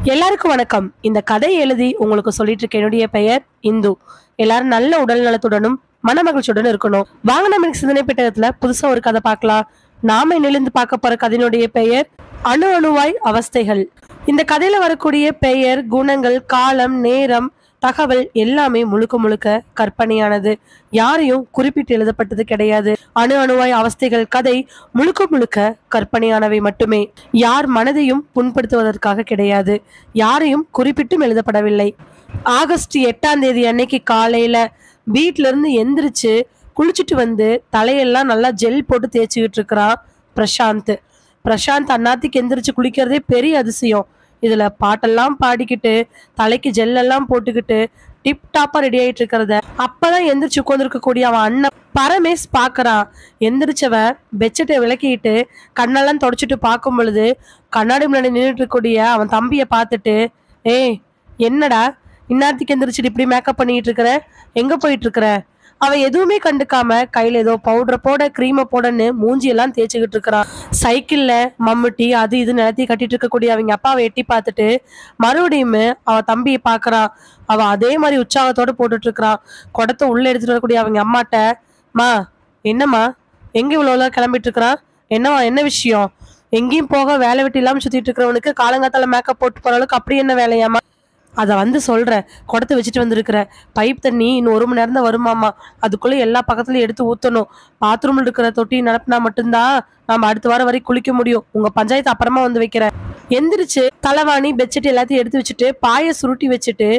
எல்லாருக்கும் வணக்கம். இந்த கதை எழுதி உங்களுக்கு சொல்லிட்டு இருக்க என்னுடைய பெயர் இந்து. எல்லாரும் நல்ல உடல் நலத்துடனும் மனமகிழ்ச்சியுடன் இருக்கணும். வாங்க நம்ம சிந்தனை பெட்டகத்துல புதுசா ஒரு கதை பார்க்கலாம். நாம இன்னிலிருந்து பார்க்க போற கதையினுடைய பெயர் அணு அணுவாய் அவஸ்தைகள். இந்த கதையில வரக்கூடிய பெயர், குணங்கள், காலம், நேரம், தகவல் எல்லாமே முழுக்க முழுக்க கற்பனையானது. யாரையும் குறிப்பிட்டு எழுதப்பட்டது கிடையாது. அணு அணுவாய் அவஸ்தைகள் கதை முழுக்க முழுக்க கற்பனையானவை மட்டுமே. யார் மனதையும் புண்படுத்துவதற்காக கிடையாது. யாரையும் குறிப்பிட்டும் எழுதப்படவில்லை. ஆகஸ்ட் 8ஆம் தேதி அன்னைக்கு காலையில வீட்ல இருந்து எந்திரிச்சு குளிச்சுட்டு வந்து தலையெல்லாம் நல்லா ஜெல் போட்டு தேய்ச்சிக்கிட்டு இருக்கிறான் பிரசாந்த். பிரசாந்த் அண்ணாத்திக்கு எந்திரிச்சு குளிக்கிறதே பெரிய அதிசயம். இதுல பாட்டெல்லாம் பாடிக்கிட்டு தலைக்கு ஜெல்லெல்லாம் போட்டுக்கிட்டு டிப் டாப்பா ரெடி ஆயிட்டு இருக்கிறத அப்பதான் எந்திரிச்சு உட்காந்துருக்கக்கூடிய அவன் அண்ணன் பரமேஷ் பாக்குறான். எந்திரிச்சவன் பெட்ஷீட்டை விளக்கிட்டு கண்ணெல்லாம் தொடச்சிட்டு பார்க்கும் பொழுது கண்ணாடி முன்னாடி நின்றுட்டு இருக்கக்கூடிய அவன் தம்பியை பார்த்துட்டு, ஏய் என்னடா இந்நேரத்துக்கு எந்திரிச்சிட்டு இப்படி மேக்கப் பண்ணிட்டு இருக்கிற, எங்க போயிட்டு இருக்கிற? அவன் எதுவுமே கண்டுக்காம கையில ஏதோ பவுடரை போட கிரீமை போடன்னு மூஞ்சியெல்லாம் தேய்ச்சிக்கிட்டு இருக்கிறான். சைக்கிள்ல மம்முட்டி அது இது நிலத்தி கட்டிட்டு இருக்கக்கூடிய அவங்க அப்பாவை எட்டி பார்த்துட்டு மறுபடியும் அவன் தம்பியை பாக்குறான். அவன் அதே மாதிரி உற்சாகத்தோட போட்டுட்டு இருக்கிறான். குடத்தை உள்ள எடுத்துட்டு வரக்கூடிய அவங்க அம்மாட்ட, மா என்னம்மா எங்க இவ்வளவு கிளம்பிட்டு இருக்கிறான், என்னவா என்ன விஷயம்? எங்கேயும் போக வேலை வெட்டி இல்லாம சுத்திட்டு இருக்கிறவனுக்கு காலங்காத்தால மேக்கப் போட்டு போற அளவுக்கு அப்படி என்ன வேலையாமா? அதை வந்து சொல்கிறேன், குடத்தை வச்சுட்டு வந்திருக்கிற. பைப் தண்ணி இன்னும் 1 மணி நேரம் தான் வருமாமா. அதுக்குள்ளே எல்லா பக்கத்துலையும் எடுத்து ஊற்றணும். பாத்ரூமில் இருக்கிற தொட்டி நடப்பினா மட்டும்தான் நம்ம அடுத்த வாரம் வரைக்கும் குளிக்க முடியும். உங்கள் பஞ்சாயத்து அப்புறமா வந்து வைக்கிறேன். எந்திரிச்சு தலைவாணி பெட்ஷீட் எல்லாத்தையும் எடுத்து வச்சுட்டு பாயை சுருட்டி வச்சுட்டு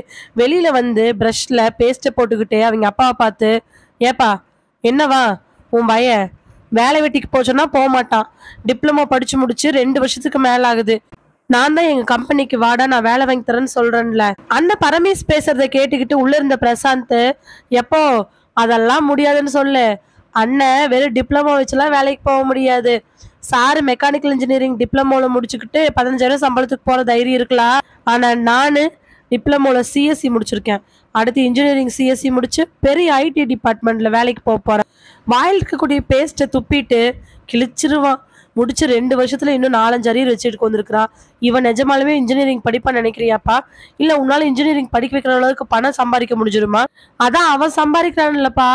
வெளியில வந்து ப்ரஷ்ல பேஸ்ட்டை போட்டுக்கிட்டு அவங்க அப்பாவை பார்த்து, ஏப்பா என்னவா உன் பையன் வேலை வெட்டிக்கு போச்சோன்னா போக மாட்டான். டிப்ளமோ படிச்சு முடிச்சு 2 வருஷத்துக்கு மேல ஆகுது. நான் தான் எங்க கம்பெனிக்கு வாடா, நான் வேலை வாங்கி தரேன்னு சொல்றேன்ல. அண்ணன் பரமேஷ் பேசுறத கேட்டுக்கிட்டு உள்ள இருந்த பிரசாந்த், எப்போ அதெல்லாம் முடியாதுன்னு சொல்லு. அண்ணன் வெறும் டிப்ளமோ வச்சுலாம் வேலைக்கு போக முடியாது. சாரு மெக்கானிக்கல் இன்ஜினியரிங் டிப்ளமோல முடிச்சுக்கிட்டு 15,000 சம்பளத்துக்கு போற தைரியம் இருக்கலாம். ஆனா நானு டிப்ளமோல சிஎஸ்சி முடிச்சிருக்கேன். அடுத்து இன்ஜினியரிங் சிஎஸ்சி முடிச்சு பெரிய ஐடி டிபார்ட்மெண்ட்ல வேலைக்கு போக போறேன். வாயில் இருக்கக்கூடிய பேஸ்ட்டை துப்பிட்டு கிழிச்சிருவான். முடிச்சு 2 வருஷத்துல இன்னும் 4-5 அரியர் வச்சுட்டு வந்திருக்கிறான். இவன் நிஜமாலுமே இன்ஜினியரிங் படிப்பா நினைக்கிறியாப்பா? இல்ல உன்னால இன்ஜினியரிங் படிக்க வைக்கிற அளவுக்கு பணம் சம்பாதிக்க முடிஞ்சிருமா? அதான் அவன் சம்பாதிக்கிறான் இல்லப்பா.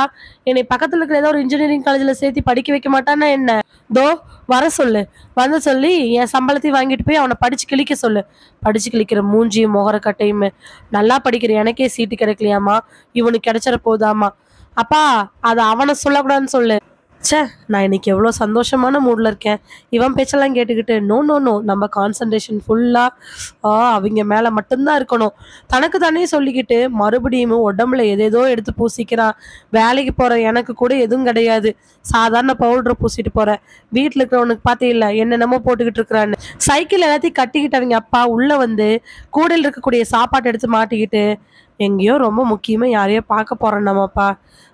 என்னை பக்கத்துல இருக்கிற ஏதோ ஒரு இன்ஜினியரிங் காலேஜ்ல சேர்த்து படிக்க வைக்க மாட்டான்னா என்ன? தோ வர சொல்லு, வந்து சொல்லி என் சம்பளத்தையும் வாங்கிட்டு போய் அவனை படிச்சு கிழிக்க சொல்லு. படிச்சு கிழிக்கிற மூஞ்சியும் முகரக்கட்டையுமே. நல்லா படிக்கிற எனக்கே சீட்டு கிடைக்கலையாமா, இவனுக்கு கிடைச்சிட போதாமா? அப்பா அதை அவனை சொல்லக்கூடாதுன்னு சொல்லு. ச்சே, நான் இன்னைக்கு எவ்வளோ சந்தோஷமான மூடில் இருக்கேன். இவன் பேச்செல்லாம் கேட்டுக்கிட்டு நோ நோ நோ, நம்ம கான்சன்ட்ரேஷன் ஃபுல்லாக அவங்க மேலே மட்டும்தான் இருக்கணும். தனக்கு தானே சொல்லிக்கிட்டு மறுபடியும் உடம்புல எதேதோ எடுத்து பூசிக்கிறான். வேலைக்கு போகிற எனக்கு கூட எதுவும் கிடையாது. சாதாரண பவுடரை பூசிட்டு போகிறேன். வீட்டில் இருக்கிறவனுக்கு பார்த்தே இல்லை என்னென்னமோ போட்டுக்கிட்டு இருக்கிறான்னு. சைக்கிள் எல்லாத்தையும் கட்டிக்கிட்டு அவங்க அப்பா உள்ளே வந்து கூடையில் இருக்கக்கூடிய சாப்பாட்டை எடுத்து மாட்டிக்கிட்டு, எங்கேயோ ரொம்ப முக்கியமாக யாரையோ பார்க்க போகிறேன் நம்மப்பா,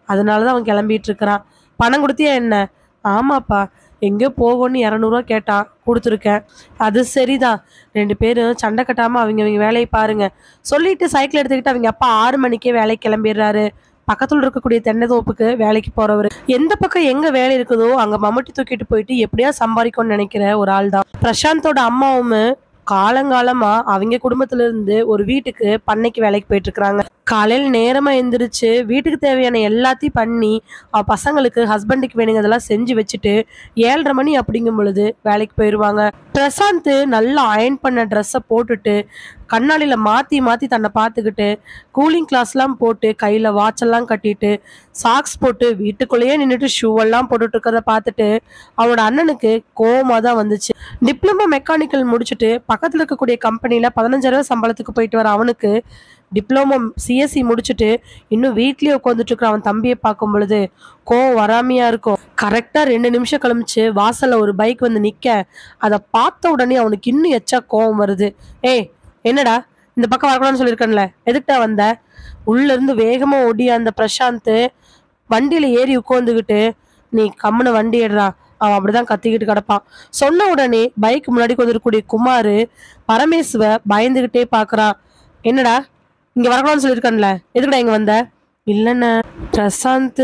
அதனால தான் அவன் கிளம்பிட்டு இருக்கிறான். பணம் கொடுத்தியா என்ன? ஆமாப்பா, எங்கேயோ போகணும்னு 200 கேட்டான், கொடுத்துருக்கேன். அது சரிதான், 2 பேரும் சண்டை கட்டாமல் அவங்க வேலையை பாருங்க சொல்லிட்டு சைக்கிள் எடுத்துக்கிட்டு அவங்க அப்பா 6 மணிக்கே வேலைக்கு கிளம்பிடுறாரு. பக்கத்துல இருக்கக்கூடிய தென்னை தோப்புக்கு வேலைக்கு போறவர். எந்த பக்கம் எங்க வேலை இருக்குதோ அங்க மம்முட்டி தூக்கிட்டு போயிட்டு எப்படியா சம்பாதிக்கும்னு நினைக்கிற ஒரு ஆள் தான் பிரசாந்தோட அம்மாவும். காலங்காலமா அவங்க குடும்பத்துல இருந்து ஒரு வீட்டுக்கு பண்ணைக்கு வேலைக்கு போயிட்டு இருக்கிறாங்க. காலையில் நேரமா எந்திரிச்சு வீட்டுக்கு தேவையான எல்லாத்தையும் பண்ணி பசங்களுக்கு ஹஸ்பண்டுக்கு வேணுங்கிறதெல்லாம் செஞ்சு வச்சுட்டு 7:30 மணி அப்படிங்கும் பொழுது வேலைக்கு போயிடுவாங்க. பிரசாந்த் நல்லா அயன் பண்ண ட்ரெஸ்ஸை போட்டுட்டு கண்ணாடியில மாத்தி மாத்தி தன்னை பார்த்துக்கிட்டு கூலிங் கிளாஸ்லாம் போட்டு கையில வாட்செல்லாம் கட்டிட்டு சாக்ஸ் போட்டு வீட்டுக்குள்ளேயே நின்றுட்டு ஷூவெல்லாம் போட்டுட்டு இருக்கிறத பார்த்துட்டு அவனோட அண்ணனுக்கு கோவமா தான் வந்துச்சு. டிப்ளமோ மெக்கானிக்கல் முடிச்சுட்டு பக்கத்துல இருக்கக்கூடிய கம்பெனில 15,000 சம்பளத்துக்கு போயிட்டு வர அவனுக்கு டிப்ளமோ சிஎஸ்சி முடிச்சுட்டு இன்னும் வீட்லயே உட்காந்துட்டு இருக்கிற அவன் தம்பியை பார்க்கும் பொழுது கோவம் வராமையா இருக்கும். கரெக்டா 2 நிமிஷம் கழிச்சு வாசல்ல ஒரு பைக் வந்து நிக்க அதை பார்த்த உடனே அவனுக்கு இன்னும் எச்சா கோவம் வருது. ஏய் என்னடா இந்த பக்கம் வரக்கூடாதுன்னு சொல்லியிருக்கேன்ல, எதுக்கிட்டா வந்த? உள்ள இருந்து வேகமா ஓடி அந்த பிரசாந்த் வண்டியில ஏறி உட்காந்துக்கிட்டு, நீ கம்முன்னு வண்டி ஏடுறா, அவன் அப்படிதான் கத்திக்கிட்டு கிடப்பான். சொன்ன உடனே பைக் முன்னாடி கொண்டிருக்கக்கூடிய குமார் பரமேஸ்வ பயந்துகிட்டே பாக்குறான். என்னடா இங்க வரக்கூடாதுன்னு சொல்லியிருக்கேன்ல, எதுக்குடா இங்க வந்த? இல்லைண்ண பிரசாந்த்.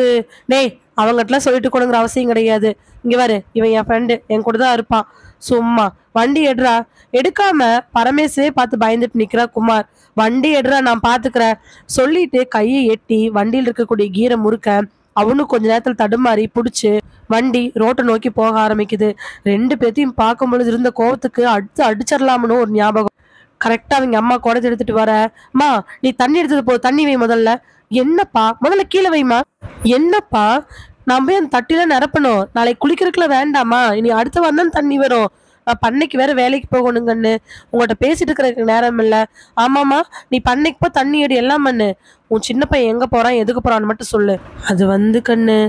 டேய் அவங்ககிட்டலாம் சொல்லிட்டு கொடுங்கிற அவசியம் கிடையாது. இங்க பாரு, இவன் என் ஃப்ரெண்டு, என் கூட தான் இருப்பான். சும்மா வண்டி எடுறா. எடுக்காம பரமேசே பார்த்து பயந்துட்டு நிக்கிறா குமார். வண்டி எடுறா, நான் பாத்துக்கிறேன் சொல்லிட்டு கையை எட்டி வண்டியில் இருக்கக்கூடிய கீரை முறுக்க அவனும் கொஞ்ச நேரத்துல தடுமாறி புடிச்சு வண்டி ரோட்டை நோக்கி போக ஆரம்பிக்குது. ரெண்டு பேத்தையும் பார்க்கும் பொழுது இருந்த கோவத்துக்கு அடுத்து அடிச்சிடலாம்னு ஒரு ஞாபகம். கரெக்டா அவங்க அம்மா குடத்தை எடுத்துட்டு வர, அம்மா நீ தண்ணி எடுத்தது போ, தண்ணி வை முதல்ல. என்னப்பா, முதல்ல கீழே வைமா. என்னப்பா, நான் போய் அந்த தட்டில நிரப்பணும், நாளைக்கு குளிக்கிறதுக்குள்ள வேண்டாமா, இனி அடுத்த வாரம் தான் தண்ணி வரும், நான் பண்ணைக்கு வேற வேலைக்கு போகணுங்கன்னு உங்கள்கிட்ட பேசிட்டு இருக்கிற நேரம் இல்ல. ஆமாமா, நீ பண்ணைக்கு போ, தண்ணி எடு, எல்லாம் பண்ணு. உன் சின்ன பையன் எங்க போறான் எதுக்கு போறான்னு மட்டும் சொல்லு. அது வந்து கண்ணு,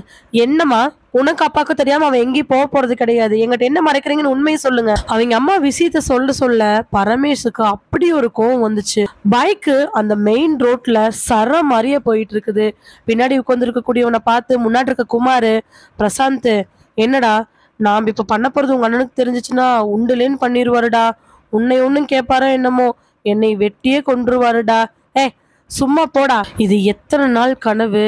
என்னம்மா உனக்கு அப்பாவுக்கு தெரியாம அவன் எங்கேயும் போக போறது கிடையாது, எங்கிட்ட என்ன மறைக்கிறீங்கன்னு உண்மையை சொல்லுங்க. அவங்க அம்மா விஷயத்த சொல்ல சொல்ல பரமேஷுக்கு அப்படி ஒரு கோவம் வந்துச்சு. பைக்கு அந்த மெயின் ரோட்ல சர மாதிரியே போயிட்டு இருக்குது. பின்னாடி உட்கார்ந்து இருக்கக்கூடியவனை பார்த்து முன்னாடி இருக்க குமாரு, பிரசாந்த் என்னடா நாம் இப்ப பண்ண போறது உங்க அண்ணனுக்கு தெரிஞ்சிச்சுன்னா உண்டுலேன்னு பண்ணிருவாருடா, உன்னை ஒண்ணும் கேட்பாரோ என்னமோ, என்னை வெட்டியே கொன்றுவாருடா. ஏ சும்மா போடா, இது எத்தனை நாள் கனவு,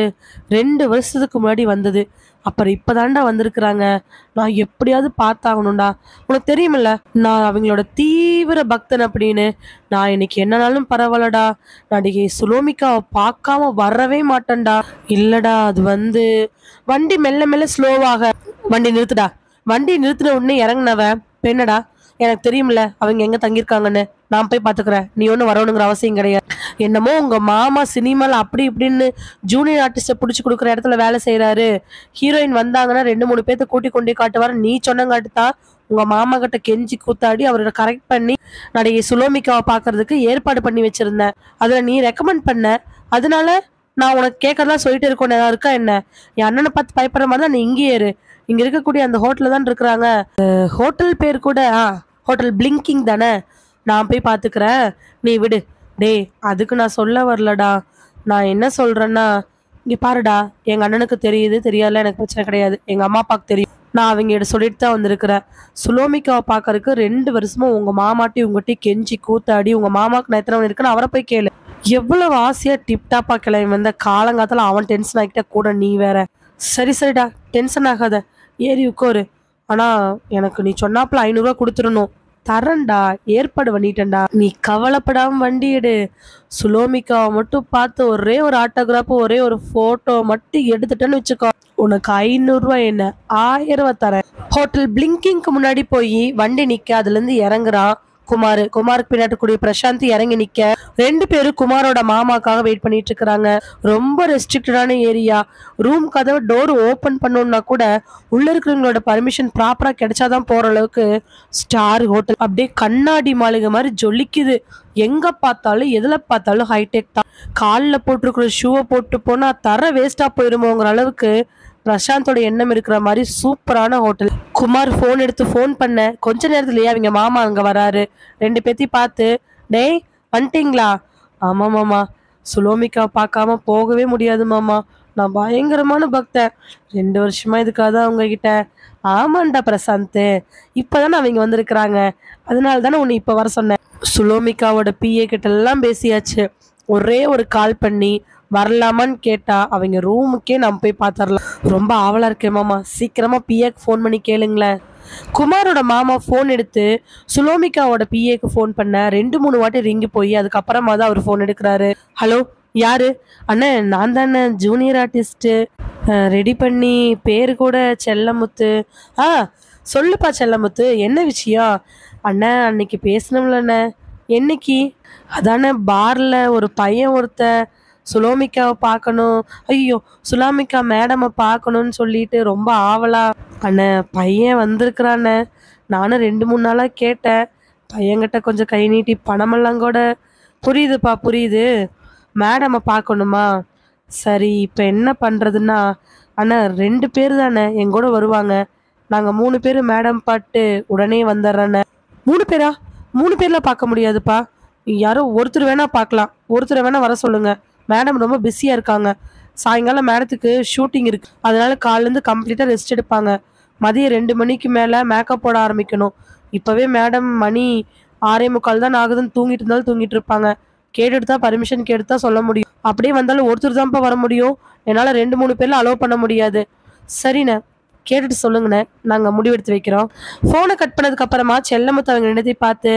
2 வருஷத்துக்கு முன்னாடி வந்தது, அப்புறம் இப்பதான்டா வந்திருக்கிறாங்க, நான் எப்படியாவது பார்த்தாகணும்டா. உனக்கு தெரியுமில்ல நான் அவங்களோட தீவிர பக்தன் அப்படின்னு. நான் இன்னைக்கு என்னனாலும் பரவாயில்லடா, நடிகை சுலோமிக்காவை பார்க்காம வரவே மாட்டேன்டா. இல்லடா அது வந்து, வண்டி மெல்ல மெல்ல ஸ்லோவாக, வண்டி நிறுத்துடா. வண்டி நிறுத்தின உடனே இறங்குனவ, பெண்ணடா எனக்கு தெரியுமில்ல அவங்க எங்க தங்கியிருக்காங்கன்னு, நான் போய் பாத்துக்கிறேன், நீ ஒன்றும் வரணுங்கிற அவசியம் கிடையாது. என்னமோ உங்க மாமா சினிமால அப்படி இப்படின்னு ஜூனியர் ஆர்டிஸ்ட புடிச்சு கொடுக்குற இடத்துல வேலை செய்யறாரு, ஹீரோயின் வந்தாங்கன்னா 2-3 பேர்த்த கூட்டி கொண்டே காட்டுவாரு, நீ சொன்னங்காட்டு தான் உங்க மாமா கிட்ட கெஞ்சி கூத்தாடி அவரோட கரெக்ட் பண்ணி நடிகை சுலோமிக்காவை பாக்குறதுக்கு ஏற்பாடு பண்ணி வச்சிருந்தேன். அதுல நீ ரெக்கமெண்ட் பண்ண, அதனால நான் உனக்கு கேட்கறதா சொல்லிட்டு இருக்கோம், ஏதாவது இருக்கா என்ன? என் அண்ணனை பார்த்து பயப்படுற மாதிரி தான் நீ இங்கேயே இரு, இங்க இருக்கக்கூடிய அந்த ஹோட்டல்ல தான் இருக்கிறாங்க, ஹோட்டல் பேர் கூட ஹோட்டல் பிளிங்கிங் தானே, நான் போய் பாத்துக்கிறேன், நீ விடு. டேய் அதுக்கு நான் சொல்ல வரலடா, நான் என்ன சொல்றேன்னா, இங்க பாருடா, எங்க அண்ணனுக்கு தெரியுது தெரியாதுல எனக்கு பிரச்சனை கிடையாது, எங்க அம்மா அப்பாவுக்கு தெரியும், நான் அவங்ககிட்ட சொல்லிட்டு தான் வந்திருக்கிறேன். சுலோமிக்காவை பார்க்கறதுக்கு 2 வருஷமா உங்க மாமாட்டி உங்ககிட்ட கெஞ்சி கூத்தாடி உங்க மாமாவுக்கு நான் எத்தனை இருக்குன்னு அவரை போய் கேளு. எவ்வளவு ஆசையா டிப்டாப்பா கிளம்பி வந்த காலங்காலத்துல அவன் டென்ஷன் ஆகிட்ட கூட நீ வேற. சரி சரிடா டென்ஷன் ஆகாத, ஏறி உட்காரு, ஆனா எனக்கு நீ சொன்னாப்புல 500 ரூபா கொடுத்துடணும். தரேன்டா, ஏற்பாடு பண்ணிட்டேன்டா, நீ கவலைப்படாம வண்டி எடு. சுலோமிக்காவை மட்டும் பார்த்து ஒரே ஒரு ஆட்டோகிராஃப் ஒரே ஒரு போட்டோ மட்டும் எடுத்துட்டேன்னு வச்சுக்கோ, உனக்கு 500 ரூபாய் என்ன 1000 ரூபாய் தரேன். ஹோட்டல் பிளிங்கிங்க்கு முன்னாடி போய் வண்டி நிக்க, அதுல இருந்து இறங்குறான் குமாருக்கு பின்னாடி கூடிய பிரசாந்த் இறங்கி நிக்க, 2 பேரும் குமாரோட மாமாக்காக வெயிட் பண்ணிட்டு இருக்கிறாங்க. ரொம்ப ரெஸ்ட்ரிக்டடான ஏரியா, ரூம் கதவை டோர் ஓபன் பண்ணணும்னா கூட உள்ள இருக்கிறவங்களோட பர்மிஷன் ப்ராப்பரா கிடைச்சாதான் போற அளவுக்கு ஸ்டார் ஹோட்டல். அப்படியே கண்ணாடி மாளிகை மாதிரி ஜொலிக்குது, எங்க பார்த்தாலும் எதுல பார்த்தாலும் ஹைடெக் தான். காலில் போட்டிருக்கிற ஷூவை போட்டு போனா தர வேஸ்டா போயிருமோங்கிற அளவுக்கு பிரசாந்தோட எண்ணம் இருக்கிற மாதிரி சூப்பரான ஹோட்டல். குமார் போன் எடுத்து போன் பண்ண கொஞ்ச நேரத்துலயே அவங்க மாமா அங்க வராரு. 2 பேத்தையும் பார்த்து, டேய் வந்துட்டீங்களா? ஆமா மாமா, சுலோமிக்காவை பார்க்காம போகவே முடியாது மாமா, நான் பயங்கரமான பக்தன், 2 வருஷமா இதுக்காக தான் உங்ககிட்ட. ஆமாண்டா பிரசாந்த், இப்பதானே அவங்க வந்திருக்கிறாங்க, அதனால தானே உன்னை இப்ப வர சொன்னேன். சுலோமிக்காவோட பிஏ கிட்ட எல்லாம் பேசியாச்சு, ஒரே ஒரு கால் பண்ணி வரலாமான்னு கேட்டா அவங்க ரூமுக்கே நம்ம போய் பார்த்துடலாம். ரொம்ப ஆவலா இருக்கேன் மாமா, சீக்கிரமா பிஏக்கு ஃபோன் பண்ணி கேளுங்களேன். குமாரோட மாமா ஃபோன் எடுத்து சுலோமிக்காவோட பிஏக்கு ஃபோன் பண்ண 2-3 வாட்டி ரிங்கி போய் அதுக்கப்புறமா தான் அவர் ஃபோன் எடுக்கிறாரு. ஹலோ யாரு? அண்ணே நான் தானே ஜூனியர் ஆர்டிஸ்ட், ரெடி பண்ணி பேரு கூட செல்லமுத்து. சொல்லுப்பா செல்லமுத்து, என்ன விஷயம்? அண்ணா அன்னைக்கு பேசணும்லண்ணே. என்னைக்கு? அதானே பார்ல ஒரு பையன் ஒருத்த சுலோமிக்காவை பார்க்கணும், ஐயோ சுலாமிக்கா மேடமை பார்க்கணும்னு சொல்லிட்டு ரொம்ப ஆவலா. அண்ணே பையன் வந்திருக்கிறாண்ணே, நானும் 2-3 நாளா கேட்டேன், பையன்கிட்ட கொஞ்சம் கை நீட்டி பணமெல்லாம் கூட. புரியுதுப்பா புரியுது, மேடமை பார்க்கணுமா? சரி இப்போ என்ன பண்ணுறதுன்னா, அண்ணா 2 பேர் தானே எங்கூட வருவாங்க, நாங்கள் 3 பேர் மேடம் பாட்டு உடனே வந்துடுறேண்ணே. 3 பேரா? 3 பேர்லாம் பார்க்க முடியாதுப்பா, யாரோ ஒருத்தர் வேணா பார்க்கலாம், ஒருத்தரை வேணா வர சொல்லுங்க, மேடம் ரொம்ப பிஸியாக இருக்காங்க, சாயங்காலம் மேடத்துக்கு ஷூட்டிங் இருக்கு, அதனால காலிலேருந்து கம்ப்ளீட்டாக ரெஸ்ட் எடுப்பாங்க, மதியம் 2 மணிக்கு மேலே மேக்கப் போட ஆரம்பிக்கணும். இப்போவே மேடம் மணி 6:45 தான் ஆகுதுன்னு தூங்கிட்டு இருந்தாலும் தூங்கிட்டு இருப்பாங்க, கேட்டுட்டு தான் பர்மிஷன் கேட்டு தான் சொல்ல முடியும், அப்படியே வந்தாலும் ஒருத்தர் தான்ப்பா வர முடியும், என்னால் 2-3 பேரில் அலோவ் பண்ண முடியாது. சரிண்ணே கேட்டுட்டு சொல்லுங்கண்ணே, நாங்க முடிவெடுத்து வைக்கிறோம். ஃபோன கட் பண்ணதுக்கு அப்புறமா செல்லமுத்து அவங்க 2 பார்த்து,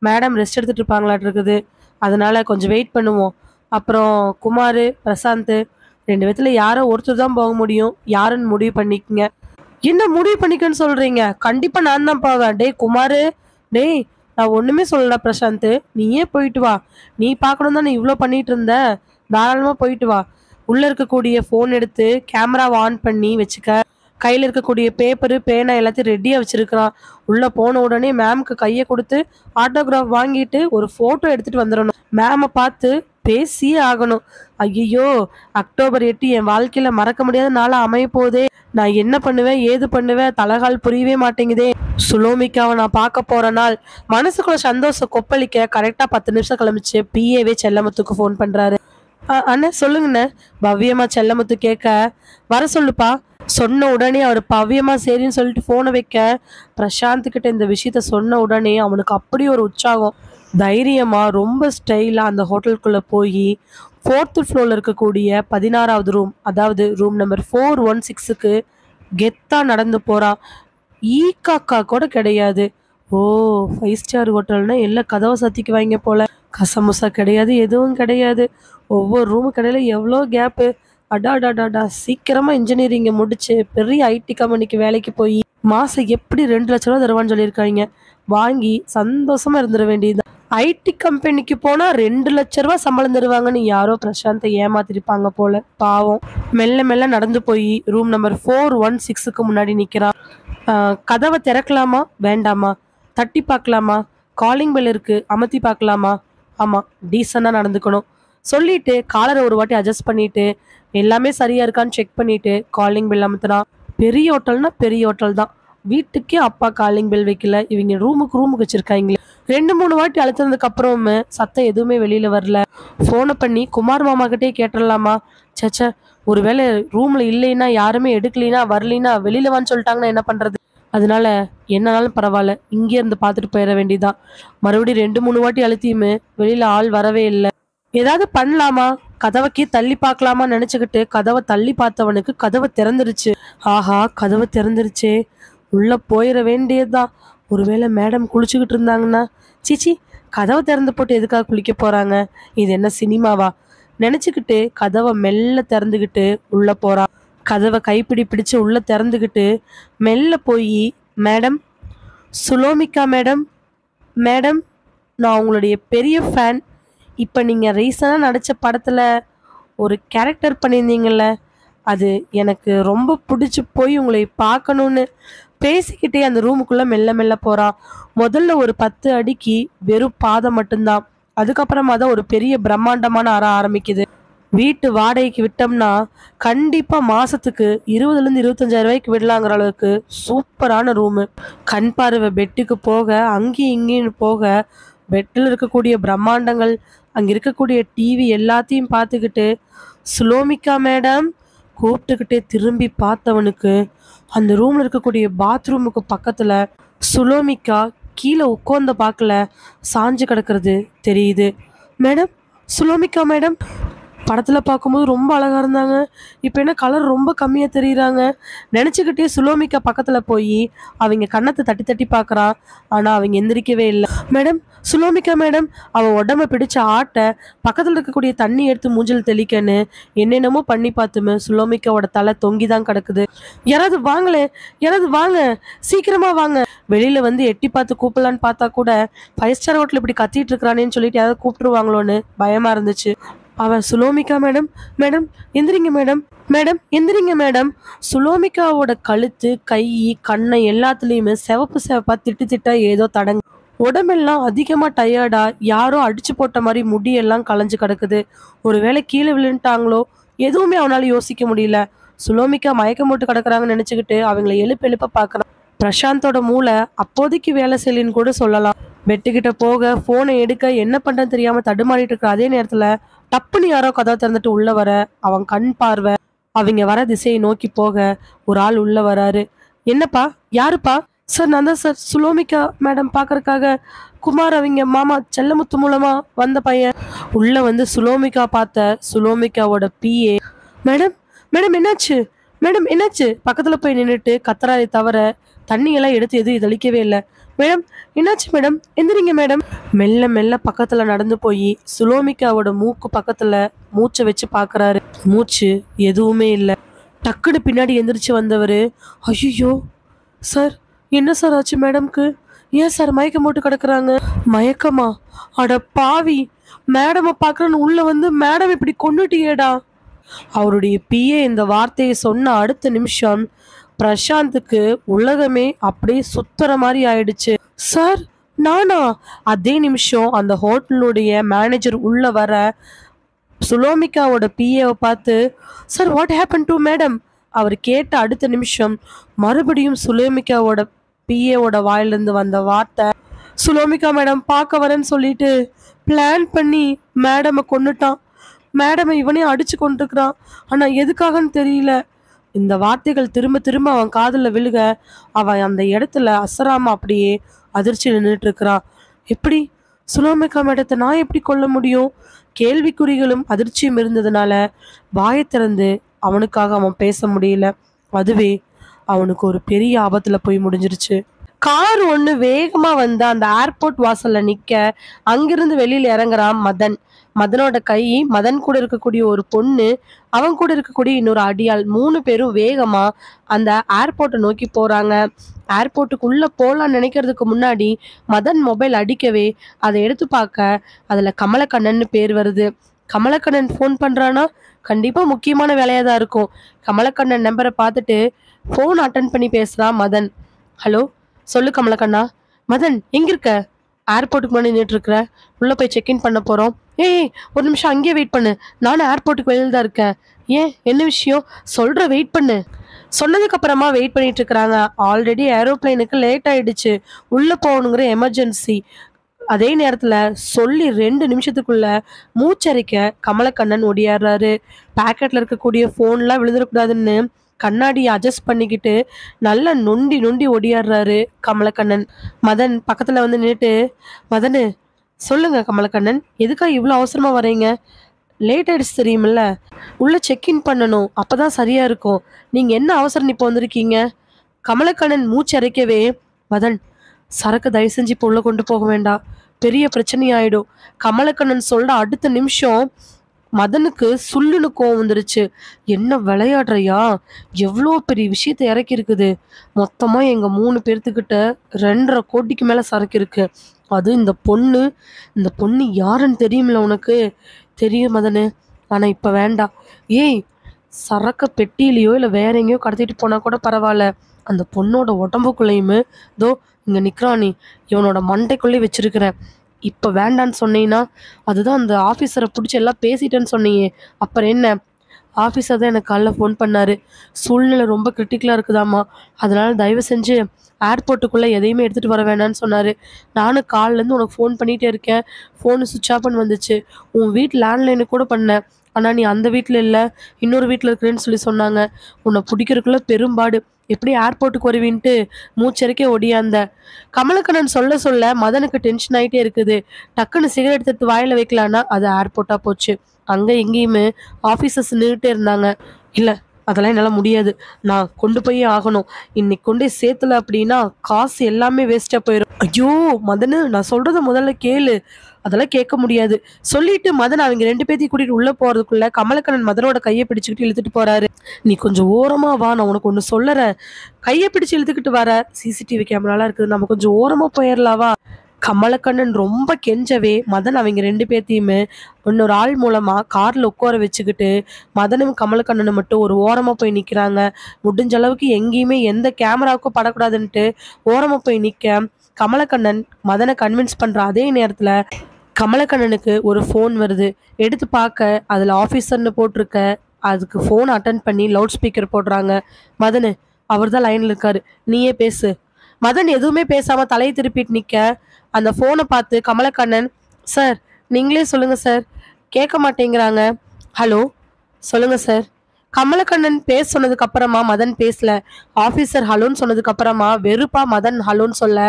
மேடம் ரெஸ்ட் எடுத்துட்டு இருப்பாங்களாட்டு இருக்குது. அதனால கொஞ்சம் வெயிட் பண்ணுவோம். அப்புறம் குமாரு, பிரசாந்த் 2 பேத்துல யாரோ ஒருத்தர் தான் போக முடியும். யாருன்னு முடிவு பண்ணிக்கங்க. என்ன முடிவு பண்ணிக்கன்னு சொல்றீங்க? கண்டிப்பா நான் தான் போவேன். டேய் குமாரு, டேய் நான் ஒண்ணுமே சொல்லல பிரசாந்த். நீயே போயிட்டு வா. நீ பார்க்கணும் தானே இவ்ளோ பண்ணிட்டு இருந்த. தாராளமா போயிட்டு வா. உள்ள இருக்கக்கூடிய ஃபோன் எடுத்து கேமராவ ஆன் பண்ணி வச்சுக்க. கையில இருக்கக்கூடிய பேப்பரு, பேனா எல்லாத்தையும் ரெடியா வச்சிருக்கிறான். உள்ள போன உடனே மேம்க்கு கைய குடுத்து ஆட்டோகிராஃப் வாங்கிட்டு ஒரு ஃபோட்டோ எடுத்துட்டு வந்துரணும். மேம பார்த்து பேசியே ஆகணும். ஐயையோ! அக்டோபர் 8 என் வாழ்க்கையில மறக்க முடியாத நாளா அமையப் போதே. நான் என்ன பண்ணுவேன்? ஏது பண்ணுவேன்? தலகால் புரியவே மாட்டேங்குதே. சுலோமிக்காவ நான் பார்க்க போற நாள். மனசுக்குள்ள சந்தோஷம் கொப்பளிக்க கரெக்ட்டா 10 நிமிஷம் கிளம்பிச்சு பிஏவே செல்லமுத்துக்கு ஃபோன் பண்றாரு. அண்ணே சொல்லுங்கண்ணே. பவ்யமா செல்லமுத்து கேட்க, வர சொல்லுப்பா. சொன்ன உடனே அவர் பவ்யமா சரின்னு சொல்லிட்டு ஃபோனை வைக்க, பிரசாந்த் கிட்ட இந்த விஷயத்த சொன்ன உடனே அவனுக்கு அப்படி ஒரு உற்சாகம். தைரியமா ரொம்ப ஸ்டைலா அந்த ஹோட்டலுக்குள்ள போய் 4th ஃப்ளோர்ல இருக்கக்கூடிய 16வது ரூம், அதாவது ரூம் நம்பர் 416க்கு கெத்தா நடந்து போறான். காக்கா கூட கிடையாது. ஓ, 5 ஸ்டார் ஹோட்டல்னா எல்லாம் கதவை சாத்திக்குவாங்க போல. கசமுசா கிடையாது, எதுவும் கிடையாது. ஒவ்வொரு ரூமு கடையில எவ்வளோ கேப்பு. அடாடாடாடா, சீக்கிரமா இன்ஜினியரிங் முடிச்சு பெரிய ஐடி கம்பெனிக்கு வேலைக்கு போய் மாசம் எப்படி 2 லட்ச ரூபா தருவான்னு சொல்லியிருக்காங்க. வாங்கி சந்தோஷமா இருந்துட வேண்டியது. ஐடி கம்பெனிக்கு போனா 2 லட்ச ரூபா சம்பளம் தருவாங்கன்னு யாரோ பிரசாந்தை ஏமாத்திருப்பாங்க போல. பாவம். மெல்ல மெல்ல நடந்து போய் ரூம் நம்பர் 416க்கு முன்னாடி நிக்கிறான். கதவை திறக்கலாமா வேண்டாமா? தட்டி பார்க்கலாமா? காலிங் பெல் இருக்கு, அமர்த்தி பார்க்கலாமா? ஆமா, டீசெண்டா நடந்துக்கணும் சொல்லிட்டு காலரை ஒரு வாட்டி அட்ஜஸ்ட் பண்ணிட்டு எல்லாமே சரியா இருக்கான்னு செக் பண்ணிட்டு காலிங் பெல் அமுத்துறான். பெரிய ஹோட்டல்னா பெரிய ஹோட்டல் தான். வீட்டுக்கே அப்பா காலிங் பெல் வைக்கல, இவங்க ரூமுக்கு வச்சிருக்காங்களே. 2-3 வாட்டி அழுத்தினதுக்கு அப்புறமே சத்தம் எதுவுமே வெளியில வரல. போனை பண்ணி குமார் மாமா கிட்டே கேட்டுடலாமா? சேச்சா, ஒருவேளை ரூம்ல இல்லைன்னா, யாருமே எடுக்கலைன்னா, வரலைன்னா, வெளியில வான்னு சொல்லிட்டாங்கன்னா என்ன பண்றது? அதனால என்னன்னாலும் பரவாயில்ல, இங்கே இருந்து பார்த்துட்டு போயிட வேண்டியதான். மறுபடியும் 2-3 வாட்டி அழுத்தியுமே வெளியில ஆள் வரவே இல்லை. ஏதாவது பண்ணலாமா? கதவைக்கே தள்ளி பார்க்கலாமான்னு நினைச்சுக்கிட்டு கதவை தள்ளி பார்த்தவனுக்கு கதவை திறந்துருச்சு. ஆஹா, கதவை திறந்துருச்சே, உள்ள போயிட வேண்டியதுதான். ஒருவேளை மேடம் குளிச்சுக்கிட்டு இருந்தாங்கன்னா, சீச்சி, கதவை திறந்து போட்டு எதுக்காக குளிக்க போறாங்க? இது என்ன சினிமாவா? நினைச்சுக்கிட்டு கதவை மெல்ல திறந்துக்கிட்டு உள்ள போறான். கதவை கைப்பிடி பிடிச்சு உள்ள திறந்துக்கிட்டு மெல்ல போய், மேடம், சுலோமிகா மேடம், மேடம், நான் உங்களுடைய பெரிய ஃபேன். இப்போ நீங்கள் ரீசனாக நடித்த படத்தில் ஒரு கேரக்டர் பண்ணியிருந்தீங்கள்ல, அது எனக்கு ரொம்ப பிடிச்சி போய் உங்களை பார்க்கணுன்னு பேசிக்கிட்டே அந்த ரூமுக்குள்ளே மெல்ல மெல்ல போகிறான். முதல்ல ஒரு 10 அடிக்கு வெறும் பாதம் மட்டும்தான். அதுக்கப்புறமா தான் ஒரு பெரிய பிரம்மாண்டமான அறை ஆரம்பிக்குது. வீட்டு வாடகைக்கு விட்டோம்னா கண்டிப்பாக மாதத்துக்கு 20,000-இருந்து 25,000 ரூபாய்க்கு விடலாங்கிற அளவுக்கு சூப்பரான ரூமு. கண் பார்வை பெட்டுக்கு போக அங்கேயும் இங்கேயும் போக, பெட்டில் இருக்கக்கூடிய பிரம்மாண்டங்கள், அங்கே இருக்கக்கூடிய டிவி எல்லாத்தையும் பார்த்துக்கிட்டு சுலோமிகா மேடம் கூப்பிட்டுக்கிட்டே திரும்பி பார்த்தவனுக்கு அந்த ரூமில் இருக்கக்கூடிய பாத்ரூமுக்கு பக்கத்தில் சுலோமிகா கீழே உட்கார்ந்த பார்க்கல சாஞ்சு கிடக்கிறது தெரியுது. மேடம், சுலோமிகா மேடம், படத்தில் பார்க்கும்போது ரொம்ப அழகாக இருந்தாங்க, இப்போ என்ன கலர் ரொம்ப கம்மியாக தெரியுறாங்க நினச்சிக்கிட்டே சுலோமிகா பக்கத்தில் போய் அவங்க கன்னத்தை தட்டி தட்டி பார்க்குறான். ஆனால் அவங்க எந்திரிக்கவே இல்லை. மேடம், சுலோமிகா மேடம், அவன் உடம்ப பிடிச்ச ஆட்டை பக்கத்தில் இருக்கக்கூடிய தண்ணி எடுத்து மூஞ்சில் தெளிக்கன்னு என்னென்னமோ பண்ணி பார்த்துமே சுலோமிக்காவோட தலை தொங்கி தான் கிடக்குது. யாராவது வாங்களே, யாராவது வாங்க, சீக்கிரமா வாங்க. வெளியில வந்து எட்டி பார்த்து கூப்பிடலான்னு பார்த்தா கூட 5 ஸ்டார் ஹோட்டல் இப்படி கத்திட்டு இருக்கிறானேன்னு சொல்லிட்டு யாராவது கூப்பிட்டுருவாங்களோன்னு பயமா இருந்துச்சு. அவன் சுலோமிகா மேடம், மேடம் எந்திரிங்க மேடம், மேடம் எந்திரிங்க மேடம். சுலோமிகாவோட கழுத்து, கை, கண்ணை எல்லாத்துலேயுமே சிவப்பு சிவப்பா திட்டு திட்டா ஏதோ தடங்க. உடம்பெல்லாம் அதிகமாக டயர்டா, யாரோ அடிச்சு போட்ட மாதிரி முடியெல்லாம் களைஞ்சு கிடக்குது. ஒருவேளை கீழே விழுந்துட்டாங்களோ எதுவுமே அவனால யோசிக்க முடியல. சுலோமிகா மயக்கம் போட்டு கிடக்குறாங்கன்னு நினச்சிக்கிட்டு அவங்கள எழுப்ப பார்க்குறான். பிரசாந்தோட மூளை அப்போதைக்கு வேலை செய்யலின்னு கூட சொல்லலாம். பெட்டுக்கிட்ட போக ஃபோனை எடுக்க என்ன பண்ணுறன்னு தெரியாமல் தடுமாறிட்டு இருக்கிற அதே நேரத்தில் டப்புன்னு யாரோ கதவை திறந்துட்டு உள்ள வர, அவன் கண் பார்வை அவங்க வர திசையை நோக்கி போக ஒரு ஆள் உள்ள வராரு. என்னப்பா, யாருப்பா? சார், நான் தான் சார், சுலோமிகா மேடம் பார்க்கறக்காக குமார் அவங்க மாமா செல்லமுத்து மூலமா வந்த பையன். உள்ள வந்து சுலோமிகா பார்த்த சுலோமிகாவோட பிஏ, மேடம், மேடம் என்னாச்சு? மேடம் என்னாச்சு? பக்கத்துல போய் நின்னுட்டு கத்துறாரே தவிர தண்ணியெல்லாம் எடுத்து எதுவும் தெளிக்கவே இல்ல. மேடம் என்னாச்சு மேடம்? எந்திரிங்க மேடம். மெல்ல மெல்ல பக்கத்துல நடந்து போய் சுலோமிகாவோட மூக்கு பக்கத்துல மூச்சை வச்சு பார்க்கறாரு. மூச்சு எதுவுமே இல்ல. டக்குன்னு பின்னாடி எந்திரிச்சு வந்தவரு, ஐயோ சார், என்ன சார் ஆச்சு மேடம்க்கு? ஏன் சார் மயக்கம் போட்டு கிடக்குறாங்க? மயக்கமா? அட பாவி, மேடமை பார்க்கறன்னு உள்ள வந்து மேடம் இப்படி கொன்னுட்டியேடா. அவருடைய பிஏ இந்த வார்த்தையை சொன்ன அடுத்த நிமிஷம் பிரசாந்துக்கு உலகமே அப்படியே சுத்துற மாதிரி ஆயிடுச்சு. சார் நானா? அதே நிமிஷம் அந்த ஹோட்டலுடைய மேனேஜர் உள்ள வர சுலோமிகாவோட பிஏவை பார்த்து, sir what happen to madam? அவர் கேட்ட அடுத்த நிமிஷம் மறுபடியும் சுலோமிகாவோட பிஏவோட வாயிலிருந்து வந்த வார்த்தை, சுலோமிகா மேடம் பார்க்க வரேன்னு சொல்லிட்டு பிளான் பண்ணி மேடமை கொன்னுட்டான். மேடமை இவனே அடிச்சு கொண்டிருக்கிறான். ஆனா எதுக்காகன்னு தெரியல. இந்த வார்த்தைகள் திரும்ப திரும்ப அவன் காதுல விழுக அவன் அந்த இடத்துல அசராம அப்படியே அதிர்ச்சி நின்றுட்டு இருக்கிறான். எப்படி சுலோமிகா மேடத்தை நான் எப்படி கொல்ல முடியும்? கேள்விக்குறிகளும் அதிர்ச்சியும் இருந்ததுனால வாயை திறந்து அவனுக்காக அவன் பேச முடியல. அதுவே அவனுக்கு ஒரு பெரிய ஆபத்துல போய் முடிஞ்சிருச்சு. கார் ஒன்று வேகமா வந்து அந்த ஏர்போர்ட் வாசல்ல நிக்க அங்கிருந்து வெளியில இறங்குறான் மதன். மதனோட கை, மதன் கூட இருக்கக்கூடிய ஒரு பொண்ணு, அவன் கூட இருக்கக்கூடிய இன்னொரு அடியாள், 3 பேரும் வேகமா அந்த ஏர்போர்ட்டை நோக்கி போறாங்க. ஏர்போர்ட்டுக்குள்ள போலான்னு நினைக்கிறதுக்கு முன்னாடி மதன் மொபைல் அடிக்கவே அதை எடுத்து பார்க்க அதுல கமலக்கண்ணன் பேர் வருது. கமலக்கண்ணன் ஃபோன் பண்றானா? கண்டிப்பா முக்கியமான வேலையா தான் இருக்கும். கமலக்கண்ணன் நம்பரை பார்த்துட்டு ஃபோன் அட்டன் பண்ணி பேசுறான் மதன். ஹலோ, சொல்லு கமலக்கண்ணா. மதன் எங்க இருக்க? ஏர்போர்ட்டுக்கு முன்னாடி நின்றுட்டு இருக்கிற. உள்ள போய் செக்இன் பண்ண போறோம். ஏய் ஒரு நிமிஷம் அங்கேயே வெயிட் பண்ணு, நானும் ஏர்போர்ட்டுக்கு வெளியில் தான் இருக்கேன். ஏன் என்ன விஷயம் சொல்ற, வெயிட் பண்ணு. சொன்னதுக்கு அப்புறமா வெயிட் பண்ணிட்டு இருக்கிறாங்க. ஆல்ரெடி ஏரோப்ளைனுக்கு லேட் ஆயிடுச்சு, உள்ள போகணுங்கிற எமர்ஜென்சி. அதே நேரத்துல சொல்லி 2 நிமிஷத்துக்குள்ள மூச்சரிக்க கமலக்கண்ணன் ஒடியாடுறாரு. பேக்கெட்ல இருக்கக்கூடிய போன்லாம் விழுந்துடக்கூடாதுன்னு கண்ணாடியை அட்ஜஸ்ட் பண்ணிக்கிட்டு நல்லா நொண்டி நொண்டி ஒடியாடுறாரு கமலக்கண்ணன். மதன் பக்கத்துல வந்து நின்றுட்டு, மதனு சொல்லுங்க கமலக்கண்ணன், எதுக்கா இவ்வளோ அவசரமா வரீங்க? லேட் ஆயிடுச்சு தெரியுமில்ல, உள்ள செக்இன் பண்ணணும், அப்பதான் சரியா இருக்கும். நீங்க என்ன அவசரம் இப்போ வந்திருக்கீங்க? கமலக்கண்ணன் மூச்சு அரைக்கவே, மதன் சரக்கு தயவு செஞ்சு இப்போ உள்ள கொண்டு போக வேண்டாம், பெரிய பிரச்சனை ஆயிடும். கமலக்கண்ணன் சொல்ற அடுத்த நிமிஷம் மதனுக்கு சுள்ளுன்னு கோவம் வந்துருச்சு. என்ன விளையாடுறியா? எவ்வளோ பெரிய விஷயத்த இறக்கி இருக்குது. மொத்தமா எங்க 3 பேர்த்துக்கிட்ட 2.5 கோடிக்கு மேல சரக்கு இருக்கு. அது இந்த பொண்ணு யாருன்னு தெரியுமில்ல உனக்கு? தெரியும் மதனு, ஆனா இப்ப வேண்டாம். ஏய், சரக்க பெட்டியிலையோ இல்ல வேற எங்கேயோ கடத்திட்டு போனா கூட பரவாயில்ல, அந்த பொண்ணோட உடம்புக்குள்ளேயுமே தோ இங்க நிக்கிறானி, இவனோட மண்டைக்குள்ளே வச்சிருக்கிறேன். இப்ப வேண்டான்னு சொன்னீங்கன்னா, அதுதான் அந்த ஆஃபீஸரை பிடிச்சி எல்லாம் பேசிட்டேன்னு சொன்னீங்க, அப்புறம் என்ன? ஆஃபீஸர் தான் எனக்கு காலைல ஃபோன் பண்ணாரு. சூழ்நிலை ரொம்ப கிரிட்டிக்கலாக இருக்குதாம்மா, அதனால தயவு செஞ்சு ஏர்போர்ட்டுக்குள்ளே எதையுமே எடுத்துகிட்டு வர வேண்டாம்னு சொன்னார். நானும் காலிலேருந்து உனக்கு ஃபோன் பண்ணிகிட்டே இருக்கேன், ஃபோனு சுவிட்ச் ஆஃப்னு வந்துச்சு. உன் வீட்டு லேண்ட்லைனுக்கு கூட பண்ணேன், ஆனால் நீ அந்த வீட்டில் இல்லை, இன்னொரு வீட்டில் இருக்கிறேன்னு சொல்லி சொன்னாங்க. உன்னை பிடிக்கிறதுக்குள்ள பெரும்பாடு, எப்படி ஏர்போர்ட்டுக்கு வருவின்ட்டு மூச்சரிக்கே ஒடியாந்த. கமலக்கண்ணன் சொல்ல சொல்ல மதனுக்கு டென்ஷன் ஆகிட்டே இருக்குது. டக்குன்னு சிகரெட் எடுத்து வாயில் வைக்கலான்னா அது ஏர்போர்ட்டாக போச்சு. அங்கே எங்கேயுமே ஆஃபீஸர்ஸ் நின்றுட்டே இருந்தாங்க. இல்லை அதெல்லாம் என்னால் முடியாது, நான் கொண்டு போய் ஆகணும், இன்னைக்கு கொண்டு போய் சேர்த்தல அப்படின்னா காசு எல்லாமே வேஸ்ட்டாக போயிடும். ஐயோ மதனு, நான் சொல்கிறத முதல்ல கேளு. அதெல்லாம் கேட்க முடியாது சொல்லிட்டு மதன் அவங்க 2 பேத்தையும் கூட்டிட்டு உள்ள போறதுக்குள்ள கமலக்கண்ணன் மதனோட கையை பிடிச்சுக்கிட்டு இழுத்துட்டு போறாரு. நீ கொஞ்சம் ஓரமா வா, நான் உனக்கு ஒன்று சொல்லறேன். கையை பிடிச்சு இழுத்துக்கிட்டு வர, சிசிடிவி கேமராலாம் இருக்குது, நம்ம கொஞ்சம் ஓரமா போயிடலாவா? கமலக்கண்ணன் ரொம்ப கெஞ்சவே மதன் அவங்க 2 பேத்தையுமே இன்னொரு ஆள் மூலமா கார்ல உட்கார வச்சுக்கிட்டு மதனும் கமலக்கண்ணனும் மட்டும் ஒரு ஓரமா போய் நிக்கிறாங்க. முடிஞ்ச அளவுக்கு எங்கேயுமே எந்த கேமராவுக்கும் படக்கூடாதுன்ட்டு ஓரமா போய் நிக்க கமலக்கண்ணன் மதனை கன்வின்ஸ் பண்ற அதே நேரத்துல கமலக்கண்ணனுக்கு ஒரு ஃபோன் வருது. எடுத்து பார்க்க அதில் ஆஃபீஸர்னு போட்டிருக்க. அதுக்கு ஃபோன் அட்டன் பண்ணி லவுட் ஸ்பீக்கர் போடுறாங்க. மதனு, அவர் தான் லைனில் இருக்காரு, நீயே பேசு. மதன் எதுவுமே பேசாமல் தலையை திருப்பிட்டு நிற்க அந்த ஃபோனை பார்த்து கமலக்கண்ணன், சார் நீங்களே சொல்லுங்கள் சார், கேட்க மாட்டேங்கிறாங்க. ஹலோ சொல்லுங்கள் சார். கமலக்கண்ணன் பேச சொன்னதுக்கு அப்புறமா மதன் பேசல. ஆஃபீஸர் ஹலோன்னு சொன்னதுக்கு அப்புறமா வெறுப்பா மதன் ஹலோன்னு சொல்ல,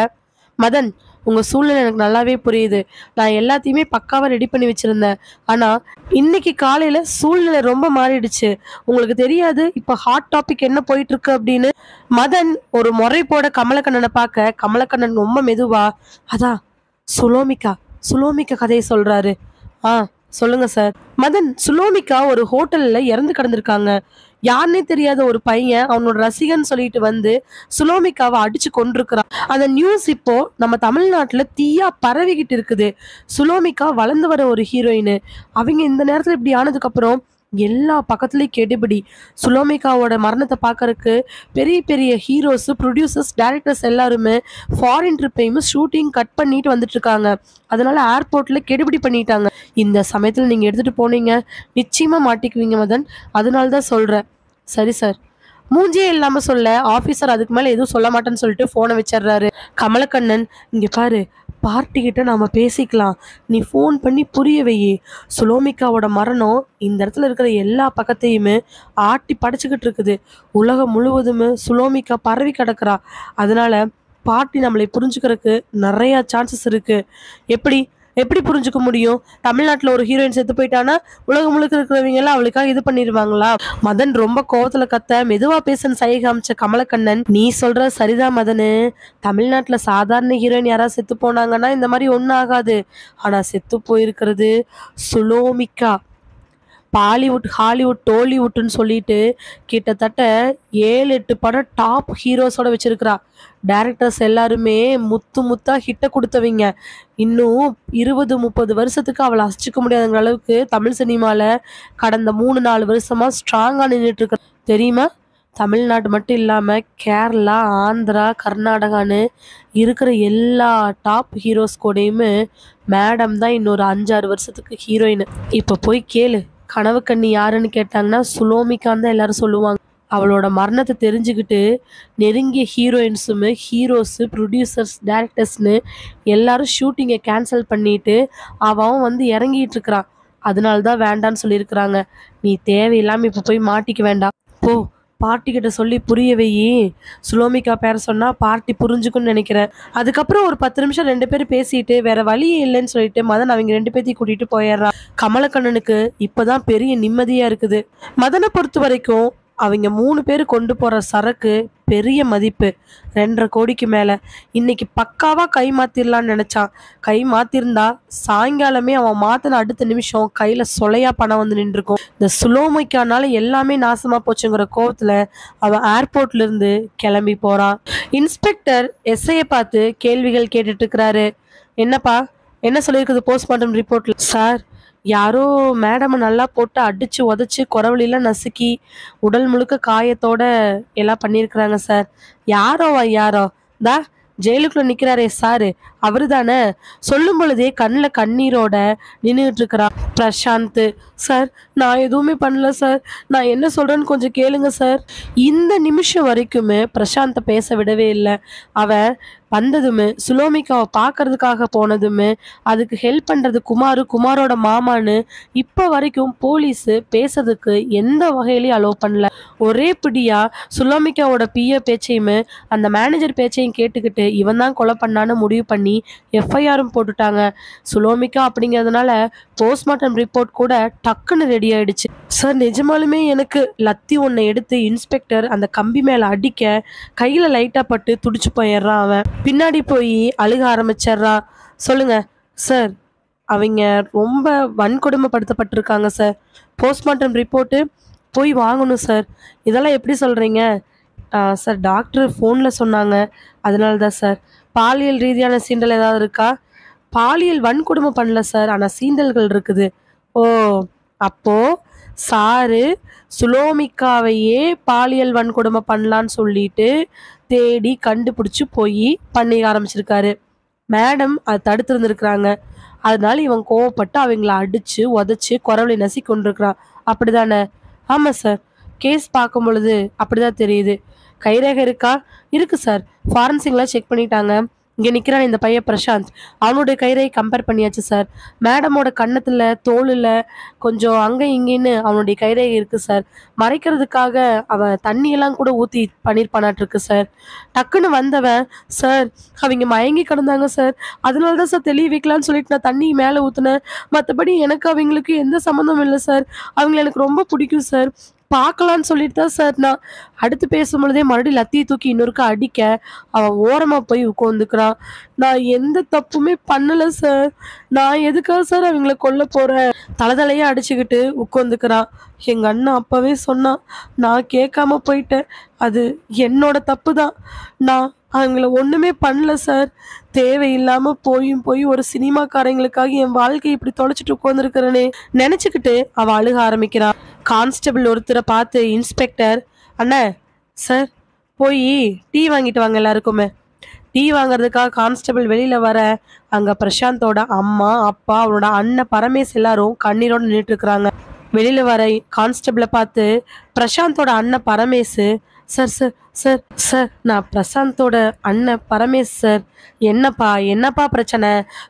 மதன் உங்க சூழ்நிலை எனக்கு நல்லாவே புரியுது. நான் எல்லாத்தையுமே பக்காவா ரெடி பண்ணி வச்சிருந்தேன். ஆனா, இன்னைக்கு காலையில சூழ்நிலை ரொம்ப மாறிடுச்சு. உங்களுக்கு தெரியாது இப்ப ஹாட் டாபிக் என்ன போயிட்டு இருக்கு அப்படின்னு. மதன் ஒரு முறைப்போட கமலக்கண்ணன பார்க்க, கமலக்கண்ணன் ரொம்ப மெதுவா, அதான் சுலோமிகா சுலோமிகா கதைய சொல்றாரு. ஆ சொல்லுங்க சார். மதன், சுலோமிகா ஒரு ஹோட்டல்ல இறந்து கிடந்திருக்காங்க. யாருன்னே தெரியாத ஒரு பையன் அவனோட ரசிகன் சொல்லிட்டு வந்து சுலோமிகாவை அடிச்சு கொண்டிருக்கிறான். அந்த நியூஸ் இப்போ நம்ம தமிழ்நாட்டுல தீயா பரவிக்கிட்டு இருக்குது. சுலோமிகா வளர்ந்து வர ஒரு ஹீரோயின். அவங்க இந்த நேரத்துல இப்படி ஆனதுக்கு அப்புறம் எல்லா பக்கத்துலயும் கெடுபிடி. சுலோமிகாவோட மரணத்தை பார்க்கறக்கு பெரிய பெரிய ஹீரோஸ், ப்ரொடியூசர்ஸ், டைரக்டர்ஸ் எல்லாருமே ஃபாரின் ட்ரிப்பையும் ஷூட்டிங் கட் பண்ணிட்டு வந்துட்டு இருக்காங்க. அதனால ஏர்போர்ட்ல கெடுபிடி பண்ணிட்டாங்க. இந்த சமயத்துல நீங்க எடுத்துட்டு போனீங்க, நிச்சயமா மாட்டிக்குவீங்க மதன். அதனால தான் சொல்றேன். சரி சார். மூஞ்சியே இல்லாம சொல்ல ஆபீசர் அதுக்கு மேல எதுவும் சொல்ல மாட்டேன்னு சொல்லிட்டு போனை வச்சிடுறாரு. கமலக்கண்ணன், இங்க பாரு, பார்ட்டி கிட்ட நாம பேசிக்கலாம். நீ ஃபோன் பண்ணி புரிய வையி. சுலோமிகாவோட மரணம் இந்த இடத்துல இருக்கிற எல்லா பக்கத்தையுமே ஆட்டி படைச்சுக்கிட்டு இருக்குது. உலகம் முழுவதுமே சுலோமிகா பரவி கிடக்குறா. அதனால பார்ட்டி நம்மளை புரிஞ்சுக்கிறதுக்கு நிறைய சான்சஸ் இருக்கு. எப்படி எப்படி புரிஞ்சுக்க முடியும்? தமிழ்நாட்டுல ஒரு ஹீரோயின் செத்து போயிட்டானா உலகம் முழுக்க இருக்கிறவங்க எல்லாம் அவளுக்காக இது பண்ணிடுவாங்களா? மதன் ரொம்ப கோவத்துல கத்த, மெதுவா பேசுன்னு சைகை காமிச்ச கமலக்கண்ணன், நீ சொல்ற சரிதான் மதனு. தமிழ்நாட்டுல சாதாரண ஹீரோயின் யாராவது செத்து போனாங்கன்னா இந்த மாதிரி ஒன்றும் ஆகாது. ஆனா செத்து போயிருக்கிறது சுலோமிகா. பாலிவுட், ஹாலிவுட், டோலிவுட்னு சொல்லிட்டு கிட்டத்தட்ட 7-8 படம் டாப் ஹீரோஸோட வச்சிருக்கிறா. டைரக்டர்ஸ் எல்லாருமே முத்து முத்தா ஹிட்ட கொடுத்தவங்க. இன்னும் 20-30 வருஷத்துக்கு அவளை அசைச்சிக்க முடியாதுங்கிற அளவுக்கு தமிழ் சினிமால கடந்த 3-4 வருஷமா ஸ்ட்ராங்கா நின்றுட்டு இருக்க தெரியுமா? தமிழ்நாடு மட்டும் இல்லாம கேரளா, ஆந்திரா, கர்நாடகான்னு இருக்கிற எல்லா டாப் ஹீரோஸ் கூடயுமே மேடம் தான் இன்னொரு 5-6 வருஷத்துக்கு ஹீரோயின். இப்ப போய் கேளு, கனவு கண்ணி யாருன்னு கேட்டாங்கன்னா சுலோமிகான்னு தான் எல்லாரும் சொல்லுவாங்க. அவளோட மரணத்தை தெரிஞ்சுக்கிட்டு நெருங்கிய ஹீரோயின்ஸுமே, ஹீரோஸு, ப்ரொடியூசர்ஸ், டேரக்டர்ஸ்னு எல்லாரும் ஷூட்டிங்கை கேன்சல் பண்ணிட்டு அவன் வந்து இறங்கிட்டு இருக்கிறான். அதனால தான் வேண்டான்னு சொல்லியிருக்கிறாங்க. நீ தேவையில்லாமல் இப்போ போய் மாட்டிக்க வேண்டாம். போ, பார்ட்டி கிட்ட சொல்லி புரிய வையி. சுலோமிகா பேர சொன்னா பார்ட்டி புரிஞ்சுக்குன்னு நினைக்கிறேன். அதுக்கப்புறம் ஒரு 10 நிமிஷம் 2 பேரும் பேசிட்டு வேற வழியே இல்லைன்னு சொல்லிட்டு மதன் அவங்க 2 பேர்த்தையும் கூட்டிட்டு போயிடுறான். கமலக்கண்ணனுக்கு இப்பதான் பெரிய நிம்மதியா இருக்குது. மதனை பொறுத்த வரைக்கும் அவங்க 3 பேர் கொண்டு போற சரக்கு பெரிய மதிப்பு, 2.5 கோடிக்கு மேல. இன்னைக்கு பக்காவா கை மாத்திரலான்னு நினைச்சான். கை மாத்திருந்தா சாயங்காலமே அவன் மாத்தின அடுத்த நிமிஷம் கையில சொலையா பணம் வந்து நின்றுருக்கும். இந்த சுலோமிக்கானால எல்லாமே நாசமா போச்சுங்கிற கோவத்துல அவன் ஏர்போர்ட்ல இருந்து கிளம்பி போறான். இன்ஸ்பெக்டர் எஸ்ஐய பார்த்து கேள்விகள் கேட்டுட்டு இருக்கிறாரு. என்னப்பா, என்ன சொல்லியிருக்குது போஸ்ட்மார்ட்டம் ரிப்போர்ட்ல? சார், யாரோ மேடமை நல்லா போட்டு அடிச்சு உதச்சி குறவழிலாம் நசுக்கி உடல் முழுக்க காயத்தோட எல்லாம் பண்ணியிருக்கிறாங்க சார். யாரோ தா ஜெயிலுக்குள்ள நிக்கிறாரே சாரு, அவரு தானே? சொல்லும் பொழுதே கண்ணில் கண்ணீரோட நின்றுட்டு இருக்கிறான் பிரசாந்த். சார், நான் எதுவுமே பண்ணல சார், நான் என்ன சொல்றேன்னு கொஞ்சம் கேளுங்க சார். இந்த நிமிஷம் வரைக்குமே பிரசாந்தை பேச விடவே இல்லை. அவன் வந்ததுமே, சுலோமிகாவை பார்க்கறதுக்காக போனதுமே, அதுக்கு ஹெல்ப் பண்றது குமாரோட மாமான்னு இப்போ வரைக்கும் போலீஸ் பேசுறதுக்கு எந்த வகையிலையும் அலோவ் பண்ணல. ஒரே பிடியா சுலோமிகாவோட பிஏ பேச்சையுமே அந்த மேனேஜர் பேச்சையும் கேட்டுக்கிட்டு இவன் தான் கொலை பண்ணான்னு முடிவு பண்ணி எஃப்ஐஆரும் போட்டுட்டாங்க. சுலோமிகா அப்படிங்கிறதுனால போஸ்ட்மார்ட்டம் ரிப்போர்ட் கூட டக்குன்னு ரெடி ஆயிடுச்சு. சார், நிஜமாலுமே எனக்கு லத்தி ஒன்றை எடுத்து இன்ஸ்பெக்டர் அந்த கம்பி மேல அடிக்க கையில லைட்டா பட்டு துடிச்சு போயிடுறான். அவன் பின்னாடி போய் அழுக ஆரம்பிச்சிடுறான். சொல்லுங்க சார், அவங்க ரொம்ப வன்கொடுமைப்படுத்தப்பட்டிருக்காங்க சார். போஸ்ட்மார்ட்டம் ரிப்போர்ட்டு போய் வாங்கணும் சார். இதெல்லாம் எப்படி சொல்கிறீங்க? சார், டாக்டர் ஃபோனில் சொன்னாங்க, அதனால தான் சார். பாலியல் ரீதியான சீண்டல் ஏதாவது இருக்கா? பாலியல் வன்கொடுமை பண்ணல சார், ஆனால் சீண்டல்கள் இருக்குது. ஓ, அப்போ சாரு சுலோமிகாவையே பாலியல் வன்கொடுமை பண்ணலான்னு சொல்லிட்டு தேடி கண்டுபிடிச்சி போய் பண்ணி ஆரம்பிச்சிருக்காரு. மேடம் அதை தடுத்துருந்துருக்குறாங்க. அதனால இவன் கோவப்பட்டு அவங்கள அடிச்சு உதச்சி குறவழி நசி கொண்டிருக்கிறான். அப்படிதானே? ஆமாம் சார், கேஸ் பார்க்கும் பொழுது அப்படிதான் தெரியுது. கைரேகை இருக்கா? இருக்கு சார், ஃபாரன்சிக்லாம் செக் பண்ணிட்டாங்க. இங்க நிக்கிறான் இந்த பையன் பிரசாந்த். அவனுடைய கைரேகை கம்பேர் பண்ணியாச்சு சார். மேடமோட கன்னத்துல, தோளுல கொஞ்சம் அங்க இங்கேன்னு அவனுடைய கைரேகை இருக்கு சார். மறைக்கிறதுக்காக அவன் தண்ணியெல்லாம் கூட ஊத்தி பண்ணியிருப்பானாட்டிருக்கு சார். டக்குன்னு வந்தவன், "சார், அவிங்க மயங்கி கிடந்தாங்க சார். அதனால தான் சார் தெளிய வைக்கலான்னு சொல்லிட்டு நான் தண்ணி மேல ஊத்துனேன். மத்தபடி எனக்கு அவிங்களுக்கு எந்த சம்மந்தமும் இல்ல சார். அவிங்கள எனக்கு ரொம்ப புடிக்கும் சார். பார்க்கலான்னு சொல்லிட்டு தான் சார் நான்." அடுத்து பேசும்பொழுதே மறுபடியும் லத்திய தூக்கி இன்னொருக்கா அடிக்க, அவன் ஓரமா போய் உட்காந்துக்கிறான். "நான் எந்த தப்புமே பண்ணல சார். நான் எதுக்காக சார் அவிங்கள கொல்ல போறேன்?" தலதலையா அடிச்சுக்கிட்டு உட்காந்துக்கிறான். எங்க அண்ணன் அப்பவே சொன்னான். நான் கேட்காம போயிட்டேன். அது என்னோட தப்பு தான். நான் அவங்கள ஒண்ணுமே பண்ணல சார். தேவையில்லாம போயும் போய் ஒரு சினிமாக்காரங்களுக்காக என் வாழ்க்கைய இப்படி தொலைச்சிட்டு உட்காந்துருக்கிறேனே நினைச்சுக்கிட்டு அவ அழுக ஆரம்பிக்கிறான். கான்ஸ்டபிள் ஒருத்தரை பார்த்து இன்ஸ்பெக்டர், "அண்ணே, சார், போய் டீ வாங்கிட்டு வாங்க எல்லாருக்குமே." டீ வாங்குறதுக்காக கான்ஸ்டபிள் வெளியில வர, அங்க பிரசாந்தோட அம்மா, அப்பா, அவனோட அண்ணன் பரமேஷ் எல்லாரும் கண்ணீரோட நின்னுட்டு இருக்கிறாங்க. வெளியில வர கான்ஸ்டபிள பார்த்து பிரசாந்தோட அண்ணன் Paramesh, "sir, sir, sir, sir, நான் பிரசாந்தோட அண்ணன் பரமேஷ் சார். என்னப்பா என்னப்பா பிரச்சனை?"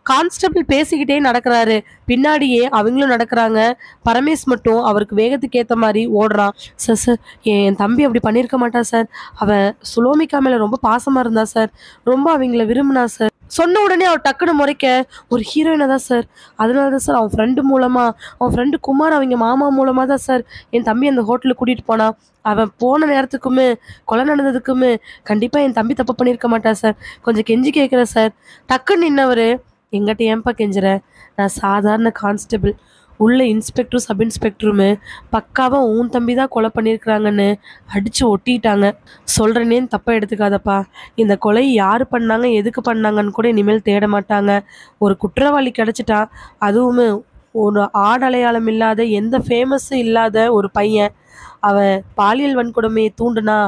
கான்ஸ்டபிள் பேசிக்கிட்டே நடக்கிறாரு. பின்னாடியே அவங்களும் நடக்கிறாங்க. பரமேஷ் மட்டும் அவருக்கு வேகத்துக்கு ஏத்த மாதிரி ஓடுறான். "சார், சார், என் தம்பி அப்படி பண்ணியிருக்க மாட்டான் சார். அவன் சுலோமிகா மேல ரொம்ப பாசமா இருந்தா சார். ரொம்ப அவங்கள விரும்பினா சார்." சொன்ன உடனே அவர் டக்குன்னு முறைக்க, "ஒரு ஹீரோயினை தான் சார். அதனால தான் சார் அவன் ஃப்ரெண்டு மூலமா, அவன் ஃப்ரெண்டு குமார் அவங்க மாமா மூலமா தான் சார் என் தம்பி அந்த ஹோட்டலுக்கு கூட்டிட்டு போனான். அவன் போன நேரத்துக்குமே கொலை நடந்ததுக்குமே கண்டிப்பா என் தம்பி தப்பு பண்ணியிருக்க மாட்டான் சார். கொஞ்சம் கெஞ்சி கேட்குறேன் சார்." டக்குன்னு நின்னவர், "எங்கிட்ட ஏன்பா கெஞ்சுற? நான் சாதாரண கான்ஸ்டபிள். உள்ள இன்ஸ்பெக்டரும் சப் இன்ஸ்பெக்டருமே பக்காவா உன் தம்பி தான் கொலை பண்ணியிருக்கிறாங்கன்னு அடிச்சு ஒட்டிட்டாங்க. சொல்கிறேனேன்னு தப்பாக எடுத்துக்காதப்பா. இந்த கொலை யார் பண்ணாங்க, எதுக்கு பண்ணாங்கன்னு கூட இனிமேல் தேட மாட்டாங்க. ஒரு குற்றவாளி கிடச்சிட்டா, அதுவுமே ஒரு ஆடடையாளம் இல்லாத, எந்த ஃபேமஸும் இல்லாத ஒரு பையன். அவன் பாலியல் வன்கொடுமையை தூண்டுனா,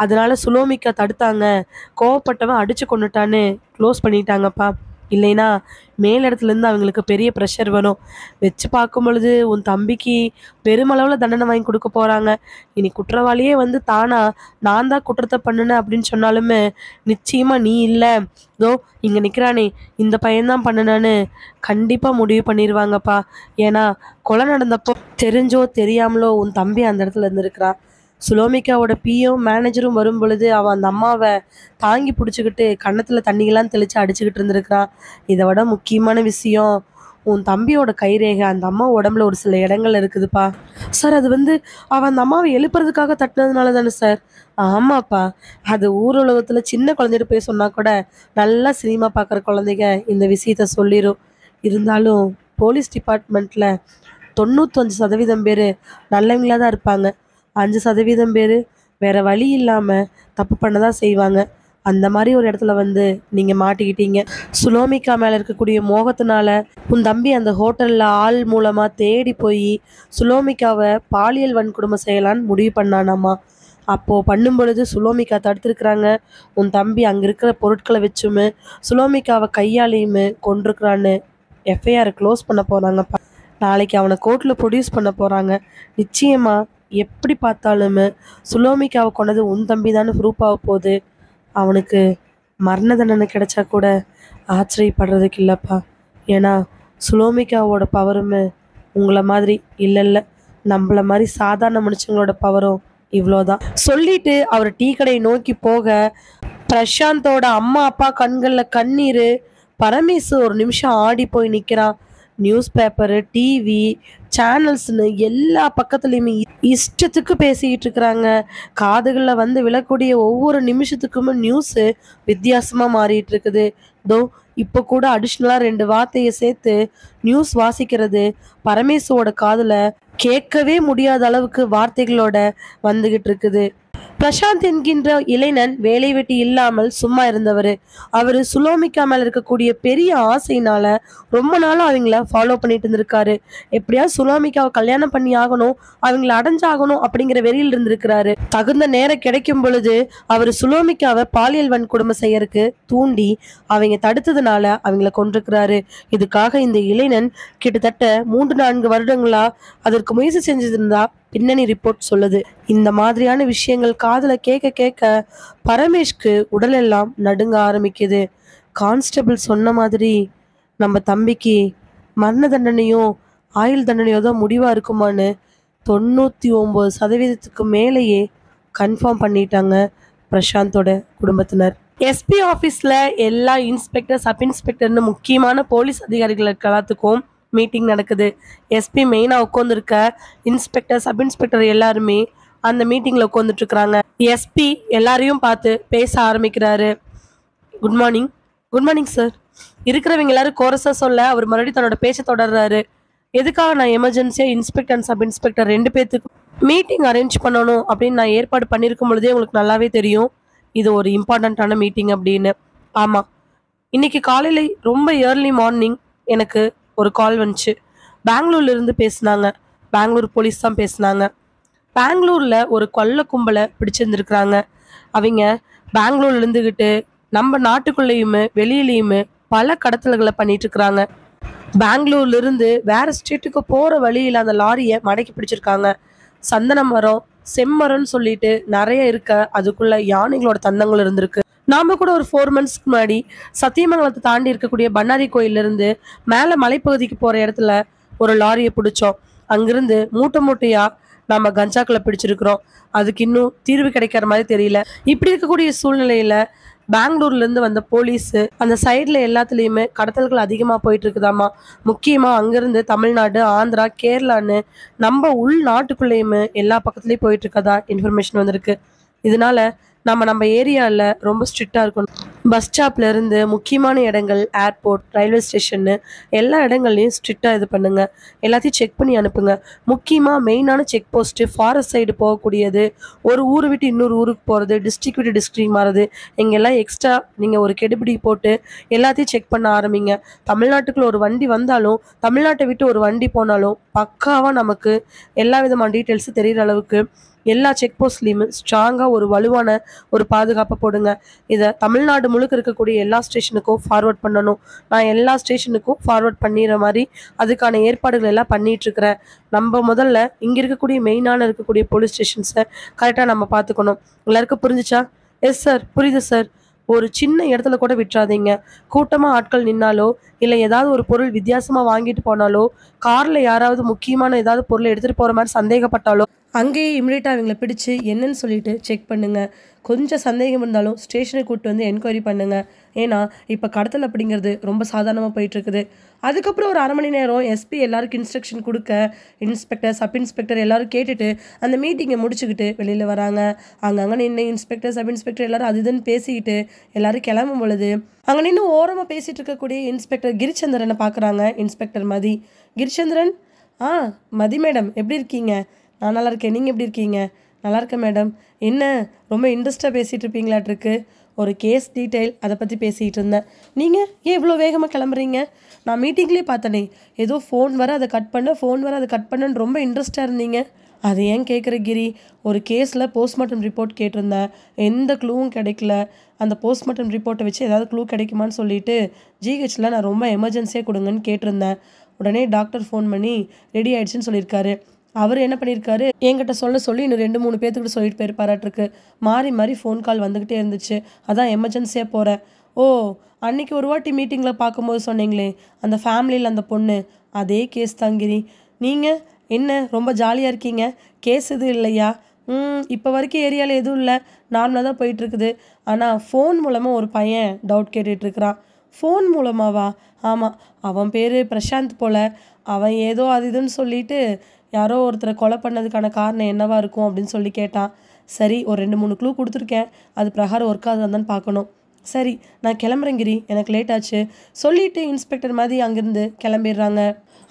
அதனால சுலோமிக்கா தடுத்தாங்க. கோவப்பட்டவன் அடிச்சு கொன்னுட்டான்னு க்ளோஸ் பண்ணிட்டாங்கப்பா. இல்லைனா மேலிடத்துலேருந்து அவங்களுக்கு பெரிய ப்ரெஷர் வரும். வச்சு பார்க்கும் பொழுது உன் தம்பிக்கு பெருமளவில் தண்டனை வாங்கி கொடுக்க போகிறாங்க. இனி குற்றவாளியே வந்து தானா நான் தான் குற்றத்தை பண்ணுனேன் அப்படின்னு சொன்னாலுமே நிச்சயமாக நீ இல்லை, இதோ இங்கே நிற்கிறானே இந்த பையன்தான் பண்ணுனான்னு கண்டிப்பாக முடிவு பண்ணிடுவாங்கப்பா. ஏன்னா கொலை நடந்தப்போ தெரிஞ்சோ தெரியாமலோ உன் தம்பி அந்த இடத்துல இருந்திருக்கிறான். சுலோமிகாவோட பியும் மேனேஜரும் வரும் பொழுது அவன் அந்த அம்மாவை தாங்கி பிடிச்சிக்கிட்டு கன்னத்தில் தண்ணியெல்லாம் தெளித்து அடிச்சுக்கிட்டு இருந்திருக்கிறான். இதை விட முக்கியமான விஷயம், உன் தம்பியோட கைரேகை அந்த அம்மா உடம்புல ஒரு சில இடங்கள் இருக்குதுப்பா. சார், அது வந்து அவன் அந்த அம்மாவை எழுப்புறதுக்காக தட்டினதுனால தானே சார்? ஆமாப்பா. அது ஊர் உலகத்தில் சின்ன குழந்தைகிட்ட போய் சொன்னால் கூட நல்லா சினிமா பார்க்குற குழந்தைங்க இந்த விஷயத்த சொல்லிடும். இருந்தாலும் போலீஸ் டிபார்ட்மெண்ட்டில் 95% பேர் நல்லவங்களாக தான் இருப்பாங்க. 5% பேர் வேற வழி இல்லாமல் தப்பு பண்ண தான் செய்வாங்க. அந்த மாதிரி ஒரு இடத்துல வந்து நீங்கள் மாட்டிக்கிட்டீங்க. சுலோமிகா மேலே இருக்கக்கூடிய மோகத்தினால உன் தம்பி அந்த ஹோட்டலில் ஆள் மூலமாக தேடி போய் சுலோமிகாவை பாலியல் வன்கொடுமை செய்யலான்னு முடிவு பண்ணானாமா. அப்போது பண்ணும் பொழுது சுலோமிகா தடுத்துருக்குறாங்க. உன் தம்பி அங்கே இருக்கிற பொருட்களை வச்சுமே சுலோமிகாவை கையாலையுமே கொண்டிருக்கிறான்னு எஃப்ஐஆரை க்ளோஸ் பண்ண போகிறாங்கப்பா. நாளைக்கு அவனை கோர்ட்டில் ப்ரொடியூஸ் பண்ண போகிறாங்க. நிச்சயமாக எப்படி பார்த்தாலுமே சுலோமிகாவை கொண்டது உன் தம்பி தானே ப்ரூஃப் ஆக போகுது. அவனுக்கு மரண தண்டனை கிடைச்சா கூட ஆச்சரியப்படுறதுக்கு இல்லைப்பா. ஏன்னா சுலோமிகாவோட பவருமே உங்களை மாதிரி இல்லை, நம்மள மாதிரி சாதாரண மனுஷங்களோட பவரும் இவ்வளோதான் சொல்லிட்டு அவர் டீ கடையை நோக்கி போக, பிரசாந்தோட அம்மா அப்பா கண்களில் கண்ணீர். பரமேசு ஒரு நிமிஷம் ஆடி போய் நிற்கிறான். நியூஸ் பேப்பரு, டிவி சேனல்ஸ்னு எல்லா பக்கத்துலேயுமே இஷ்டத்துக்கு பேசிக்கிட்டு இருக்கிறாங்க. காதுகளில் வந்து விழக்கூடிய ஒவ்வொரு நிமிஷத்துக்குமே நியூஸு வித்தியாசமாக மாறிட்டு இருக்குது. தோ இப்போ கூட அடிஷ்னலாக 2 வார்த்தையை சேர்த்து நியூஸ் வாசிக்கிறது பரமேசுவோட காதில் கேட்கவே முடியாத அளவுக்கு வார்த்தைகளோட வந்துகிட்டு இருக்குது. பிரசாந்த் என்கின்ற இளைஞன் வேலை வெட்டி இல்லாமல் சும்மா இருந்தவர். அவர் சுலோமிகா மேல இருக்கக்கூடிய பெரிய ஆசையினால ரொம்ப நாளும் அவங்கள ஃபாலோ பண்ணிட்டு இருந்திருக்காரு. எப்படியாவது சுலோமிகாவை கல்யாணம் பண்ணி ஆகணும், அவங்கள அடைஞ்சாகணும் அப்படிங்கிற வெறியில் இருந்திருக்கிறாரு. தகுந்த நேரம் கிடைக்கும் பொழுது அவர் சுலோமிகாவை பாலியல் வன்கொடுமை செய்யறதுக்கு தூண்டி அவங்க தடுத்ததுனால அவங்கள கொண்டிருக்கிறாரு. இதுக்காக இந்த இளைஞன் கிட்டத்தட்ட 3-4 வருடங்களா அதற்கு முயற்சி செஞ்சிருந்தா பின்னணி ரிப்போர்ட் சொல்லுது. இந்த மாதிரியான விஷயங்கள் காதுல கேட்க கேட்க பரமேஷ்க்கு உடலெல்லாம் நடுங்க ஆரம்பிக்குது. கான்ஸ்டபிள் சொன்ன மாதிரி நம்ம தம்பிக்கு மரண தண்டனையோ ஆயுள் தண்டனையோ தான் முடிவாக இருக்குமான்னு 99% மேலேயே கன்ஃபார்ம் பண்ணிட்டாங்க பிரசாந்தோட குடும்பத்தினர். எஸ்பி ஆஃபீஸில் எல்லா இன்ஸ்பெக்டர் சப் இன்ஸ்பெக்டர்னு முக்கியமான போலீஸ் அதிகாரிகளுக்கு எல்லாத்துக்கும் மீட்டிங் நடக்குது. எஸ்பி மெயினாக உட்காந்துருக்க இன்ஸ்பெக்டர் சப் இன்ஸ்பெக்டர் எல்லாருமே அந்த மீட்டிங்கில் உட்காந்துட்ருக்குறாங்க. எஸ்பி எல்லாரையும் பார்த்து பேச ஆரம்பிக்கிறாரு. Good morning. Good morning sir. இருக்கிறவங்க எல்லாரும் கோரஸாக சொல்ல அவர் மறுபடியும் தன்னோட பேச்சை தொடர்றாரு. எதுக்காக நான் எமர்ஜென்சியாக இன்ஸ்பெக்டர் அண்ட் சப் இன்ஸ்பெக்டர் 2 பேர்த்துக்கு மீட்டிங் அரேஞ்ச் பண்ணணும் அப்படின்னு நான் ஏற்பாடு பண்ணியிருக்கும் பொழுதே உங்களுக்கு நல்லாவே தெரியும் இது ஒரு இம்பார்ட்டண்ட்டான மீட்டிங் அப்படின்னு. ஆமாம், இன்னைக்கு காலையில் ரொம்ப ஏர்லி மார்னிங் எனக்கு ஒரு கால் வந்துச்சு. பெங்களூர்லேருந்து பேசுனாங்க. பெங்களூர் போலீஸ் தான் பேசுனாங்க. பெங்களூரில் ஒரு கொள்ள கும்பலை பிடிச்சிருந்துருக்குறாங்க. அவங்க பெங்களூர்ல இருந்துக்கிட்டு நம்ம நாட்டுக்குள்ளேயுமே வெளியிலையுமே பல கடத்தல்களை பண்ணிட்டு இருக்கிறாங்க. பெங்களூர்ல இருந்து வேற ஸ்டேட்டுக்கு போற வழியில் அந்த லாரியை மடக்கி பிடிச்சிருக்காங்க. சந்தன மரம் செம்மரம்னு சொல்லிட்டு நிறைய இருக்க அதுக்குள்ள யானைகளோட தந்தங்கள் இருந்திருக்கு. நாம கூட ஒரு 4 monthsக்கு முன்னாடி சத்தியமங்கலத்தை தாண்டி இருக்கக்கூடிய பண்ணாரி கோயில்ல இருந்து மேல மலைப்பகுதிக்கு போற இடத்துல ஒரு லாரியை பிடிச்சோம். அங்கிருந்து மூட்டை மூட்டையா நம்ம கஞ்சாக்களை பிடிச்சிருக்கிறோம். அதுக்கு இன்னும் தீர்வு கிடைக்கிற மாதிரி தெரியல. இப்படி இருக்கக்கூடிய சூழ்நிலையில பெங்களூர்ல இருந்து வந்த போலீஸ் அந்த சைட்ல எல்லாத்துலயுமே கடத்தல்கள் அதிகமா போயிட்டு இருக்குதாமா. முக்கியமா அங்கிருந்து தமிழ்நாடு, ஆந்திரா, கேரளான்னு நம்ம உள்நாட்டுக்குள்ளேயுமே எல்லா பக்கத்துலயும் போயிட்டு இருக்கதா இன்ஃபர்மேஷன் வந்திருக்கு. இதனால நம்ம ஏரியாவில் ரொம்ப ஸ்ட்ரிக்டாக இருக்கணும். பஸ் ஸ்டாப்ல இருந்து முக்கியமான இடங்கள், ஏர்போர்ட், ரயில்வே ஸ்டேஷன்னு எல்லா இடங்கள்லையும் ஸ்ட்ரிக்டாக இது பண்ணுங்கள். எல்லாத்தையும் செக் பண்ணி அனுப்புங்க. முக்கியமாக மெயினான செக் போஸ்ட்டு ஃபாரஸ்ட் சைடு போகக்கூடியது, ஒரு ஊரை விட்டு இன்னொரு ஊருக்கு போகிறது, டிஸ்ட்ரிக்ட் விட்டு டிஸ்ட்ரிக்ட் மாறுது, இங்கெல்லாம் எக்ஸ்ட்ரா நீங்கள் ஒரு கெடுபிடி போட்டு எல்லாத்தையும் செக் பண்ண ஆரம்பிங்க. தமிழ்நாட்டுக்குள்ள ஒரு வண்டி வந்தாலும் தமிழ்நாட்டை விட்டு ஒரு வண்டி போனாலும் பக்காவாக நமக்கு எல்லா விதமான டீட்டெயில்ஸும் தெரிகிற அளவுக்கு எல்லா செக் போஸ்ட்லேயுமே ஸ்ட்ராங்காக ஒரு வலுவான ஒரு பாதுகாப்பை போடுங்க. இதை தமிழ்நாடு முழுக்க இருக்கக்கூடிய எல்லா ஸ்டேஷனுக்கும் ஃபார்வர்ட் பண்ணணும். நான் எல்லா ஸ்டேஷனுக்கும் ஃபார்வர்ட் பண்ணிடுற மாதிரி அதுக்கான ஏற்பாடுகள் எல்லாம் பண்ணிகிட்ருக்கிறேன். நம்ம முதல்ல இங்கே இருக்கக்கூடிய மெயினான இருக்கக்கூடிய போலீஸ் ஸ்டேஷன்ஸை கரெக்டாக நம்ம பார்த்துக்கணும். எல்லாருக்கும் புரிஞ்சிச்சா? எஸ் சார், புரியுது சார். ஒரு சின்ன இடத்துல கூட விட்டுறாதீங்க. கூட்டமாக ஆட்கள் நின்னாலோ இல்லை ஏதாவது ஒரு பொருள் வித்தியாசமாக வாங்கிட்டு போனாலோ, காரில் யாராவது முக்கியமான ஏதாவது பொருளை எடுத்துகிட்டு போகிற மாதிரி சந்தேகப்பட்டாலோ அங்கேயே இமிடியேட்டாக அவங்கள பிடிச்சி என்னன்னு சொல்லிட்டு செக் பண்ணுங்கள். கொஞ்சம் சந்தேகம் இருந்தாலும் ஸ்டேஷனுக்கு கூப்பிட்டு வந்து என்கொயரி பண்ணுங்கள். ஏன்னா இப்போ கடத்தல் அப்படிங்கிறது ரொம்ப சாதாரணமாக போயிட்டுருக்குது. அதுக்கப்புறம் ஒரு 1/2 மணி நேரம் எஸ்பி எல்லாருக்கும் இன்ஸ்ட்ரக்ஷன் கொடுக்க இன்ஸ்பெக்டர் சப் இன்ஸ்பெக்டர் எல்லோரும் கேட்டுட்டு அந்த மீட்டிங்கை முடிச்சுக்கிட்டு வெளியில் வராங்க. அங்கங்கே நின்று இன்ஸ்பெக்டர் சப் இன்ஸ்பெக்டர் எல்லோரும் அது இதுன்னு பேசிக்கிட்டு எல்லோரும் கிளம்பும் பொழுது அங்கே நின்று ஓரமாக பேசிகிட்டு இருக்கக்கூடிய இன்ஸ்பெக்டர் கிரிச்சந்திரனை பார்க்குறாங்க. இன்ஸ்பெக்டர் மதி. கிரிச்சந்திரன், மதி மேடம் எப்படி இருக்கீங்க? நான் நல்லா இருக்கேன். நீங்கள் எப்படி இருக்கீங்க? நல்லா இருக்கேன் மேடம். என்ன ரொம்ப இன்ட்ரெஸ்ட்டாக பேசிகிட்டு இருப்பீங்களாட்டிருக்கு. ஒரு கேஸ் டீட்டெயில் அதை பற்றி பேசிகிட்டு இருந்தேன். நீங்கள் ஏன் இவ்வளோ வேகமாக கிளம்புறீங்க? நான் மீட்டிங்லேயே பார்த்தனே, ஏதோ ஃபோன் வர அதை கட் பண்ணன்னு ரொம்ப இன்ட்ரெஸ்ட்டாக இருந்தீங்க. அது ஏன் கேட்குற கிரி? ஒரு கேஸில் போஸ்ட்மார்ட்டம் ரிப்போர்ட் கேட்டிருந்தேன். எந்த க்ளூவும் கிடைக்கல. அந்த போஸ்ட்மார்ட்டம் ரிப்போர்ட்டை வச்சு ஏதாவது க்ளூ கிடைக்குமான்னு சொல்லிட்டு ஜிஹெச்சில் நான் ரொம்ப எமர்ஜென்சியாக கொடுங்கன்னு கேட்டிருந்தேன். உடனே டாக்டர் ஃபோன் பண்ணி ரெடி ஆயிடுச்சுன்னு சொல்லியிருக்காரு. அவர் என்ன பண்ணியிருக்காரு, என்கிட்ட சொல்லி இன்னும் 2-3 பேர்த்துக்கிட்ட சொல்லிட்டு போயிருப்பாராட்டிருக்கு. மாறி மாறி ஃபோன் கால் வந்துக்கிட்டே இருந்துச்சு. அதான் எமர்ஜென்சியாக போகிறேன். ஓ, அன்றைக்கி ஒரு வாட்டி மீட்டிங்கில் பார்க்கும்போது சொன்னீங்களே அந்த ஃபேமிலியில் அந்த பொண்ணு, அதே கேஸ் தாங்கிரி. நீங்கள் என்ன ரொம்ப ஜாலியாக இருக்கீங்க? கேஸ் எதுவும் இல்லையா? இப்போ வரைக்கும் ஏரியாவில் எதுவும் இல்லை, நார்மலாக தான் போயிட்டுருக்குது. ஆனால் ஃபோன் மூலமாக ஒரு பையன் டவுட் கேட்டுட்ருக்கிறான். ஃபோன் மூலமாவா? ஆமாம், அவன் பேர் பிரசாந்த் போல். அவன் ஏதோ அது இதுன்னு சொல்லிட்டு யாரோ ஒருத்தரை கொலை பண்ணதுக்கான காரணம் என்னவா இருக்கும் அப்படின்னு சொல்லி கேட்டான். சரி, ஒரு 2-3 க்ளூ கொடுத்துருக்கேன், அது பிரகாரம் ஒர்க் ஆகுதான்னு பார்க்கணும். சரி, நான் கிளம்புறேங்கிரி, எனக்கு லேட் ஆச்சு சொல்லிட்டு இன்ஸ்பெக்டர் மாதிரி அங்கேருந்து கிளம்பிடுறாங்க.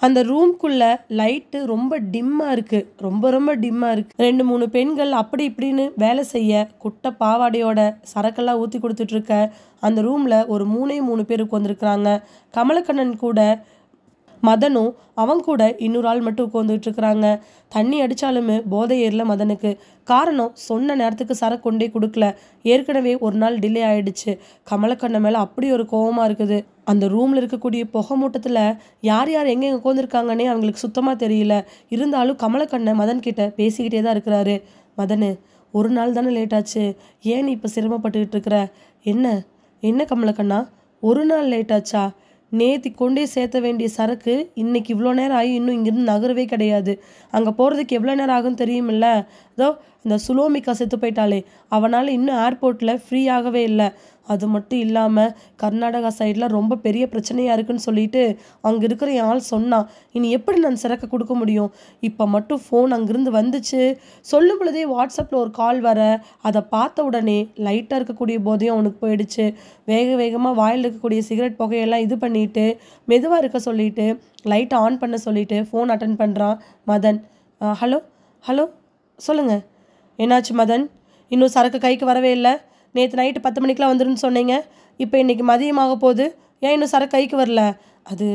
அந்த ரூம்குள்ளே லைட்டு ரொம்ப டிம்மாக இருக்குது. ரொம்ப டிம்மாக இருக்குது. 2-3 பெண்கள் அப்படி இப்படின்னு வேலை செய்ய குட்டை பாவாடையோட சரக்கெல்லாம் ஊற்றி கொடுத்துட்ருக்க அந்த ரூமில் ஒரு 3 பேர் உட்காந்துருக்குறாங்க. கமலக்கண்ணன் கூட மதனும் அவன் கூட இன்னொரு ஆள் மட்டும் உட்காந்துட்டு இருக்கிறாங்க. தண்ணி அடித்தாலுமே போதை ஏறல மதனுக்கு. காரணம், சொன்ன நேரத்துக்கு சரக்கு கொண்டே கொடுக்கல. ஏற்கனவே ஒரு நாள் டிலே ஆகிடுச்சு. கமலக்கண்ணை மேலே அப்படி ஒரு கோபமாக இருக்குது. அந்த ரூமில் இருக்கக்கூடிய புகை மூட்டத்தில் யார் எங்கே உட்காந்துருக்காங்கன்னே அவங்களுக்கு சுத்தமாக தெரியல. இருந்தாலும் கமலக்கண்ணை மதன்கிட்ட பேசிக்கிட்டே தான் இருக்கிறாரு. மதனு, ஒரு நாள் தானே லேட் ஆச்சு, ஏன் நீ இப்போ சிரமப்பட்டுக்கிட்டு இருக்கிற? என்ன கமலக்கண்ணா, ஒரு நாள் லேட் ஆச்சா? நேத்தி கொண்டே சேர்த்த வேண்டிய சரக்கு இன்னைக்கு இவ்வளோ நேரம் ஆகி இன்னும் இங்கேருந்து நகரவே கிடையாது. அங்கே போகிறதுக்கு எவ்வளோ நேரம் ஆகும்னு தெரியுமில்ல? அதோ இந்த சுலோமிக்கா செத்து போயிட்டாளே, அவனால் இன்னும் ஏர்போர்ட்டில் ஃப்ரீ ஆகவே இல்லை. அது மட்டும் இல்லாமல் கர்நாடகா சைடில் ரொம்ப பெரிய பிரச்சனையாக இருக்குன்னு சொல்லிட்டு அங்கே இருக்கிற என் ஆள் சொன்னான். இனி எப்படி நான் சரக்கு கொடுக்க முடியும்? இப்போ மட்டும் ஃபோன் அங்கேருந்து வந்துச்சு. சொல்லும் பொழுதே வாட்ஸ்அப்பில் ஒரு கால் வர, அதை பார்த்த உடனே லைட்டாக இருக்கக்கூடிய போதையும் அவனுக்கு போயிடுச்சு. வேக வேகமாக வாயில் இருக்கக்கூடிய சிகரெட் புகையெல்லாம் இது பண்ணிட்டு மெதுவாக இருக்க சொல்லிட்டு லைட்டை ஆன் பண்ண சொல்லிட்டு ஃபோன் அட்டன் பண்ணுறான் மதன். ஹலோ ஹலோ சொல்லுங்கள். என்னாச்சு மதன்? இன்னும் சரக்கு கைக்கு வரவே இல்லை. நேற்று நைட்டு 10 மணிக்கெலாம் வந்துருன்னு சொன்னீங்க. இப்போ இன்றைக்கி மதியமாக போகுது. ஏன் இன்னும் சரக்கு கைக்கு வரல? அது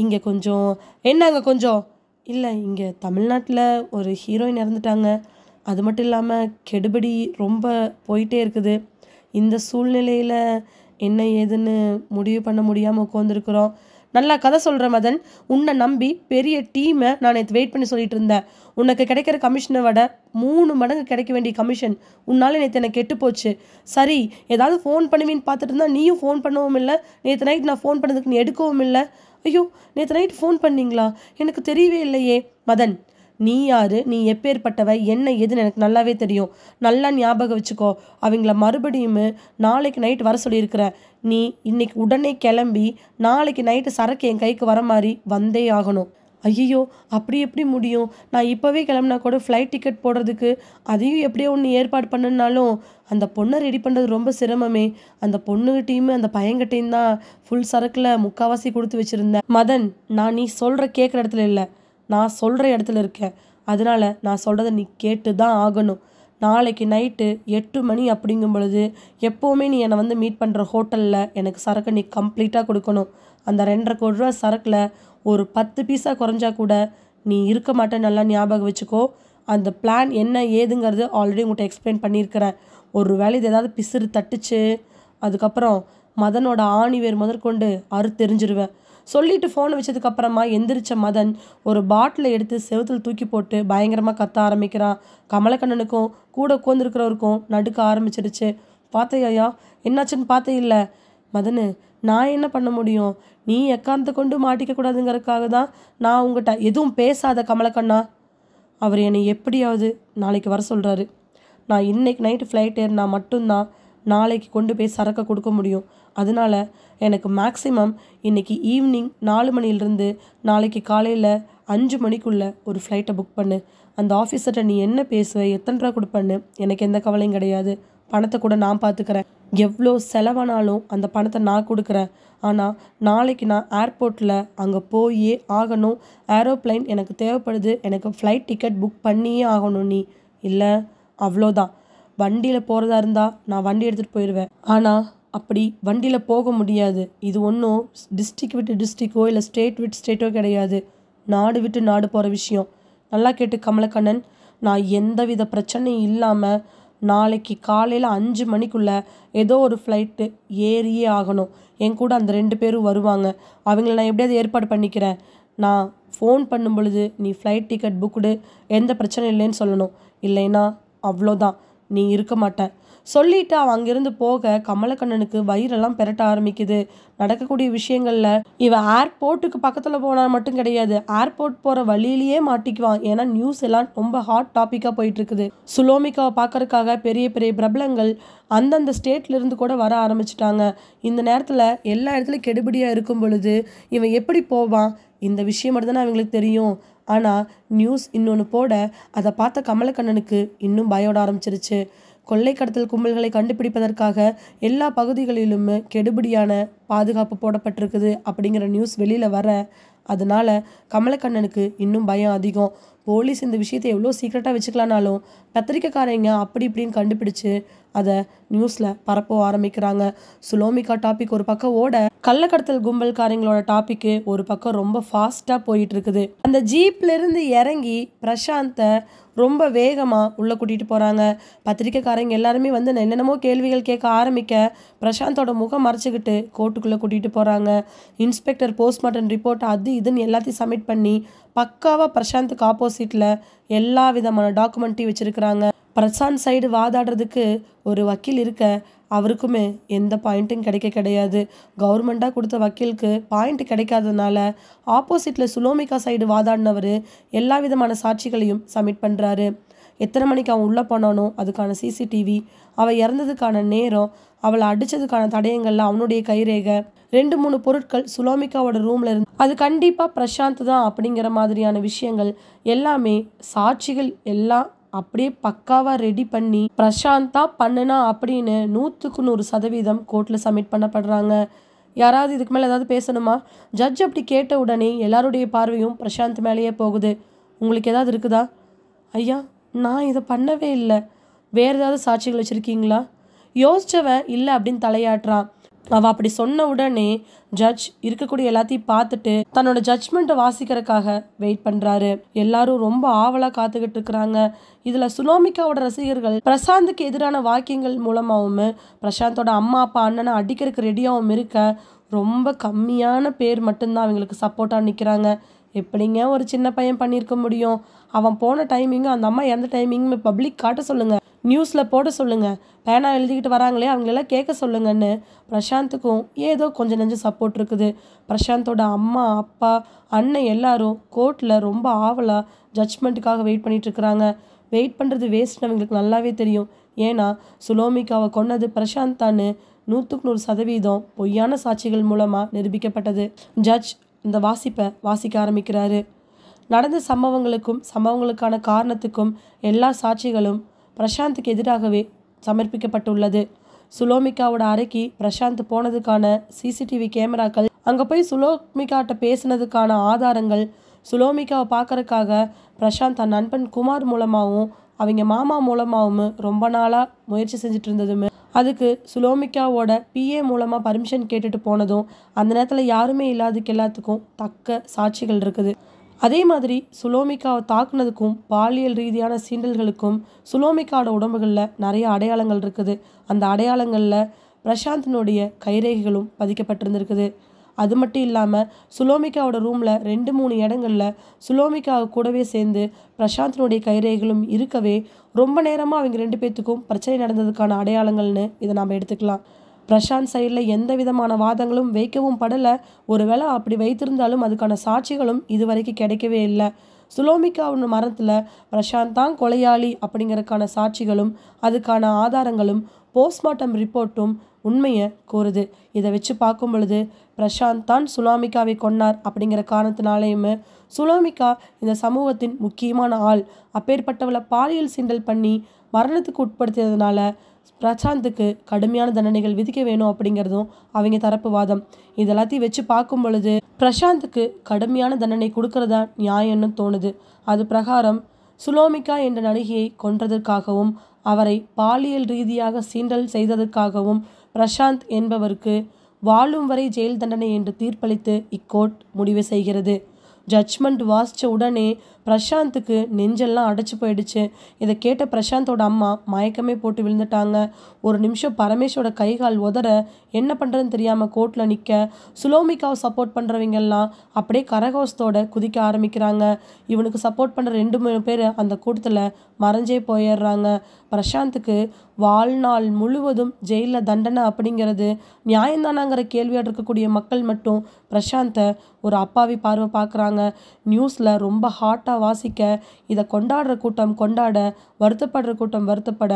இங்கே கொஞ்சம் என்னங்க கொஞ்சம் இல்லை, இங்கே தமிழ்நாட்டில் ஒரு ஹீரோயின் இறந்துட்டாங்க. அது மட்டும் இல்லாமல் கெடுபடி ரொம்ப போயிட்டே இருக்குது. இந்த சூழ்நிலையில் என்ன ஏதுன்னு முடிவு பண்ண முடியாமல் உட்காந்துருக்குறோம். நல்லா கதை சொல்கிற மதன். உன்னை நம்பி பெரிய டீமை நான் நேற்று வெயிட் பண்ணி சொல்லிட்டு இருந்தேன். உனக்கு கிடைக்கிற கமிஷனை விட 3 மடங்கு கிடைக்க வேண்டிய கமிஷன் உன்னால் நேற்று எனக்கு கெட்டு போச்சு. சரி, ஏதாவது ஃபோன் பண்ணுவீன்னு பார்த்துட்டு இருந்தா நீயும் ஃபோன் பண்ணவும் இல்லை. நேற்று நைட் நான் ஃபோன் பண்ணதுக்கு நீ எடுக்கவும் இல்லை. ஐயோ, நேற்று நைட் ஃபோன் பண்ணீங்களா? எனக்கு தெரியவே இல்லையே. மதன், நீ யாரு, நீ எப்பேற்பட்டவ, என்ன ஏதுன்னு எனக்கு நல்லாவே தெரியும். நல்லா ஞாபகம் வச்சுக்கோ. அவங்கள மறுபடியும் நாளைக்கு நைட் வர சொல்லியிருக்கிற. நீ இன்னைக்கு உடனே கிளம்பி நாளைக்கு நைட்டு சரக்கு என் கைக்கு வர மாதிரி வந்தே ஆகணும். ஐயோ, அப்படி எப்படி முடியும்? நான் இப்போவே கிளம்புனா கூட ஃப்ளைட் டிக்கெட் போடுறதுக்கு அதையும் எப்படியோ ஒன்று ஏற்பாடு பண்ணுனாலும் அந்த பொண்ணை ரெடி பண்ணுறது ரொம்ப சிரமமே. அந்த பொண்ணுகிட்டையுமே அந்த பையன்கிட்டையும் தான் ஃபுல் சரக்கில் முக்கால்வாசி கொடுத்து வச்சுருந்தேன். மதன், நான் நீ சொல்கிற கேட்குற இடத்துல இல்லை, நான் சொல்கிற இடத்துல இருக்கேன். அதனால் நான் சொல்கிறத நீ கேட்டு தான் ஆகணும். நாளைக்கு நைட்டு 8 மணி அப்படிங்கும் பொழுது எப்போவுமே நீ என்னை மீட் பண்ணுற ஹோட்டலில் எனக்கு சரக்கு நீ கம்ப்ளீட்டாக கொடுக்கணும். அந்த 2.25 கோடி ரூபா சரக்கில் ஒரு 10 பீஸாக குறைஞ்சா கூட நீ இருக்க மாட்டேன். நல்லா ஞாபகம் வச்சுக்கோ. அந்த பிளான் என்ன ஏதுங்கிறது ஆல்ரெடி உங்கள்கிட்ட எக்ஸ்பிளைன் பண்ணியிருக்கிறேன். ஒரு வேளை இது ஏதாவது பிசுறு தட்டுச்சு, அதுக்கப்புறம் மதனோட ஆணிவேர் முதற்கொண்டு தெரிஞ்சிருவேன். சொல்லிட்டு ஃபோனை வச்சதுக்கப்புறமா எந்திரிச்ச மதன் ஒரு பாட்டிலை எடுத்து செவுத்தில் தூக்கி போட்டு பயங்கரமாக கத்த ஆரம்பிக்கிறான். கமலக்கண்ணனுக்கும் கூட உட்காந்துருக்கிறவருக்கும் நடுக்க ஆரம்பிச்சிருச்சு. பார்த்தையா, என்னாச்சுன்னு பார்த்தே இல்லை? மதனு, நான் என்ன பண்ண முடியும்? நீ எக்காரணத்தை கொண்டு மாட்டிக்க கூடாதுங்கிறதுக்காக தான் நான் உங்கள்கிட்ட எதுவும் பேசாத கமலக்கண்ணா. அவர் என்னை எப்படியாவது நாளைக்கு வர சொல்கிறாரு. நான் இன்னைக்கு நைட்டு ஃப்ளைட் ஏறினா மட்டும்தான் நாளைக்கு கொண்டு போய் சரக்கை கொடுக்க முடியும். அதனால எனக்கு மேக்ஸிமம் இன்றைக்கி ஈவினிங் 4 மணிலிருந்து நாளைக்கு காலையில் 5 மணிக்குள்ளே ஒரு ஃப்ளைட்டை புக் பண்ணு. அந்த ஆஃபீஸர்கிட்ட நீ என்ன பேசுவ, எத்தனை ரூபா கொடுப்பேன்னு எனக்கு எந்த கவலையும் கிடையாது. பணத்தை கூட நான் பார்த்துக்கிறேன். எவ்வளோ செலவானாலும் அந்த பணத்தை நான் கொடுக்குறேன். ஆனால் நாளைக்கு நான் ஏர்போர்ட்டில் அங்கே போயே ஆகணும். ஏரோப்ளைன் எனக்கு தேவைப்படுது. எனக்கு ஃப்ளைட் டிக்கெட் புக் பண்ணியே ஆகணும். நீ இல்லை, அவ்வளோதான். வண்டியில் போகிறதா இருந்தால் நான் வண்டி எடுத்துகிட்டு போயிடுவேன். ஆனால் அப்படி வண்டியில் போக முடியாது. இது ஒன்றும் டிஸ்ட்ரிக்ட் விட்டு டிஸ்ட்ரிக்கோ இல்லை ஸ்டேட் விட்டு ஸ்டேட்டோ கிடையாது. நாடு விட்டு நாடு போகிற விஷயம். நல்லா கேட்டு கமலக்கண்ணன், நான் எந்தவித பிரச்சனையும் இல்லாமல் நாளைக்கு காலையில் 5 மணிக்குள்ளே ஏதோ ஒரு ஃப்ளைட்டு ஏறியே ஆகணும். என் கூட அந்த 2 பேரும் வருவாங்க. அவங்கள நான் எப்படியாவது ஏற்பாடு பண்ணிக்கிறேன். நான் ஃபோன் பண்ணும் பொழுது நீ ஃப்ளைட் டிக்கெட் புக்குடு, எந்த பிரச்சனை இல்லைன்னு சொல்லணும். இல்லைன்னா அவ்வளோதான், நீ இருக்க மாட்டேன் சொல்லிட்டு அவன் அங்கேருந்து போக கமலக்கண்ணனுக்கு வயிறெல்லாம் பெரட்ட ஆரம்பிக்குது. நடக்கக்கூடிய விஷயங்களில் இவன் ஏர்போர்ட்டுக்கு பக்கத்தில் போனால் மட்டும் கிடையாது, ஏர்போர்ட் போகிற வழியிலேயே மாட்டிக்குவான். ஏன்னா நியூஸ் எல்லாம் ரொம்ப ஹாட் டாப்பிக்காக போயிட்டுருக்குது. சுலோமிக்காவை பார்க்கறதுக்காக பெரிய பெரிய பிரபலங்கள் அந்தந்த ஸ்டேட்லேருந்து கூட வர ஆரம்பிச்சிட்டாங்க. இந்த நேரத்தில் எல்லா இடத்துலையும் கெடுபடியாக இருக்கும் பொழுது இவன் எப்படி போவான்? இந்த விஷயம் மட்டும்தானே அவங்களுக்கு தெரியும். ஆனால் நியூஸ் இன்னொன்று போட அதை பார்த்த கமலக்கண்ணனுக்கு இன்னும் பயப்பட ஆரம்பிச்சிருச்சு. கொள்ளை கடத்தல் கும்பல்களை கண்டுபிடிப்பதற்காக எல்லா பகுதிகளிலும் கெடுபிடியான பாதுகாப்பு போடப்பட்டிருக்குது அப்படிங்கிற நியூஸ் வெளியில் வர, அதனால் கமலக்கண்ணனுக்கு இன்னும் பயம் அதிகம். போலீஸ் இந்த விஷயத்தை எவ்வளோ சீக்ரெட்டாக வச்சுக்கலானாலும் பத்திரிக்கைக்காரங்க அப்படி இப்படின்னு கண்டுபிடிச்சு அதை நியூஸில் பரப்ப ஆரம்பிக்கிறாங்க. சுலோமிக்கா டாபிக் ஒரு பக்கம் ஓட, கள்ளக்கடத்தல் கும்பல்காரங்களோட டாப்பிக்கு ஒரு பக்கம் ரொம்ப ஃபாஸ்ட்டாக போயிட்டு இருக்குது. அந்த ஜீப்லேருந்து இறங்கி பிரசாந்தை ரொம்ப வேகமாக உள்ளே கூட்டிகிட்டு போகிறாங்க. பத்திரிக்கைக்காரங்க எல்லாருமே என்னென்னமோ கேள்விகள் கேட்க ஆரம்பிக்க பிரசாந்தோட முகம் மறைச்சிக்கிட்டு கோர்ட்டுக்குள்ளே கூட்டிகிட்டு போகிறாங்க. இன்ஸ்பெக்டர் போஸ்ட்மார்ட்டம் ரிப்போர்ட் அது இதுன்னு எல்லாத்தையும் சப்மிட் பண்ணி பக்காவாக பிரசாந்துக்கு ஆப்போசிட்டில் எல்லா விதமான டாக்குமெண்ட்டையும் வச்சுருக்கிறாங்க. பிரசாந்த் சைடு வாதாடுறதுக்கு ஒரு வக்கீல் இருக்க அவருக்குமே எந்த பாயிண்ட்டும் கிடையாது. கவர்மெண்ட்டாக கொடுத்த வக்கீலுக்கு பாயிண்ட் கிடைக்காததுனால ஆப்போசிட்டில் சுலோமிகா சைடு வாதாடினவர் எல்லா விதமான சாட்சிகளையும் சப்மிட் பண்ணுறாரு. எத்தனை மணிக்கு அவன் உள்ளே போனானோ அதுக்கான சிசிடிவி, அவள் இறந்ததுக்கான நேரம், அவளை அடித்ததுக்கான தடயங்கள்ல அவனுடைய கைரேகை, 2-3 பொருட்கள் சுலோமிகாவோட ரூமில் இருந்து அது கண்டிப்பாக பிரசாந்த் தான் அப்படிங்கிற மாதிரியான விஷயங்கள் எல்லாமே சாட்சிகள் எல்லாம் அப்படியே பக்காவாக ரெடி பண்ணி பிரசாந்த் தான் பண்ணுனா அப்படின்னு 100% கோர்ட்டில் சப்மிட் பண்ணப்படுறாங்க. யாராவது இதுக்கு மேலே ஏதாவது பேசணுமா? ஜட்ஜ் அப்படி கேட்ட உடனே எல்லாருடைய பார்வையும் பிரசாந்த் மேலேயே போகுது. உங்களுக்கு ஏதாவது இருக்குதா? ஐயா, நான் இதை பண்ணவே இல்லை. வேறு ஏதாவது சாட்சிகள் வச்சுருக்கீங்களா? யோசிச்சவன் இல்லை அப்படின்னு தலையாட்டுறான். அவள் அப்படி சொன்ன உடனே ஜட்ஜ் இருக்கக்கூடிய எல்லாத்தையும் பார்த்துட்டு தன்னோட ஜட்ஜ்மெண்ட்டை வாசிக்கிறதுக்காக வெயிட் பண்ணுறாரு. எல்லாரும் ரொம்ப ஆவலாக காத்துக்கிட்டு இருக்கிறாங்க. இதில் சுலோமிகாவோட ரசிகர்கள் பிரசாந்துக்கு எதிரான வாக்கியங்கள் மூலமாகவும் பிரசாந்தோட அம்மா அப்பா அண்ணனை அடிக்கிறதுக்கு ரெடியாகவும் இருக்க ரொம்ப கம்மியான பேர் மட்டும்தான் அவங்களுக்கு சப்போர்ட்டாக நிற்கிறாங்க. எப்படிங்க ஒரு சின்ன பையன் பண்ணியிருக்க முடியும்? அவன் போன டைமிங்கும் அந்த அம்மா எந்த டைமிங்கும் பப்ளிக் காட்ட சொல்லுங்கள், நியூஸில் போட சொல்லுங்கள், பேனா எழுதிக்கிட்டு வராங்களே அவங்களெல்லாம் கேட்க சொல்லுங்கன்னு பிரசாந்துக்கும் ஏதோ கொஞ்சம் நெஞ்சம் சப்போர்ட் இருக்குது. பிரசாந்தோட அம்மா அப்பா அண்ணன் எல்லாரும் கோர்ட்டில் ரொம்ப ஆவலாக ஜட்ஜ்மெண்ட்டுக்காக வெயிட் பண்ணிகிட்ருக்குறாங்க. வெயிட் பண்ணுறது வேஸ்ட்னு அவங்களுக்கு நல்லாவே தெரியும். ஏன்னா சுலோமிகாவை கொன்னது பிரசாந்த் தான்னு 100% பொய்யான சாட்சிகள் மூலமாக நிரூபிக்கப்பட்டது. ஜட்ஜ் இந்த வாசிப்பை வாசிக்க ஆரம்பிக்கிறாரு. நடந்த சம்பவங்களுக்கான காரணத்துக்கும் எல்லா சாட்சிகளும் பிரசாந்துக்கு எதிராகவே சமர்ப்பிக்கப்பட்டுள்ளது. சுலோமிகாவோட அறைக்கு பிரசாந்த் போனதுக்கான சிசிடிவி கேமராக்கள், அங்கே போய் சுலோமிகாட்ட பேசினதுக்கான ஆதாரங்கள், சுலோமிகாவை பார்க்கறதுக்காக பிரசாந்த் தன் நண்பன் குமார் மூலமாகவும் அவங்க மாமா மூலமாகவும் ரொம்ப நாளாக முயற்சி செஞ்சுட்டு இருந்ததுமே, அதுக்கு சுலோமிகாவோட பிஏ மூலமாக பர்மிஷன் கேட்டுட்டு போனதும் அந்த நேரத்தில் யாருமே இல்லாததுக்கு எல்லாத்துக்கும் தக்க சாட்சிகள் இருக்குது. அதே மாதிரி சுலோமிகாவை தாக்குனதுக்கும் பாலியல் ரீதியான சீண்டல்களுக்கும் சுலோமிகாவோட உடம்புகளில் நிறைய அடையாளங்கள் இருக்குது. அந்த அடையாளங்களில் பிரசாந்தினுடைய கைரேகைகளும் பதிக்கப்பட்டிருந்திருக்குது. அது மட்டும் இல்லாமல் சுலோமிகாவோட ரூமில் 2-3 இடங்களில் சுலோமிகாவை கூடவே சேர்ந்து பிரசாந்தினுடைய கைரேகைகளும் இருக்கவே ரொம்ப நேரமாக அவங்க 2 பேர்த்துக்கும் பிரச்சனை நடந்ததுக்கான அடையாளங்கள்னு இதை நாம் எடுத்துக்கலாம். பிரசாந்த் சைடில் எந்த விதமான வாதங்களும் வைக்கவும் படலை. ஒருவேளை அப்படி வைத்திருந்தாலும் அதுக்கான சாட்சிகளும் இது வரைக்கும் கிடைக்கவே இல்லை. சுலோமிகாவோட மரணத்தில் பிரசாந்த் தான் கொலையாளி அப்படிங்கிறதுக்கான சாட்சிகளும் அதுக்கான ஆதாரங்களும் போஸ்ட்மார்ட்டம் ரிப்போர்ட்டும் உண்மையை கூறுது. இதை வச்சு பார்க்கும் பொழுது பிரசாந்த் தான் சுலோமிகாவை கொன்னார் அப்படிங்கிற காரணத்தினாலேயுமே சுலோமிகா இந்த சமூகத்தின் முக்கியமான ஆள், அப்பேற்பட்டவளை பாலியல் சீண்டல் பண்ணி மரணத்துக்கு உட்படுத்தியதுனால பிரசாந்துக்கு கடுமையான தண்டனைகள் விதிக்க வேணும் அப்படிங்கிறதும் அவங்க தரப்பு வாதம். இதெல்லாத்தையும் வச்சு பார்க்கும் பொழுது பிரசாந்துக்கு கடுமையான தண்டனை கொடுக்கறதா நியாயம்னு தோணுது. அது பிரகாரம் சுலோமிகா என்ற நடிகையை கொன்றதற்காகவும் அவரை பாலியல் ரீதியாக சீண்டல் செய்ததற்காகவும் பிரசாந்த் என்பவருக்கு வாழும் வரை ஜெயில் தண்டனை என்று தீர்ப்பளித்து இக்கோர்ட் முடிவு செய்கிறது. ஜட்ஜ்மெண்ட் வாசித்த உடனே பிரசாந்துக்கு நெஞ்செல்லாம் அடைச்சி போயிடுச்சு. இதை கேட்ட பிரசாந்தோட அம்மா மயக்கமே போட்டு விழுந்துட்டாங்க. ஒரு நிமிஷம் பரமேஷோட கைகால் உதற என்ன பண்ணுறதுன்னு தெரியாமல் கோர்ட்டில் நிற்க சுலோமிகாவை சப்போர்ட் பண்ணுறவங்கெல்லாம் அப்படியே கரகோஷத்தோட குதிக்க ஆரம்பிக்கிறாங்க. இவனுக்கு சப்போர்ட் பண்ணுற 2-3 பேர் அந்த கூட்டத்தில் மறைஞ்சே போயிடுறாங்க. பிரசாந்துக்கு வாழ்நாள் முழுவதும் ஜெயிலில் தண்டனை அப்படிங்கிறது நியாயம்தானாங்கிற கேள்வியாக இருக்கக்கூடிய மக்கள் மட்டும் பிரசாந்தை ஒரு அப்பாவி பார்வை பார்க்குறாங்க. நியூஸில் ரொம்ப ஹாட்டாக வாசிக்க இதை கொண்டாடுற கூட்டம் கொண்டாட, வருத்தப்படுற கூட்டம் வருத்தப்பட,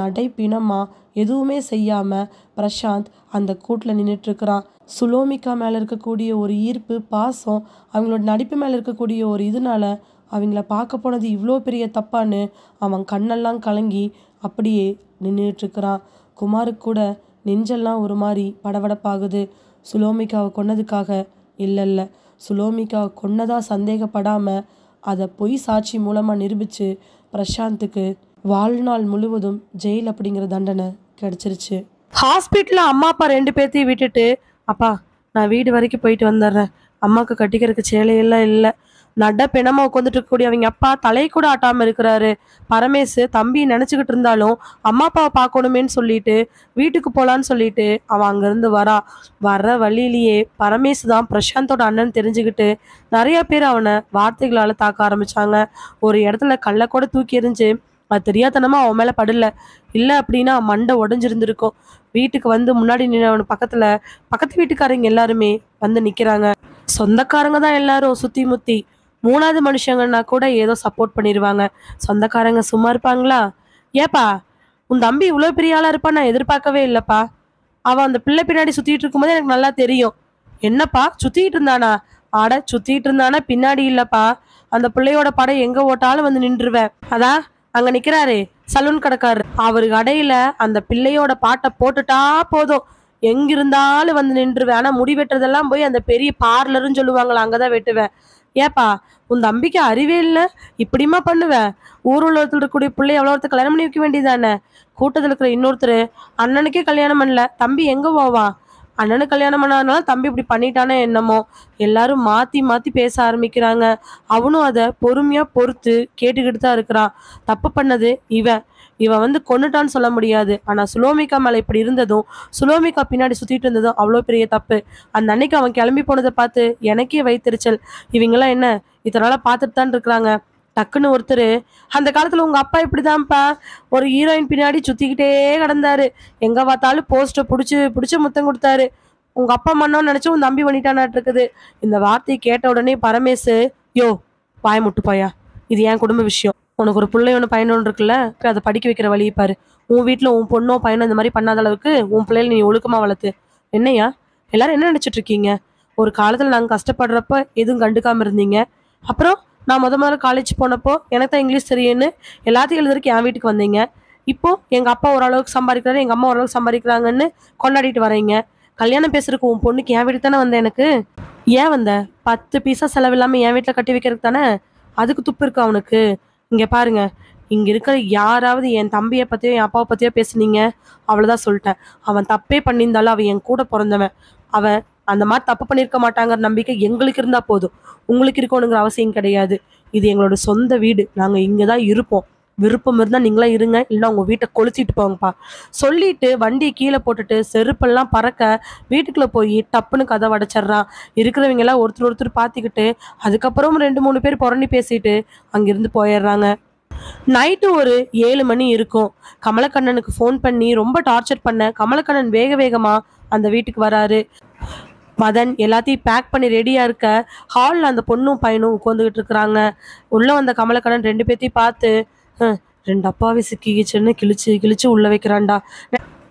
நடைப்பிணமாக எதுவுமே செய்யாமல் பிரசாந்த் அந்த கூட்டில் நின்றுட்டுருக்கிறான். சுலோமிகா மேலே இருக்கக்கூடிய ஒரு ஈர்ப்பு பாசம், அவங்களோட நடிப்பு மேலே இருக்கக்கூடிய ஒரு இதனால அவங்கள பார்க்க போனது இவ்வளோ பெரிய தப்பான்னு அவன் கண்ணெல்லாம் கலங்கி அப்படியே நின்றுட்டுருக்கிறான். குமாருக்கு கூட நெஞ்செல்லாம் ஒரு மாதிரி படபடப்பாகுது. சுலோமிகாவை கொன்னதுக்காக இல்லை, சுலோமிகாவை கொன்னதா சந்தேகப்படாமல் அதை பொய் சாட்சி மூலமாக நிரூபித்து பிரசாந்துக்கு வாழ்நாள் முழுவதும் ஜெயில் அப்படிங்கிற தண்டனை கிடச்சிருச்சு. ஹாஸ்பிட்டலில் அம்மா அப்பா 2 பேர்த்தையும் விட்டுட்டு, அப்பா நான் வீடு வரைக்கும் போயிட்டு வந்துடுறேன், அம்மாவுக்கு கட்டிக்கிறதுக்கு சேலையெல்லாம் இல்லை, நட பிணமா உட்காந்துட்டு இருக்கக்கூடிய அவங்க அப்பா தலையை கூட ஆட்டாமல் இருக்கிறாரு. பரமேசு தம்பி நினச்சிக்கிட்டு இருந்தாலும் அம்மா அப்பாவை பார்க்கணுமேன்னு சொல்லிட்டு வீட்டுக்கு போகலான்னு சொல்லிட்டு அவன் அங்கேருந்து வர்ற வழியிலேயே பரமேசு தான் பிரசாந்தோட அண்ணன் தெரிஞ்சுக்கிட்டு நிறைய பேர் அவனை வார்த்தைகளால் தாக்க ஆரம்பித்தாங்க. ஒரு இடத்துல கல்லை கூட தூக்கி எறிஞ்சு அது தெரியாதனமா அவன் மேல படல. இல்ல அப்படின்னா மண்டை உடைஞ்சிருந்திருக்கும். வீட்டுக்கு வந்து முன்னாடி நின்னவனு பக்கத்துல பக்கத்து வீட்டுக்காரங்க எல்லாருமே வந்து நிக்கிறாங்க. சொந்தக்காரங்க தான் எல்லாரும் சுத்தி முத்தி. 3வது மனுஷங்கன்னா கூட ஏதோ சப்போர்ட் பண்ணிருவாங்க. சொந்தக்காரங்க சும்மா இருப்பாங்களா? ஏப்பா, உன் தம்பி இவ்ளோ பெரிய ஆளா இருப்பான்னு நான் எதிர்பார்க்கவே இல்லப்பா. அவன் அந்த பிள்ளை பின்னாடி சுத்திட்டு இருக்கும்போது எனக்கு நல்லா தெரியும். என்னப்பா சுத்திட்டு இருந்தானா? ஆட சுத்திட்டு இருந்தானா பின்னாடி இல்லப்பா. அந்த பிள்ளையோட படம் எங்க ஓட்டாலும் வந்து நின்றுவேன். அதா அங்க நிக்கிறாரு சலூன் கடைக்காரர். அவரு கடையில அந்த பிள்ளையோட பாட்டை போட்டுட்டா போதும். எங்க இருந்தாலும் வந்து நின்றுவேன். ஆனா முடி வெட்டுறதெல்லாம் போய் அந்த பெரிய பார்லர்ன்னு சொல்லுவாங்களா, அங்கதான் வெட்டுவேன். ஏப்பா, உன் தம்பிக்கு அறிவே இல்ல? இப்படிமா பண்ணுவ? ஊர் உலகத்துல இருக்கக்கூடிய பிள்ளை எவ்வளோ ஒருத்தர் கல்யாணம் பண்ணி வைக்க வேண்டியதானே? கூட்டத்துல இருக்கிற இன்னொருத்தர் அண்ணனுக்கே கல்யாணம் பண்ணல, தம்பி எங்க போவான்? அண்ணனுக்கு கல்யாணம் பண்ணாதனால தம்பி இப்படி பண்ணிட்டானே என்னமோ. எல்லாரும் மாத்தி மாத்தி பேச ஆரம்பிக்கிறாங்க. அவனும் அதை பொறுமையா பொறுத்து கேட்டுக்கிட்டு தான் இருக்கிறான். தப்பு பண்ணது இவன். இவன் வந்து கொன்னுட்டான்னு சொல்ல முடியாது. ஆனா சுலோமிகா மேல இப்படி இருந்ததும், சுலோமிகா பின்னாடி சுத்திட்டு இருந்ததும் அவ்வளோ பெரிய தப்பு. அந்த அன்னைக்கு அவன் கிளம்பி போனதை பார்த்து எனக்கே வயித்தெரிச்சல். இவங்கெல்லாம் என்ன இதனால பார்த்துட்டு தான் இருக்கிறாங்க. டக்குன்னு ஒருத்தர், அந்த காலத்துல உங்க அப்பா இப்படிதான்ப்பா, ஒரு ஹீரோயின் பின்னாடி சுத்திக்கிட்டே கிடந்தாரு. எங்க பார்த்தாலும் போஸ்டர் புடிச்சு புடிச்சு முத்தம் கொடுத்தாரு. உங்க அப்பா மன்னோன்னு நினைச்சு உன் தம்பி பண்ணிட்டானாட்டு இருக்குது. இந்த வார்த்தையை கேட்ட உடனே பரமேசு, யோ வாய முட்டு போயா, இது என் குடும்ப விஷயம். உனக்கு ஒரு பிள்ளை ஒன்று பையன் ஒன்று இருக்குல்ல, போய் அதை படிக்க வைக்கிற வழியை பாரு. உன் வீட்டுல உன் பொண்ணோ பையனோ இந்த மாதிரி பண்ணாத அளவுக்கு உன் பிள்ளைகளை நீ ஒழுக்கமா வளர்த்து. என்னையா எல்லாரும் என்ன நினைச்சிட்டு இருக்கீங்க? ஒரு காலத்துல நாங்க கஷ்டப்படுறப்ப எதுவும் கண்டுக்காம இருந்தீங்க. அப்புறம் நான் முதல்ல காலேஜ் போனப்போ எனக்கு தான் இங்கிலீஷ் தெரியும்னு எல்லாத்தையும் எழுதுறதுக்கு என் வீட்டுக்கு வந்தீங்க. இப்போ எங்க அப்பா ஓரளவுக்கு சம்பாதிக்கிறாரு, எங்க அம்மா ஓரளவுக்கு சம்பாதிக்கிறாங்கன்னு கொண்டாடிட்டு வரீங்க. கல்யாணம் பேசுறதுக்கு உன் பொண்ணுக்கு என் வீட்டுக்கு தானே வந்த. எனக்கு ஏன் வந்த? 10 பைசா செலவில்லாம என் வீட்டுல கட்டி வைக்கிறதுக்கு தானே. அதுக்கு துப்பு இருக்கு அவனுக்கு. இங்க பாருங்க, இங்க இருக்கிற யாராவது என் தம்பியை பத்தியோ என் அப்பாவை பத்தியோ பேசுனீங்க, அவ்வளவுதான் சொல்லிட்டேன். அவன் தப்பே பண்ணியிருந்தாலும் அவன் என் கூட பிறந்தவன். அவன் அந்த மாதிரி தப்பு பண்ணியிருக்க மாட்டாங்கிற நம்பிக்கை எங்களுக்கு இருந்தா போதும். உங்களுக்கு இருக்கணுங்கிற அவசியம் கிடையாது. இது எங்களோட சொந்த வீடு, நாங்க இங்கதான் இருப்போம். விருப்பம் இருந்தா நீங்களா இருங்க, இல்லைன்னா உங்க வீட்டை கொளுத்திட்டு போங்கப்பா சொல்லிட்டு வண்டியை கீழே போட்டுட்டு செருப்பெல்லாம் பறக்க வீட்டுக்குள்ள போய் டப்புன்னு கதவை அடைச்சிட்றான். இருக்கிறவங்க எல்லாம் ஒருத்தர் ஒருத்தர் பார்த்துக்கிட்டு அதுக்கப்புறம் 2 3 பேர் புறணி பேசிட்டு அங்கிருந்து போயிடுறாங்க. நைட்டு ஒரு 7 மணி இருக்கும். கமலக்கண்ணனுக்கு ஃபோன் பண்ணி ரொம்ப டார்ச்சர் பண்ண கமலக்கண்ணன் வேக வேகமா அந்த வீட்டுக்கு வராரு. மதன் எல்லாத்தையும் பேக் பண்ணி ரெடியா இருக்க, ஹாலில் அந்த பொண்ணும் பையனும் உட்காந்துக்கிட்டு இருக்கிறாங்க. உள்ள வந்த கமலக்கண்ணன் 2 பேத்தையும் பார்த்து, "ஹ், 2 அப்பாவி சிக்கிக்கிச்சுன்னு கிழிச்சு கிழிச்சு உள்ள வைக்கிறான்டா."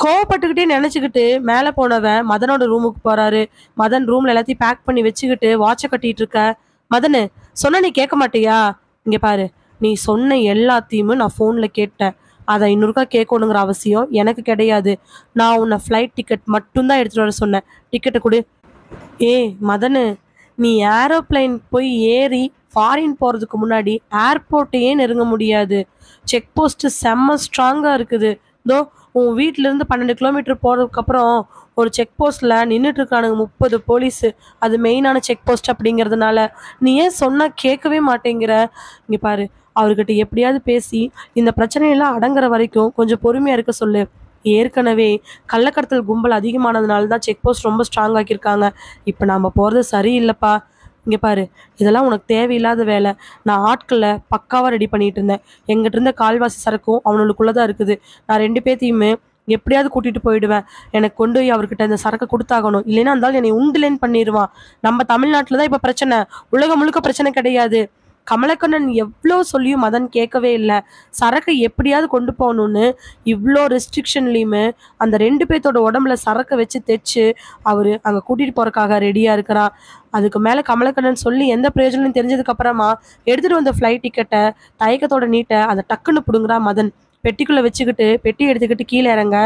கோவப்பட்டுக்கிட்டே நினைச்சுக்கிட்டு மேலே போனவன் மதனோட ரூமுக்கு போறாரு. மதன் ரூம்ல எல்லாத்தையும் பேக் பண்ணி வச்சுக்கிட்டு வாட்சை கட்டிட்டு இருக்க. மதனு, சொன்ன நீ கேட்க மாட்டியா? இங்க பாரு, நீ சொன்ன எல்லாத்தையுமே நான் ஃபோன்ல கேட்டேன். அதை இன்னொருக்கா கேட்கணுங்கிற அவசியம் எனக்கு கிடையாது. நான் உன்னை ஃப்ளைட் டிக்கெட் மட்டும்தான் எடுத்துட்டு வர சொன்னேன். டிக்கெட்டை கொடு. ஏய் மதனு, நீ ஏரோப்ளைன் போய் ஏறி ஃபாரின் போகிறதுக்கு முன்னாடி ஏர்போர்ட்டையே நெருங்க முடியாது. செக் போஸ்ட்டு செம்ம ஸ்ட்ராங்காக இருக்குது. தோ உன் வீட்டிலேருந்து 12 கிலோமீட்டர் போகிறதுக்கப்புறம் ஒரு செக் போஸ்ட்டில் நின்றுட்டுருக்கானுங்க 30 போலீஸு. அது மெயினான செக் போஸ்ட் அப்படிங்கிறதுனால நீ ஏன் சொன்னால் கேட்கவே மாட்டேங்கிற? இங்கே பாரு, அவர்கிட்ட எப்படியாவது பேசி இந்த பிரச்சனையெல்லாம் அடங்குற வரைக்கும் கொஞ்சம் பொறுமையாக இருக்க சொல்லு. ஏற்கனவே கள்ளக்கடத்தல் கும்பல் அதிகமானதுனால தான் செக் போஸ்ட் ரொம்ப ஸ்ட்ராங் ஆக்கியிருக்காங்க. இப்போ நாம் போகிறது சரியில்லைப்பா. இங்கே பாரு, இதெல்லாம் உனக்கு தேவையில்லாத வேலை. நான் ஆட்களை பக்காவாக ரெடி பண்ணிட்டு இருந்தேன். எங்கிட்ட இருந்த கால்வாசி சரக்கும் அவனுக்குள்ளே தான் இருக்குது. நான் 2 பேத்தையுமே எப்படியாவது கூட்டிகிட்டு போயிடுவேன். எனக்கு கொண்டு போய் அவர்கிட்ட இந்த சரக்கை கொடுத்தாகணும். இல்லைன்னா இருந்தாலும் என்னை உண்டுலேன்னு பண்ணிடுவான். நம்ம தமிழ்நாட்டில் தான் இப்போ பிரச்சனை, உலகம் முழுக்க பிரச்சனை கிடையாது. கமலக்கண்ணன் எவ்வளோ சொல்லியும் மதன் கேட்கவே இல்லை. சரக்கை எப்படியாவது கொண்டு போகணுன்னு இவ்வளோ ரெஸ்ட்ரிக்ஷன்லேயுமே அந்த 2 பேர்த்தோட உடம்புல சரக்கை வச்சு தைச்சு அவர் அங்கே கூட்டிகிட்டு போகிறக்காக ரெடியாக இருக்கிறான். அதுக்கு மேலே கமலக்கண்ணன் சொல்லி எந்த பிரயோஜனம் தெரிஞ்சதுக்கப்புறமா எடுத்துகிட்டு வந்த ஃப்ளைட் டிக்கெட்டை தயக்கத்தோட நீட்ட அதை டக்குன்னு பிடுங்குறான் மதன். பெட்டிக்குள்ளே வச்சுக்கிட்டு பெட்டி எடுத்துக்கிட்டு கீழே இறங்க,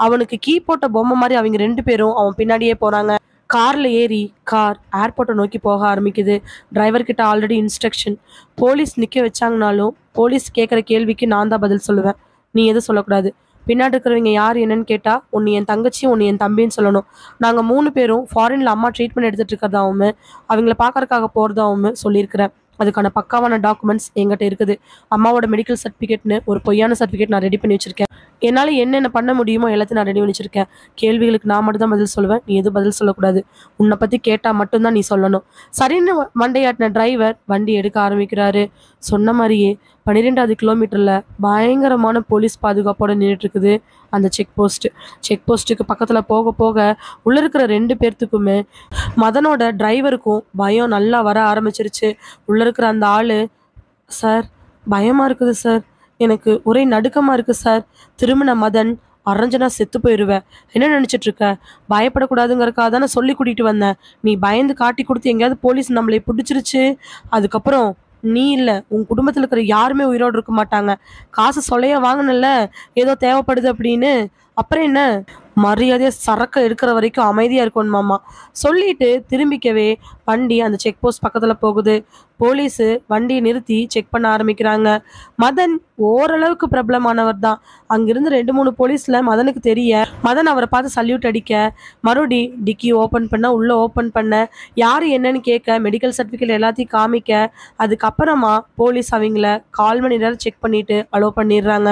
அவனுக்கு கீ போட்ட பொம்மை மாதிரி அவங்க 2 பேரும் அவன் பின்னாடியே போகிறாங்க. காரில் ஏறி கார் ஏர்போர்ட்டை நோக்கி போக ஆரம்பிக்குது. டிரைவர்கிட்ட ஆல்ரெடி இன்ஸ்ட்ரக்ஷன். போலீஸ் நிற்க வச்சாங்கனாலும் போலீஸ் கேட்குற கேள்விக்கு நான் தான் பதில் சொல்லுவேன், நீ எதுவும் சொல்லக்கூடாது. பின்னாடி இருக்கிறவங்க யார் என்னன்னு கேட்டால் ஒன்று என் தங்கச்சி, ஒன்று என் தம்பின்னு சொல்லணும். நாங்கள் 3 பேரும் ஃபாரினில் அம்மா ட்ரீட்மெண்ட் எடுத்துகிட்டு இருக்கிறதாவும் அவங்கள பார்க்கறதுக்காக போகிறதாவும் சொல்லியிருக்கிறேன். அதுக்கான பக்காவான டாக்குமெண்ட்ஸ் எங்கிட்ட இருக்குது. அம்மாவோட மெடிக்கல் சர்டிஃபிகேட்னு ஒரு பொய்யான சர்டிஃபிகேட் நான் ரெடி பண்ணி வச்சுருக்கேன். என்னால என்னென்ன பண்ண முடியுமோ எல்லாத்தையும் நான் ரெடி பண்ணி வச்சிருக்கேன். கேள்விகளுக்கு நான் மட்டும் தான் பதில் சொல்லுவேன். நீ எதுவும் பதில் சொல்லக்கூடாது. உன்ன பத்தி கேட்டா மட்டும் தான் நீ சொல்லணும்." சரின்னு மண்டையாட்டின டிரைவர் வண்டி எடுக்க ஆரம்பிக்கிறாரு. சொன்ன மாரியே 12வது கிலோமீட்டர்ல பயங்கரமான போலீஸ் பாதுகாப்போட நின்னுட்டு இருக்குது அந்த செக் போஸ்ட். செக் போஸ்ட்டுக்கு பக்கத்துல போக போக உள்ள இருக்கிற 2 பேர்த்துக்குமே மதனோட டிரைவருக்கும் பயம் நல்லா வர ஆரம்பிச்சிருச்சு. உள்ள இருக்கிற அந்த ஆளு, "சார், பயமா இருக்குது சார். எனக்கு ஒரே நடுக்கமா இருக்கு சார். திரும்பின மதன், அரைஞ்சனா செத்து போயிருவேன். என்ன நினைச்சிட்டு இருக்க? பயப்படக்கூடாதுங்கிறதுக்காக தானே சொல்லி கூட்டிட்டு வந்தேன். நீ பயந்து காட்டி கொடுத்து எங்கேயாவது போலீஸ் நம்மளை பிடிச்சிருச்சு, அதுக்கப்புறம் நீ இல்ல, உன் குடும்பத்துல இருக்கிற யாருமே உயிரோடு இருக்க மாட்டாங்க. காசு சொல்லையா வாங்கினல்ல, ஏதோ தேவைப்படுது அப்படின்னு. அப்புறம் என்ன, மரியாதையா சரக்க எடுக்கிற வரைக்கும் அமைதியா இருக்கணுமாமா." சொல்லிட்டு திரும்பிக்கவே வண்டி அந்த செக் போஸ்ட் பக்கத்துல போகுது. போலீஸு வண்டியை நிறுத்தி செக் பண்ண ஆரம்பிக்கிறாங்க. மதன் ஓரளவுக்கு பிரபலமானவர் தான். அங்கிருந்து 2-3 போலீஸ்ல மதனுக்கு தெரிய, மதன் அவரை பார்த்து சல்யூட் அடிக்க, மறுபடி டிக்கி ஓப்பன் பண்ண, உள்ள ஓப்பன் பண்ண, யாரு என்னன்னு கேட்க, மெடிக்கல் சர்டிஃபிகேட் எல்லாத்தையும் காமிக்க, அதுக்கப்புறமா போலீஸ் அவங்கள 1/4 மணி நேரம் செக் பண்ணிட்டு அலோவ் பண்ணிடுறாங்க.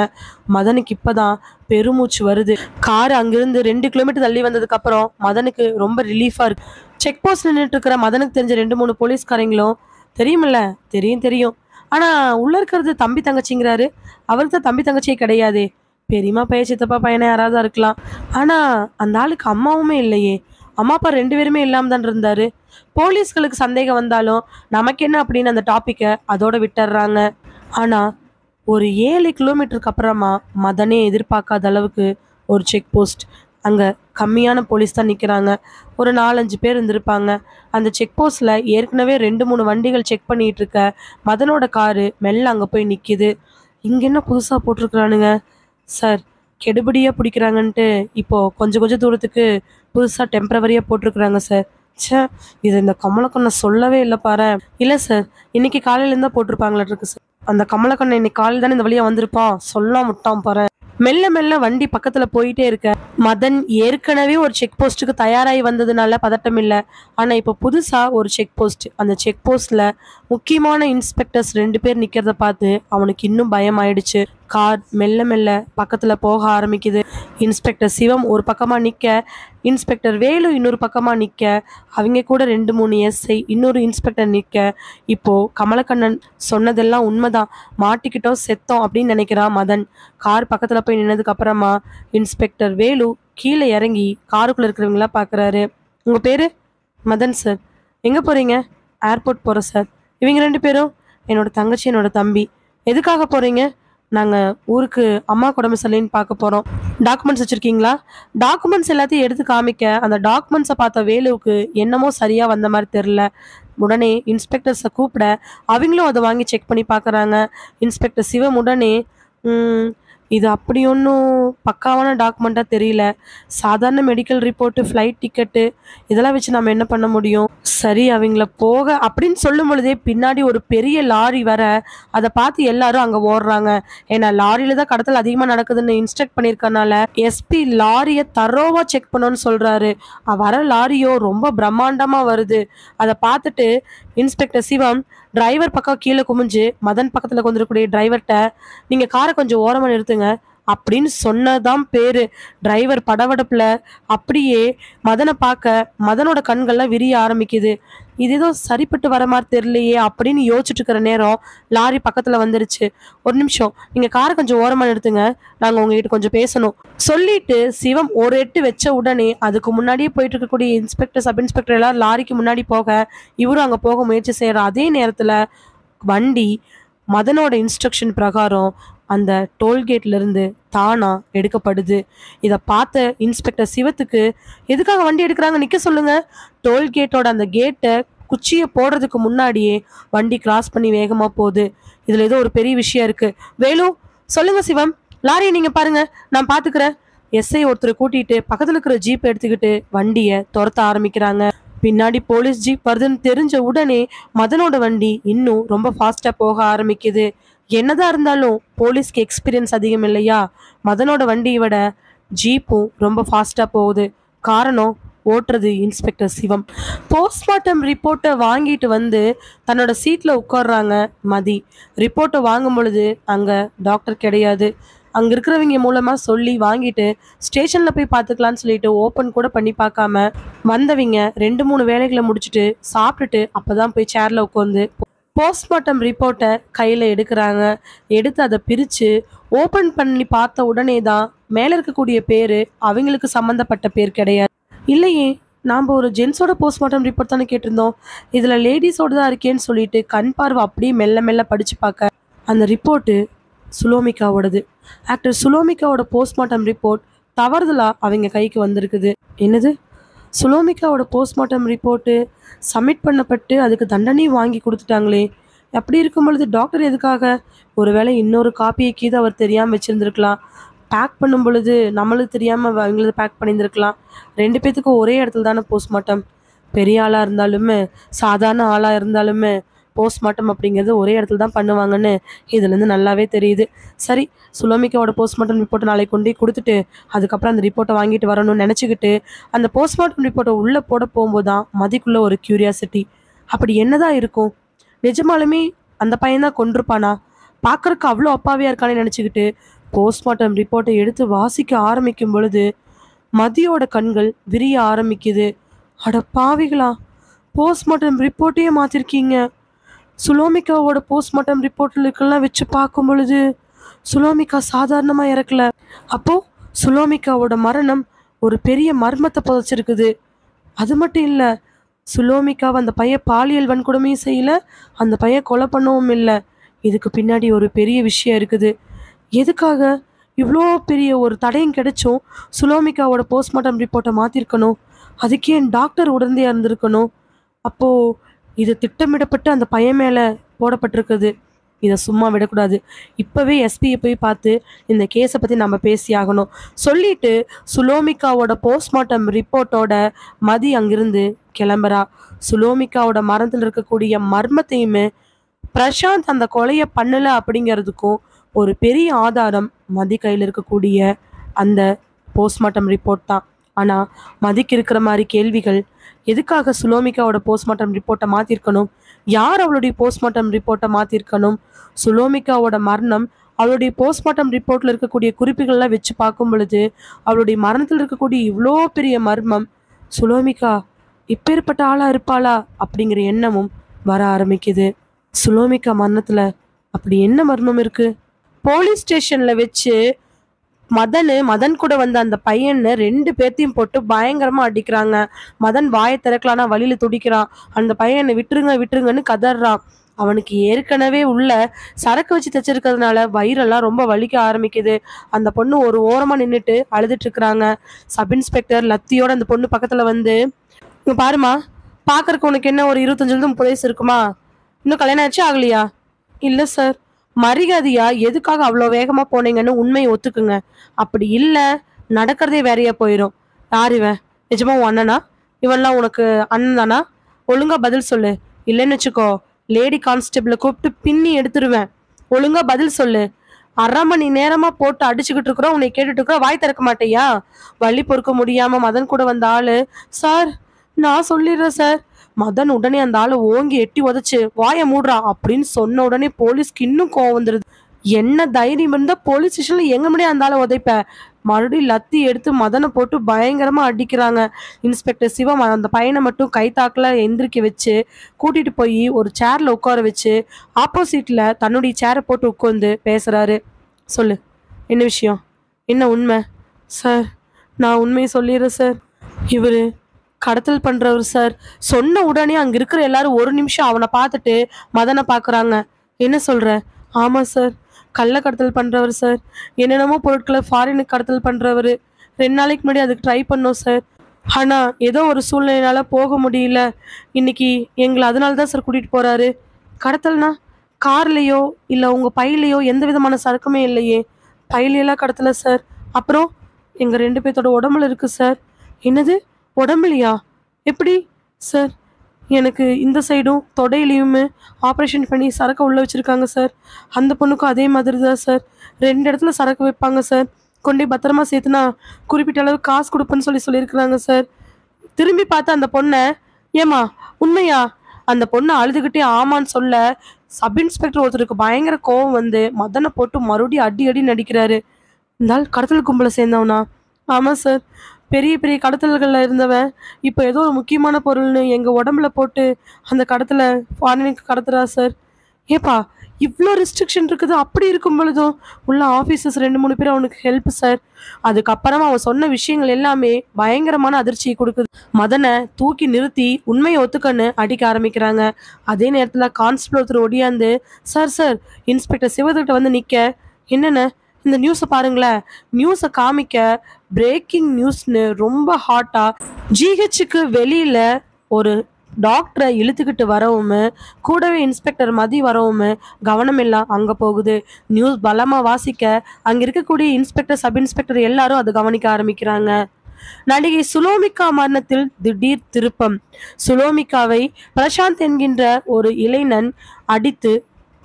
மதனுக்கு இப்பதான் பெருமூச்சு வருது. கார் அங்கிருந்து 2 கிலோமீட்டர் தள்ளி வந்ததுக்கு அப்புறம் மதனுக்கு ரொம்ப ரிலீஃபா இருக்கு. செக் போஸ்ட் நின்றுட்டு இருக்கிற மதனுக்கு தெரிஞ்ச 2-3 போலீஸ்காரங்களும், "தெரியுமில்ல, தெரியும் தெரியும். ஆனா உள்ள இருக்கிறது தம்பி தங்கச்சிங்கிறாரு. அவருக்கு தான் தம்பி தங்கச்சியே கிடையாதே. பெரியம்மா பையன், சித்தப்பா பையனா யாராவது தான் இருக்கலாம். ஆனா அந்த ஆளுக்கு அம்மாவுமே இல்லையே. அம்மா அப்பா 2 பேருமே இல்லாம தான் இருந்தாரு." போலீஸ்களுக்கு சந்தேகம் வந்தாலும் நமக்கு என்ன அப்படின்னு அந்த டாபிக்கை அதோட விட்டுறாங்க. ஆனா ஒரு 7 கிலோமீட்டருக்கு அப்புறமா மதனே எதிர்பார்க்காத அளவுக்கு ஒரு செக் போஸ்ட். அங்க கம்மியான போலீஸ் தான் நிக்கிறாங்க. ஒரு 4-5 பேர் இருந்திருப்பாங்க. அந்த செக் போஸ்ட்ல ஏற்கனவே 2-3 வண்டிகள் செக் பண்ணிட்டு இருக்க மதனோட காரு மெல்ல அங்க போய் நிக்குது. இங்க என்ன புதுசா போட்டிருக்கிறானுங்க சார், கெடுபிடியா பிடிக்கிறாங்கன்ட்டு இப்போ கொஞ்சம் கொஞ்சம் தூரத்துக்கு புதுசா டெம்பரவரியா போட்டிருக்கிறாங்க சார். ச்சே, இது இந்த கமலக்கண்ணை சொல்லவே இல்லை பாரேன். இல்லை சார், இன்னைக்கு காலையில இருந்தா போட்டிருப்பாங்களாட்டிருக்கு சார். அந்த கமலக்கண்ணன் இன்னைக்கு காலையில் தானே இந்த வழியா வந்திருப்பான், சொல்லாம விட்டான் பாரு. மெல்ல மெல்ல வண்டி பக்கத்துல போயிட்டே இருக்க மதன் ஏற்கனவே ஒரு செக் போஸ்ட்டுக்கு தயாராகி வந்ததுனால பதட்டம் இல்லை. ஆனா இப்போ புதுசா ஒரு செக் போஸ்ட். அந்த செக் போஸ்ட்ல முக்கியமான இன்ஸ்பெக்டர்ஸ் 2 பேர் நிக்கிறத பார்த்து அவனுக்கு இன்னும் பயம் ஆயிடுச்சு. கார் மெல்ல மெல்ல பக்கத்துல போக ஆரம்பிக்குது. இன்ஸ்பெக்டர் சிவம் ஒரு பக்கமா நிக்க, இன்ஸ்பெக்டர் வேலு இன்னொரு பக்கமா நிக்க, அவங்க கூட 2-3 எஸ்ஐ, இன்னொரு இன்ஸ்பெக்டர் நிக்க. இப்போ கமலக்கண்ணன் சொன்னதெல்லாம் உண்மைதான், மாட்டிக்கிட்டோம் செத்தோம் அப்படின்னு நினைக்கிறான் மதன். கார் பக்கத்துல போய் நின்னதுக்கு அப்புறமா இன்ஸ்பெக்டர் வேலு கீழே இறங்கி காருக்குள்ள இருக்கிறவங்களா பாக்குறாரு. "உங்க பேரு?" "மதன் சார்." "எங்க போறீங்க?" "ஏர்போர்ட் போறோம் சார்." "இவங்க 2 பேரும்?" "என்னோட தங்கச்சி, என்னோட தம்பி." "எதுக்காக போறீங்க?" "நாங்க ஊருக்கு அம்மா உடம்பு சரியில்லைன்னு பார்க்க போறோம்." "டாக்குமெண்ட்ஸ் வச்சிருக்கீங்களா?" டாக்குமெண்ட்ஸ் எல்லாத்தையும் எடுத்து காமிக்க, அந்த டாக்குமெண்ட்ஸை பார்த்த வேலுவுக்கு என்னமோ சரியா வந்த மாதிரி தெரில. உடனே இன்ஸ்பெக்டர்ஸை கூப்பிட அவங்களும் அதை வாங்கி செக் பண்ணி பார்க்குறாங்க. இன்ஸ்பெக்டர் சிவம் உடனே, இது அப்படி ஒன்றும் பக்காவான டாக்குமெண்ட்டாக தெரியல. சாதாரண மெடிக்கல் ரிப்போர்ட்டு, ஃப்ளைட் டிக்கெட்டு, இதெல்லாம் வச்சு நம்ம என்ன பண்ண முடியும்?" "சரி, அவங்கள போக" அப்படின்னு சொல்லும் பொழுதே பின்னாடி ஒரு பெரிய லாரி வர, அதை பார்த்து எல்லாரும் அங்கே ஓடுறாங்க. ஏன்னா லாரியில தான் கடத்தல் அதிகமாக நடக்குதுன்னு இன்ஸ்ட்ரக்ட் பண்ணியிருக்கனால எஸ்பி லாரியை தரோவா செக் பண்ணோன்னு சொல்கிறாரு. வர லாரியோ ரொம்ப பிரம்மாண்டமாக வருது. அதை பார்த்துட்டு இன்ஸ்பெக்டர் சிவம் டிரைவர் பக்கம் கீழே குமிஞ்சு மதன் பக்கத்தில் கொண்டிருக்கக்கூடிய டிரைவர்கிட்ட, "நீங்கள் காரை கொஞ்சம் ஓரமாக நிறுத்துங்க" அப்படின்னு சொன்னதான் பேரு. டிரைவர் படபடப்புல அப்படியே மதனை பார்க்க மதனோட கண்கள்லாம் விரிய ஆரம்பிக்குது. இது ஏதோ சரிப்பட்டு வர மாதிரி தெரியலையே அப்படின்னு யோசிச்சுட்டு இருக்கிற நேரம் லாரி பக்கத்துல வந்துருச்சு. "ஒரு நிமிஷம், நீங்க காரை கொஞ்சம் ஓரமா நிறுத்துங்க, நாங்க உங்ககிட்ட கொஞ்சம் பேசணும்" சொல்லிட்டு சிவம் ஒரு எட்டு வச்ச உடனே அதுக்கு முன்னாடியே போயிட்டு இருக்கக்கூடிய இன்ஸ்பெக்டர், சப் இன்ஸ்பெக்டர் எல்லாம் லாரிக்கு முன்னாடி போக இவரும் அங்க போக முயற்சி செய்யற அதே நேரத்துல வண்டி மதனோட இன்ஸ்ட்ரக்ஷன் பிரகாரம் அந்த டோல்கேட்ல இருந்து தானா எடுக்கப்படுது. இதை பார்த்த இன்ஸ்பெக்டர் சிவத்துக்கு, "எதுக்காக வண்டி எடுக்கிறாங்க, நிக்க சொல்லுங்க." டோல்கேட்டோட அந்த கேட்டை குச்சியை போடுறதுக்கு முன்னாடியே வண்டி கிராஸ் பண்ணி வேகமா போகுது. இதுல ஏதோ ஒரு பெரிய விஷயம் இருக்கு. "வேலு, சொல்லுங்க சிவம், லாரியை நீங்க பாருங்க, நான் பாத்துக்கிறேன்." எஸ்ஐ ஒருத்தரை கூட்டிட்டு பக்கத்துல இருக்கிற ஜீப் எடுத்துக்கிட்டு வண்டியை துரத்த ஆரம்பிக்கிறாங்க. பின்னாடி போலீஸ் ஜீப் வருதுன்னு தெரிஞ்ச உடனே மதனோட வண்டி இன்னும் ரொம்ப ஃபாஸ்டா போக ஆரம்பிக்குது. என்னதான் இருந்தாலும் போலீஸ்க்கு எக்ஸ்பீரியன்ஸ் அதிகம் இல்லையா? மதனோட வண்டியை விட ஜீப்பும் ரொம்ப ஃபாஸ்டா போகுது. காரணம், ஓட்டுறது இன்ஸ்பெக்டர் சிவம். போஸ்ட்மார்ட்டம் ரிப்போர்ட்டை வாங்கிட்டு வந்து தன்னோட சீட்ல உட்கார்றாங்க மதி. ரிப்போர்ட்டை வாங்கும் பொழுது அங்க டாக்டர் கிடையாது. அங்க இருக்கிறவங்க மூலமா சொல்லி வாங்கிட்டு ஸ்டேஷன்ல போய் பார்த்துக்கலான்னு சொல்லிட்டு ஓப்பன் கூட பண்ணி பார்க்காம வந்தவங்க 2 3 வேலைகளை முடிச்சுட்டு சாப்பிட்டுட்டு அப்பதான் போய் சேர்ல உட்காந்து போஸ்ட்மார்ட்டம் ரிப்போர்ட்டை கையில் எடுக்கிறாங்க. எடுத்து அதை பிரித்து ஓப்பன் பண்ணி பார்த்த உடனே தான் மேலே இருக்கக்கூடிய பேர் அவங்களுக்கு சம்மந்தப்பட்ட பேர் கிடையாது. இல்லையே, நாம் ஒரு ஜென்ஸோட போஸ்ட்மார்ட்டம் ரிப்போர்ட் தானே கேட்டிருந்தோம், இதில் லேடிஸோட தான் இருக்கேன்னு சொல்லிட்டு கண் பார்வை அப்படியே மெல்ல மெல்ல படித்து பார்க்க அந்த ரிப்போர்ட்டு சுலோமிகாவோடது. ஆக்டர் சுலோமிகாவோட போஸ்ட்மார்ட்டம் ரிப்போர்ட் தவறுதலாக அவங்க கைக்கு வந்திருக்குது. என்னது, சுலோமிகாவோட போஸ்ட்மார்ட்டம் ரிப்போர்ட்டு சப்மிட் பண்ணப்பட்டு அதுக்கு தண்டனையும் வாங்கி கொடுத்துட்டாங்களே. அப்படி இருக்கும் பொழுது டாக்டர் எதுக்காக? ஒருவேளை இன்னொரு காப்பியை கீது அவர் தெரியாமல் வச்சுருந்துருக்கலாம். பேக் பண்ணும் பொழுது நம்மளுக்கு தெரியாமல் அவங்களது பேக் பண்ணியிருந்துருக்கலாம். 2 பேத்துக்கும் ஒரே இடத்துல தானே போஸ்ட்மார்ட்டம். பெரிய ஆளாக இருந்தாலுமே சாதாரண ஆளாக இருந்தாலுமே போஸ்ட்மார்ட்டம் அப்படிங்கிறது ஒரே இடத்துல தான் பண்ணுவாங்கன்னு இதுலேருந்து நல்லாவே தெரியுது. சரி, சுலோமிகாவோட போஸ்ட்மார்ட்டம் ரிப்போர்ட்டை நாளைக்கு கொண்டு கொடுத்துட்டு அதுக்கப்புறம் அந்த ரிப்போர்ட்டை வாங்கிட்டு வரணும்னு நினச்சிக்கிட்டு அந்த போஸ்ட்மார்ட்டம் ரிப்போர்ட்டை உள்ளே போட போகும்போது தான் மதிக்குள்ளே ஒரு க்யூரியாசிட்டி. அப்படி என்னதான் இருக்கும்? நிஜமாலுமே அந்த பையன்தான் கொண்டிருப்பானா? பார்க்குறக்கு அவ்வளோ அப்பாவியாக இருக்கானே நினச்சிக்கிட்டு போஸ்ட்மார்ட்டம் ரிப்போர்ட்டை எடுத்து வாசிக்க ஆரம்பிக்கும் பொழுது மதியோட கண்கள் விரிய ஆரம்பிக்குது. அட பாவிகளா, போஸ்ட்மார்ட்டம் ரிப்போர்ட்டையே மாற்றிருக்கீங்க. சுலோமிகாவோட போஸ்ட்மார்ட்டம் ரிப்போர்ட்டில் இருக்கலாம் வச்சு பார்க்கும் பொழுது சுலோமிகா சாதாரணமாக இறக்கல. அப்போது சுலோமிகாவோட மரணம் ஒரு பெரிய மர்மத்தை புதைச்சிருக்குது. அது மட்டும் இல்லை, சுலோமிகாவை அந்த பையன் பாலியல் வன்கொடுமையும் செய்யலை, அந்த பையன் கொலை பண்ணவும் இல்லை. இதுக்கு பின்னாடி ஒரு பெரிய விஷயம் இருக்குது. எதுக்காக இவ்வளோ பெரிய ஒரு தடயம் கிடைச்சும் சுலோமிகாவோட போஸ்ட்மார்ட்டம் ரிப்போர்ட்டை மாற்றிருக்கணும்? அதுக்கே டாக்டர் உடந்தையாக இருந்திருக்கணும். அப்போது இது திட்டமிடப்பட்டு அந்த பையன் மேலே போடப்பட்டிருக்குது. இதை சும்மா விடக்கூடாது. இப்போவே எஸ்பியை போய் பார்த்து இந்த கேஸை பற்றி நம்ம பேசி ஆகணும் சொல்லிட்டு சுலோமிகாவோட போஸ்ட்மார்ட்டம் ரிப்போர்ட்டோட மதி அங்கிருந்து கிளம்புறா. சுலோமிகாவோட மரணத்தில் இருக்கக்கூடிய மர்மத்தையுமே பிரசாந்த் அந்த கொலையை பண்ணலை அப்படிங்கிறதுக்கும் ஒரு பெரிய ஆதாரம் மதி கையில் இருக்கக்கூடிய அந்த போஸ்ட்மார்ட்டம் ரிப்போர்ட் தான். ஆனால் மதிக்கு இருக்கிற மாதிரி கேள்விகள், எதுக்காக சுலோமிகாவோட போஸ்ட்மார்ட்டம் ரிப்போர்ட்டை மாற்றிருக்கணும்? யார் அவளுடைய போஸ்ட்மார்ட்டம் ரிப்போர்ட்டை மாற்றிருக்கணும்? சுலோமிகாவோட மரணம் அவளுடைய போஸ்ட்மார்ட்டம் ரிப்போர்ட்டில் இருக்கக்கூடிய குறிப்புகள்லாம் வச்சு பார்க்கும் பொழுது அவளுடைய மரணத்தில் இருக்கக்கூடிய இவ்வளோ பெரிய மர்மம், சுலோமிகா இப்பேற்பட்ட ஆளாக இருப்பாளா அப்படிங்கிற எண்ணமும் வர ஆரம்பிக்குது. சுலோமிகா மரணத்தில் அப்படி என்ன மர்மம் இருக்குது? போலீஸ் ஸ்டேஷனில் வச்சு மதன் கூட வந்த அந்த பையனை 2 பேர்த்தையும் போட்டு பயங்கரமாக அடிக்கிறாங்க. மதன் வாயை திறக்கலான்னா வழியில் துடிக்கிறான். அந்த பையனை விட்டுருங்க விட்டுருங்கன்னு கதறான். அவனுக்கு ஏற்கனவே உள்ள சரக்கு வச்சு தைச்சிருக்கிறதுனால வயிறெல்லாம் ரொம்ப வலிக்க ஆரம்பிக்குது. அந்த பொண்ணு ஒரு ஓரமாக நின்றுட்டு அழுதுட்டு இருக்கிறாங்க. சப் இன்ஸ்பெக்டர் லத்தியோட அந்த பொண்ணு பக்கத்தில் வந்து, இங்கே பாருமா, பார்க்கறக்கு உனக்கு என்ன ஒரு 25 வயசு இருக்குமா? இன்னும் கல்யாணம் ஆச்சு ஆகலையா? இல்லை சார். மரியாதையா எதுக்காக அவ்வளோ வேகமாக போனீங்கன்னு உண்மையை ஒத்துக்குங்க. அப்படி இல்லை நடக்கிறதே வேறையா போயிடும். யார் இவன்? நிஜமா உன் அண்ணனா? இவன்லாம் உனக்கு அண்ணன் தானா? ஒழுங்கா பதில் சொல்லு. இல்லைன்னு வச்சுக்கோ, லேடி கான்ஸ்டபிளை கூப்பிட்டு பின்னி எடுத்துருவேன். ஒழுங்கா பதில் சொல்லு. 1/2 மணி நேரமாக போட்டு அடிச்சுக்கிட்டு இருக்கிறோம், உன்னை கேட்டுட்டு இருக்கிற, வாய் திறக்க மாட்டேயா? வலி பொறுக்க முடியாமல் மதன் கூட வந்த ஆள், சார் நான் சொல்லிடுறேன் சார். மதன் உடனே அந்த ஆளை ஓங்கி எட்டி உதச்சு வாயை மூடுறா அப்படின்னு சொன்ன உடனே போலீஸ்க்கு இன்னும் கோவம் வந்துடுது. என்ன தைரியம் இருந்தால் போலீஸ் ஸ்டேஷனில் எங்க முடியும் அந்த ஆளை உதைப்ப? மறுபடியும் லத்தி எடுத்து மதனை போட்டு பயங்கரமாக அடிக்கிறாங்க. இன்ஸ்பெக்டர் சிவா அந்த பையனை மட்டும் கைத்தாக்கில் எந்திரிக்க வச்சு கூட்டிகிட்டு போய் ஒரு சேரில் உட்கார வச்சு ஆப்போசிட்டில் தன்னுடைய சேரை போட்டு உட்காந்து பேசுகிறாரு. சொல்லு, என்ன விஷயம்? என்ன உண்மை? சார் நான் உண்மையை சொல்லிடுறேன் சார். இவர் கடத்தல் பண்ணுறவர் சார். சொன்ன உடனே அங்கே இருக்கிற எல்லாரும் 1 நிமிஷம் அவனை பார்த்துட்டு மதனை பார்க்குறாங்க. என்ன சொல்கிற? ஆமாம் சார், கள்ள கடத்தல் பண்ணுறவர் சார். என்னென்னமோ பொருட்களை ஃபாரினுக்கு கடத்தல் பண்ணுறவர். 2 நாளைக்கு முன்னாடி அதுக்கு ட்ரை பண்ணோம் சார். ஆனால் ஏதோ ஒரு சூழ்நிலையால் போக முடியல. இன்னைக்கு எங்களை அதனால தான் சார் கூட்டிகிட்டு போகிறாரு. கடத்தல்னா கார்லேயோ இல்லை உங்கள் பையிலையோ எந்த விதமான சரக்குமே இல்லையே? பையிலையெல்லாம் கடத்தலை சார். அப்புறம் எங்கள் 2 பேர்த்தோட உடம்புல இருக்குது சார். என்னது, உடம்புலையா? எப்படி சார்? எனக்கு இந்த சைடும் தொடையிலையுமே ஆப்ரேஷன் பண்ணி சரக்கு உள்ளே வச்சுருக்காங்க சார். அந்த பொண்ணுக்கும் அதே மாதிரி தான் சார். 2 இடத்துல சரக்கு வைப்பாங்க சார். கொண்டு பத்திரமா சேர்த்துனா குறிப்பிட்ட அளவு காசு கொடுப்பேன்னு சொல்லியிருக்கிறாங்க சார். திரும்பி பார்த்து அந்த பொண்ணை, ஏமா உண்மையா? அந்த பொண்ணை அழுதுகிட்டே ஆமான்னு சொல்ல சப் இன்ஸ்பெக்டர் ஒருத்தருக்கு பயங்கர கோவம் வந்து மதனை போட்டு மறுபடியும் அடி அடி நடிக்கிறாரு. இந்த ஆள் கடத்தல் கும்பலை சேர்ந்தவனா? ஆமாம் சார். பெரிய பெரிய கடத்தல்களில் இருந்தவன் இப்போ ஏதோ ஒரு முக்கியமான பொருள்னு எங்கள் உடம்புல போட்டு அந்த கடத்தலை ஃபாரினுக்கு கடத்துறா சார். ஏப்பா, இவ்வளோ ரெஸ்ட்ரிக்ஷன் இருக்குது, அப்படி இருக்கும் பொழுதும் உள்ள ஆஃபீஸர்ஸ் 2 3 பேர் அவனுக்கு ஹெல்ப் சார். அதுக்கப்புறமா அவன் சொன்ன விஷயங்கள் எல்லாமே பயங்கரமான அதிர்ச்சியை கொடுக்குது. மதனை தூக்கி நிறுத்தி உண்மையை ஒத்துக்கன்னு அடிக்க ஆரம்பிக்கிறாங்க. அதே நேரத்தில் கான்ஸ்டபிள் ஒருத்தர் ஒடியாந்து, சார் சார், இன்ஸ்பெக்டர் சிவத்துக்கிட்ட வந்து நிற்க, என்னென்ன இந்த நியூஸை பாருங்களேன், நியூஸை காமிக்க பிரேக்கிங் நியூஸ்னு ரொம்ப ஹாட்டா ஜிஹெச்சுக்கு வெளியில ஒரு டாக்டரை இழுத்துக்கிட்டு வரவும், கூடவே இன்ஸ்பெக்டர் மதி வரவும் கவனம் எல்லாம் அங்கே போகுது. நியூஸ் பலமாக வாசிக்க அங்கே இருக்கக்கூடிய இன்ஸ்பெக்டர் சப் இன்ஸ்பெக்டர் எல்லாரும் அதை கவனிக்க ஆரம்பிக்கிறாங்க. நடிகை சுலோமிகா மரணத்தில் திடீர் திருப்பம். சுலோமிகாவை பிரசாந்த் என்கின்ற ஒரு இளைஞன் அடித்து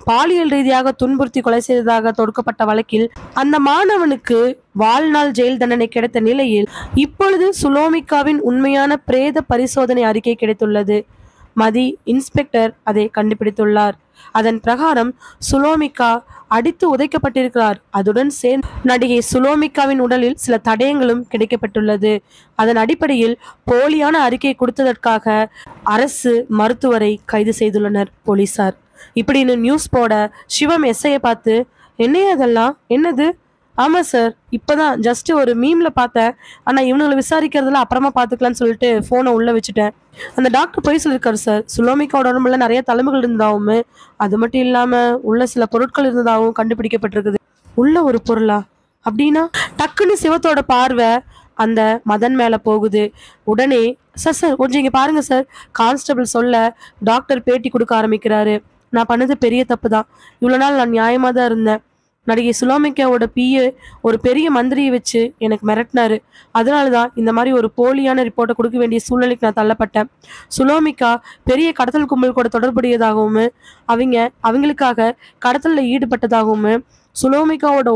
பாலியல் ரீதியாக துன்புறுத்தி கொலை செய்ததாக தொடுக்கப்பட்ட வழக்கில் அந்த மாணவனுக்கு வாழ்நாள் ஜெயில் தண்டனை கிடைத்த நிலையில் இப்பொழுது சுலோமிகாவின் உண்மையான பிரேத பரிசோதனை அறிக்கை கிடைத்துள்ளது. மதி இன்ஸ்பெக்டர் அதை கண்டுபிடித்துள்ளார். அதன் பிரகாரம் சுலோமிகா அடித்து உதைக்கப்பட்டிருக்கிறார். அதுடன் சேர்ந்து நடிகை சுலோமிகாவின் உடலில் சில தடயங்களும் கிடைக்கப்பட்டுள்ளது. அதன் அடிப்படையில் போலியான அறிக்கை கொடுத்ததற்காக அரசு மருத்துவரை கைது செய்துள்ளனர் போலீசார். இப்படின்னு நியூஸ் போட சிவம் எஸ்ஐயை பார்த்து, என்னையே அதெல்லாம் என்னது? ஆமாம் சார், இப்போதான் ஜஸ்ட் ஒரு மீமில் பார்த்தேன், ஆனால் இவனுங்களை விசாரிக்கிறதுல அப்புறமா பார்த்துக்கலான்னு சொல்லிட்டு ஃபோனை உள்ளே வச்சுட்டேன். அந்த டாக்டர் போய் சொல்லியிருக்காரு சார், சுலோமிகாவோட உடம்புல நிறைய தலைமுகள் இருந்ததாகவும் அது மட்டும் இல்லாமல் உள்ள சில பொருட்கள் இருந்ததாகவும் கண்டுபிடிக்கப்பட்டிருக்குது. உள்ள ஒரு பொருளா அப்படின்னா? டக்குன்னு சிவத்தோட பார்வை அந்த மதன் மேலே போகுது. உடனே சார் சார் கொஞ்சம் இங்கே பாருங்க சார், கான்ஸ்டபிள் சொல்ல டாக்டர் பேட்டி கொடுக்க ஆரம்பிக்கிறாரு. நான் பண்ணது பெரிய தப்பு தான். இவ்வளோ நாள் நான் நியாயமாக தான் இருந்தேன். நடிகை சுலோமிகாவோட பிஏ ஒரு பெரிய மந்திரியை வச்சு எனக்கு மிரட்டினாரு. அதனால தான் இந்த மாதிரி ஒரு போலியான ரிப்போர்ட்டை கொடுக்க வேண்டிய சூழ்நிலைக்கு நான் தள்ளப்பட்டேன். சுலோமிகா பெரிய கடத்தல் கும்பல் கூட தொடர்புடையதாகவும் அவங்களுக்காக கடத்தலில் ஈடுபட்டதாகவும் சுலோமிகாவோட